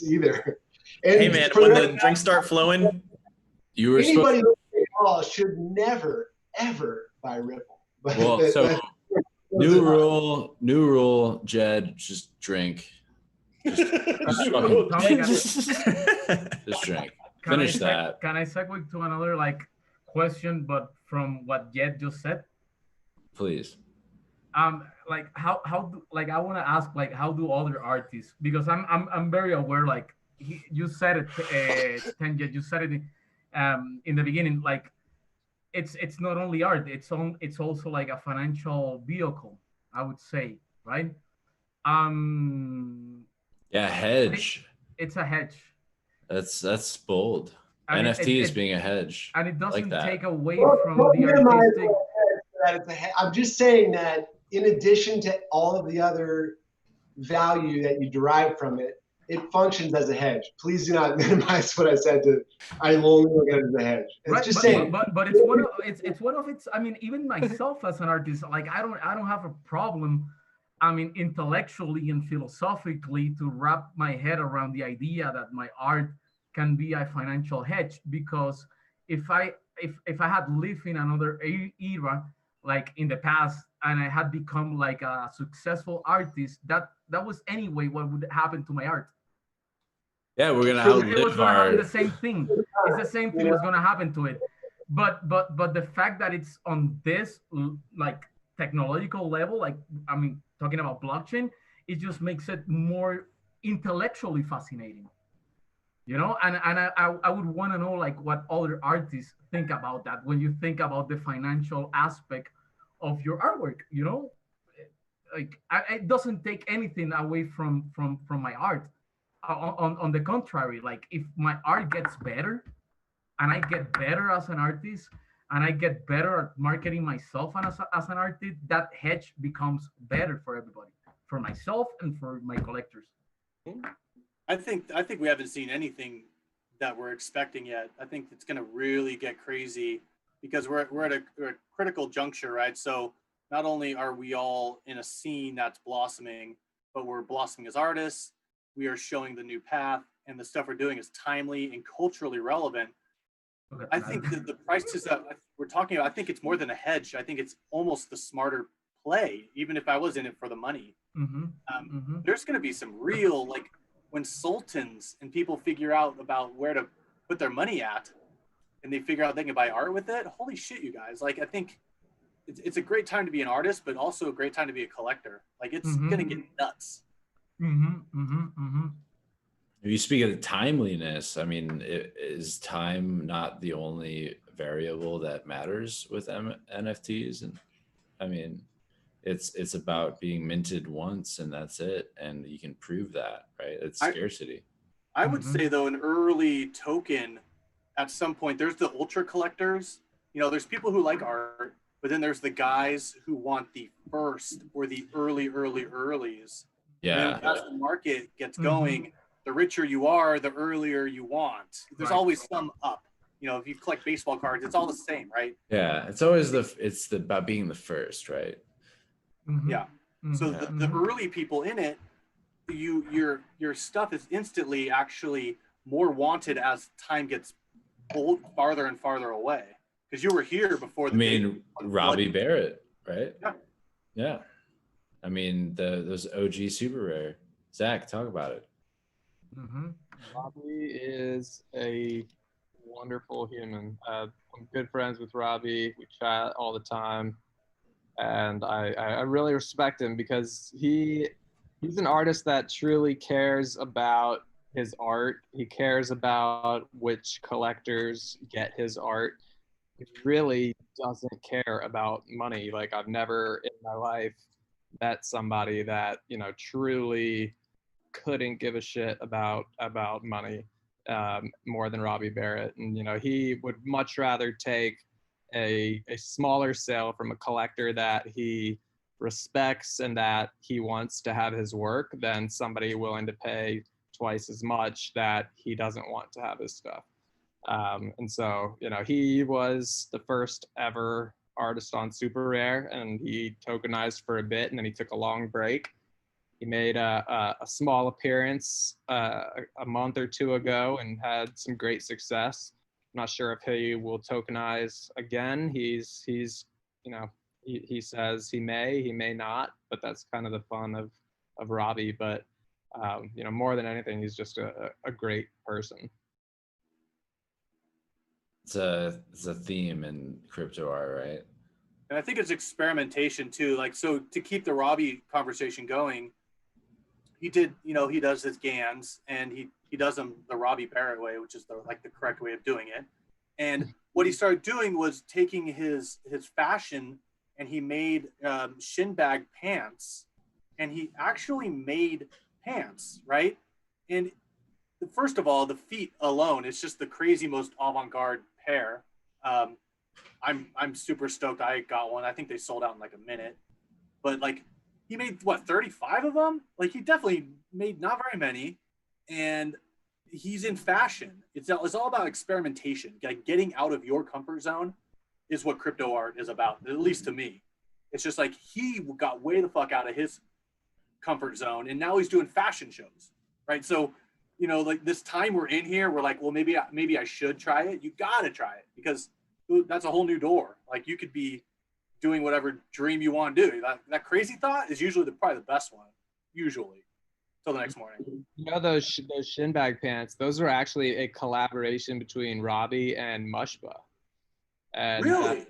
either. And hey man, when the drinks start flowing, you were anybody listening to should never ever buy Ripple. Well, so new rule, Jed, just drink. Just drink. Finish that. Can I segue to another question, but from what Jed just said? Please. Like how do, I want to ask how do other artists, because I'm very aware you said it, Tenjed, you said it in the beginning, it's not only art, it's also like a financial vehicle, I would say, right? Yeah, hedge. It's a hedge. That's bold. And NFTs being a hedge. And it doesn't like take away from the artistic. I'm just saying that in addition to all of the other value that you derive from it, it functions as a hedge. Please do not minimize what I said. I only look at it as a hedge. It's right, just but, saying. But it's one of its. I mean, even myself as an artist, I don't have a problem. I mean, intellectually and philosophically, to wrap my head around the idea that my art can be a financial hedge, because if I had lived in another era, like in the past, and I had become like a successful artist, that was anyway what would happen to my art. Yeah, we're gonna it was gonna happen the same thing. It's the same thing that's gonna happen to it. But the fact that it's on this technological level, I mean, talking about blockchain, it just makes it more intellectually fascinating. You know, and I would want to know what other artists think about that when you think about the financial aspect of your artwork. You know, it doesn't take anything away from my art. On the contrary, if my art gets better and I get better as an artist and I get better at marketing myself as an artist, that hedge becomes better for everybody, for myself and for my collectors. I think we haven't seen anything that we're expecting yet. I think it's going to really get crazy because we're at a critical juncture, right? So not only are we all in a scene that's blossoming, but we're blossoming as artists. We are showing the new path, and the stuff we're doing is timely and culturally relevant. I think that the prices that we're talking about, I think it's more than a hedge. I think it's almost the smarter play, even if I was in it for the money. There's going to be some real, when sultans and people figure out about where to put their money at, and they figure out they can buy art with it. Holy shit, you guys. I think it's a great time to be an artist, but also a great time to be a collector. It's going to get nuts. If you speak of the timeliness, I mean, is time not the only variable that matters with NFTs? And I mean, it's about being minted once and that's it, and you can prove that, right? It's scarcity. I would say though, an early token at some point, there's the ultra collectors. You know, there's people who like art, but then there's the guys who want the first or the earlies. Yeah. And as the market gets going, the richer you are, the earlier you want. There's always some up. You know, if you collect baseball cards, it's all the same, right? Yeah, it's always about being the first, right? Yeah. So the early people in it, your stuff is instantly actually more wanted as time gets farther and farther away, because you were here before the Robbie Barrett, right? Yeah. I mean, those OG super rare. Zach, talk about it. Robbie is a wonderful human. I'm good friends with Robbie. We chat all the time, and I really respect him because he's an artist that truly cares about his art. He cares about which collectors get his art. He really doesn't care about money. I've never in my life met somebody that truly couldn't give a shit about money. more than Robbie Barrett. And, you know, he would much rather take a smaller sale from a collector that he respects and that he wants to have his work than somebody willing to pay twice as much that he doesn't want to have his stuff. And so, you know, he was the first ever artist on Super Rare, and he tokenized for a bit, and then he took a long break. He made a small appearance a month or two ago and had some great success. I'm not sure if he will tokenize again. He's you know, he says he may not, but that's kind of the fun of Robbie. But you know, more than anything, he's just a great person. It's a theme in crypto art, right? And I think it's experimentation too. Like, so to keep the Robbie conversation going, he does his GANs, and he does them the Robbie Barrett way, which is the correct way of doing it. And what he started doing was taking his fashion, and he made shin bag pants, and he actually made pants, right? And first of all, the feet alone, it's just the crazy most avant-garde pair. I'm super stoked I got one. I think they sold out in like a minute. But like, he made what, 35 of them? Like, he definitely made not very many. And he's in fashion. It's all about experimentation. Like, getting out of your comfort zone is what crypto art is about, at least to me. It's just like, he got way the fuck out of his comfort zone, and now he's doing fashion shows, right? So, you know, like, this time we're in here, we're like, well, maybe I should try it. You gotta try it, because that's a whole new door. Like, you could be doing whatever dream you want to do. That crazy thought is usually probably the best one, usually, till the next morning. You know, those shin bag pants, those are actually a collaboration between Robbie and Mushba. And really?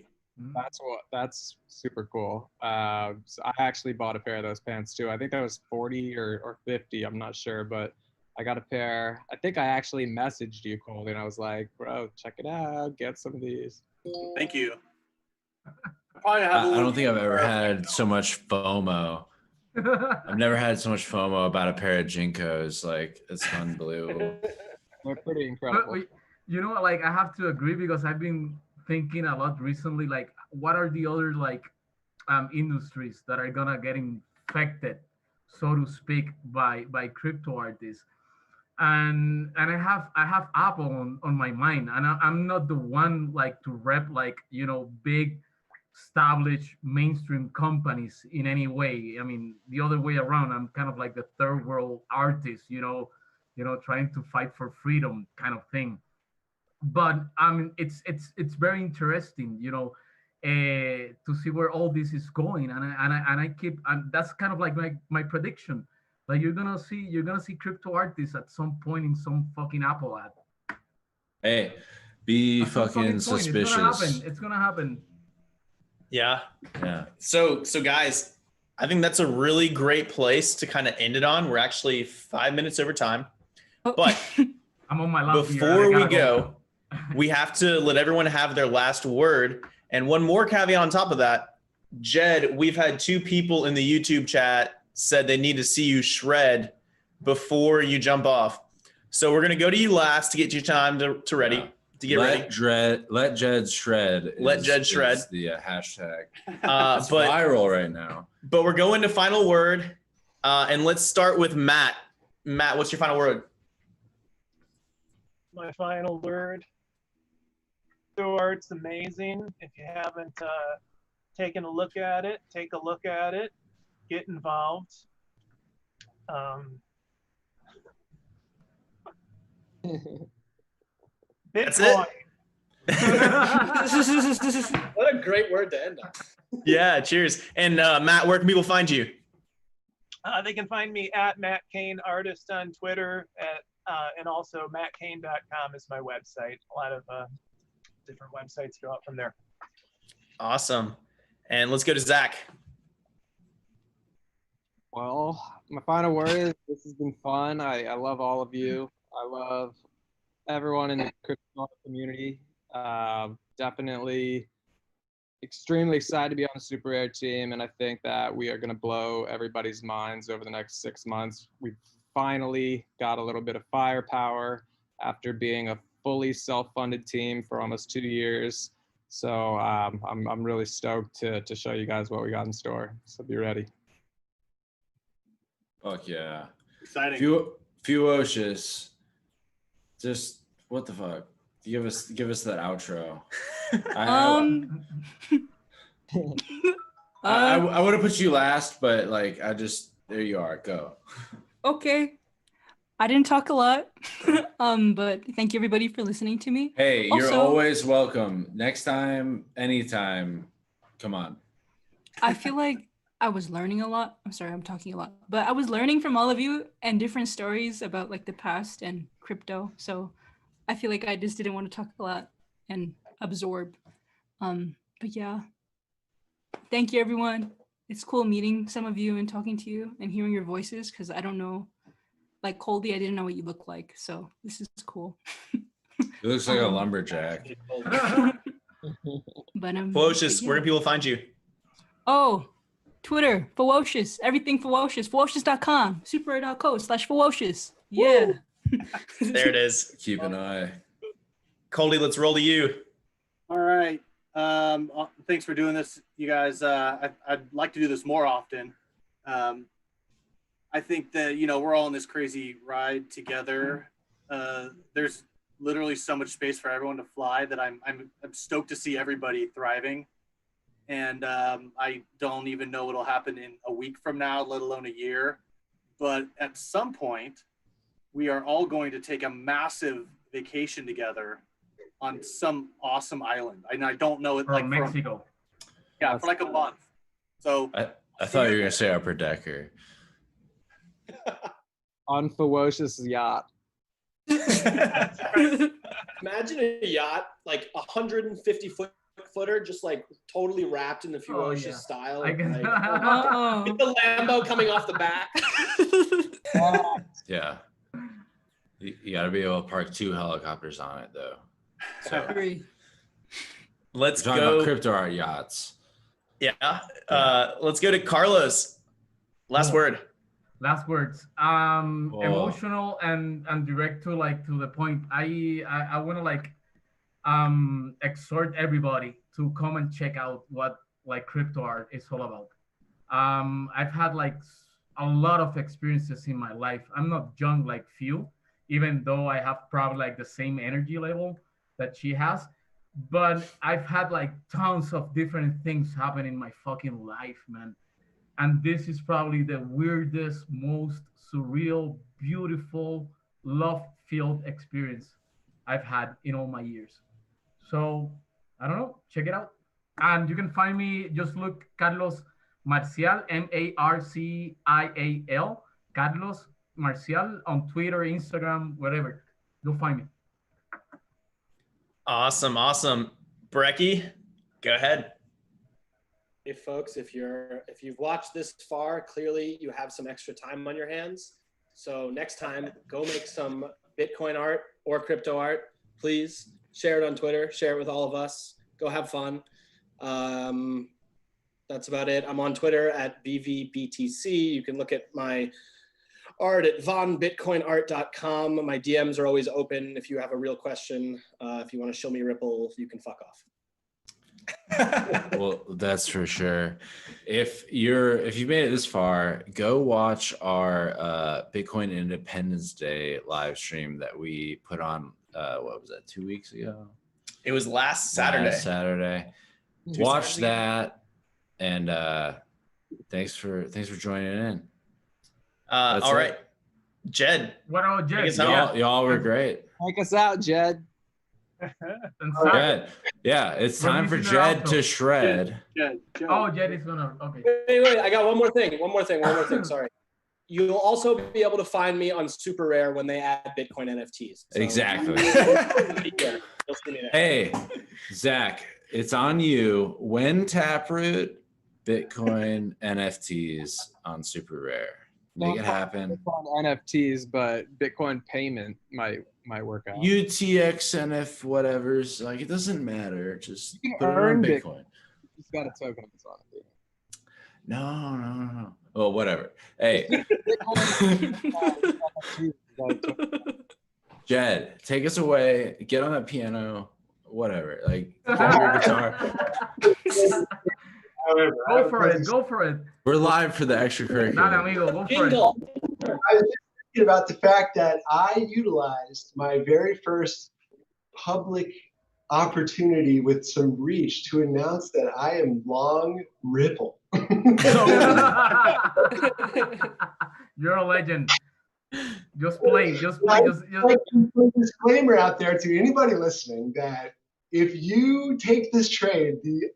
That's super cool. So I actually bought a pair of those pants too. I think that was 40 or 50, I'm not sure, but I got a pair. I think I actually messaged you, Coldie, and I was like, bro, check it out, get some of these. Thank you. I don't think I've ever had so much FOMO. I've never had so much FOMO about a pair of Jinkos. Like, it's unbelievable. They're pretty incredible. But, you know, like, I have to agree, because I've been thinking a lot recently, like, what are the other like industries that are gonna get infected, so to speak, by crypto artists? And I have Apple on my mind, and I'm not the one like to rep, like, you know, big established mainstream companies in any way. I mean, the other way around, I'm kind of like the third world artist, you know, trying to fight for freedom kind of thing. But I mean, it's very interesting, you know, to see where all this is going, and I keep, and that's kind of like my prediction. Like, you're gonna see crypto artists at some point in some fucking Apple ad. Hey, be fucking suspicious. It's gonna happen. Yeah. So guys, I think that's a really great place to kind of end it on. We're actually 5 minutes over time, but I'm on my last before we go, we have to let everyone have their last word. And one more caveat on top of that, Jed, we've had 2 people in the YouTube chat said they need to see you shred before you jump off. So we're going to go to you last to get you time to get ready. Let Jed shred. Let Jed shred. Is the hashtag. It's viral right now. But we're going to final word. And let's start with Matt. Matt, what's your final word? My final word. Crypto art's amazing. If you haven't taken a look at it, take a look at it. Get involved. Bitcoin. What a great word to end on. Yeah, cheers. And Matt, where can people find you? They can find me at Matt Kane Artist on Twitter, and also mattkane.com is my website. A lot of different websites go out from there. Awesome. And let's go to Zack. Well, my final word is this has been fun. I love all of you. I love everyone in the crypto community. Definitely extremely excited to be on the Super Rare team, and I think that we are going to blow everybody's minds over the next 6 months. We've finally got a little bit of firepower after being a fully self-funded team for almost 2 years. So I'm really stoked to show you guys what we got in store. So be ready. Fuck yeah. Exciting. Fewocious. Just what the fuck? Give us that outro. I would have put you last, but like there you are. Go. Okay. I didn't talk a lot, but thank you everybody for listening to me. Hey, you're Also, always welcome. Next time, anytime. Come on. I feel like I was learning a lot. I'm sorry, I'm talking a lot, but I was learning from all of you and different stories about like the past and crypto. So I feel like I just didn't want to talk a lot and absorb. But yeah, thank you everyone. It's cool meeting some of you and talking to you and hearing your voices because I don't know, like Coldie, I didn't know what you look like. So this is cool. It looks like a lumberjack. But Fewocious, yeah. where can people find you? Oh, Twitter, Fewocious, everything Fewocious, Fewocious.com, superrare.co/Fewocious. Yeah. There it is. Keep an eye. Coldie, let's roll to you. All right. Thanks for doing this, you guys. I'd like to do this more often. I think that, we're all in this crazy ride together. There's literally so much space for everyone to fly that I'm stoked to see everybody thriving. And I don't even know what'll happen in a week from now, let alone a year. But at some point, we are all going to take a massive vacation together on some awesome island. And I don't know it From Mexico. Yeah, for like a month. So I thought you were gonna say upper decker. On Fewocious' yacht. Imagine a yacht, like 150-footer, just like totally wrapped in the Fewocious style. Like, with the Lambo coming off the back. Yeah. You gotta be able to park 2 helicopters on it though. So let's talking go about crypto art yachts. Yeah. Let's go to Carlos. Last word. Last words. Emotional and direct to the point. I want to exhort everybody to come and check out what crypto art is all about. I've had a lot of experiences in my life. I'm not young like Few, even though I have probably the same energy level that she has. But I've had tons of different things happen in my fucking life, man. And this is probably the weirdest, most surreal, beautiful, love-filled experience I've had in all my years. So, I don't know, check it out. And you can find me, just look Carlos Marcial, Marcial, Carlos Marcial on Twitter, Instagram, wherever. You'll find me. Awesome. Brekkie, go ahead. Hey folks, if you've watched this far, clearly you have some extra time on your hands. So next time, go make some Bitcoin art or crypto art. Please share it on Twitter, share it with all of us. Go have fun. That's about it. I'm on Twitter at BVBTC. You can look at my art at vonbitcoinart.com. My DMs are always open if you have a real question. If you want to show me Ripple, you can fuck off. Well, that's for sure. If you made it this far, go watch our Bitcoin Independence Day live stream that we put on. What was that? 2 weeks ago. It was last Saturday. Watch that, and thanks for joining in. All right, Jed. What about Jed? Y'all were great. Take us out, Jed. Jed. Yeah, it's time for Jed to shred. Jed. Oh, Jed is gonna. Okay. Wait. I got one more thing. Sorry. You'll also be able to find me on Super Rare when they add Bitcoin NFTs. So Exactly. You'll see me there. Hey, Zach, it's on you. When Taproot Bitcoin NFTs on Super Rare. Make it happen. On NFTs, but Bitcoin payment might work out. UTX NF whatever's it doesn't matter. Just you can put it earn on Bitcoin. It's got a token on it. No. Oh, whatever. Hey, Jed, take us away. Get on that piano, whatever. Like, grab your guitar. However, Go for it. Go for it. We're live for the extracurricular. Dale, amigo. Go for it. Jingle. I was just thinking about the fact that I utilized my very first public opportunity with some reach to announce that I am long Ripple. You're a legend. Just play. Just play. I'd Just like to put a disclaimer out there to anybody listening that if you take this trade, the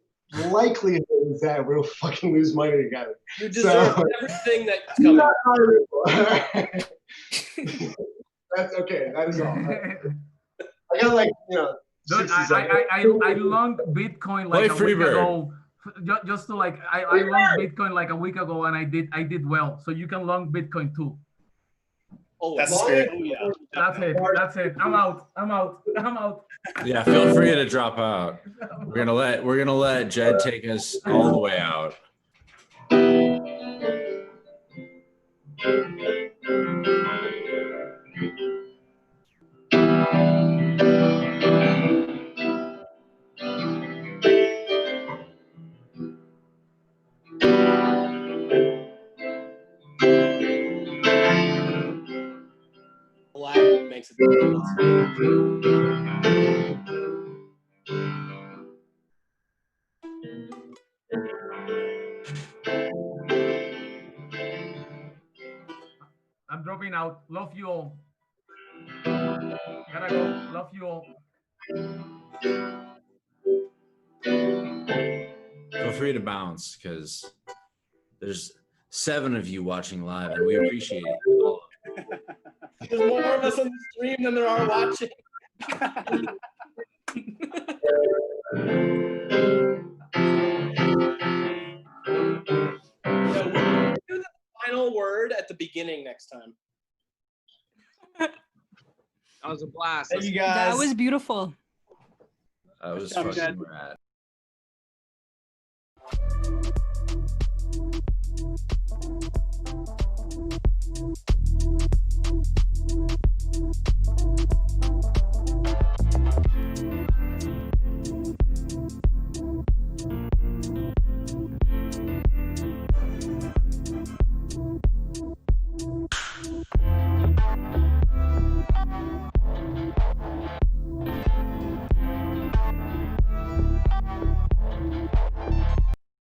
likelihood is that we'll fucking lose money together. You deserve everything that's coming. Not my Ripple. That's okay. That is all. I got like, you know, Dude, 60 seconds. I long Bitcoin like Play a week Freebird. ago. Just to like, I long Bitcoin like a week ago, and I did well. So you can long Bitcoin too. Oh, That's the spirit. Oh, yeah. That's it. I'm out. Yeah, feel free to drop out. We're gonna let Jed take us all the way out. Black makes a difference. I'm dropping out. Love you all. Gotta go. Love you all. Feel free to bounce because there's 7 of you watching live, and we appreciate all of it. There's more of us on the stream than there are watching. So we'll do the final word at the beginning next time. That was a blast. Thank you guys. That was beautiful. That was Good job, fucking Jed. rad.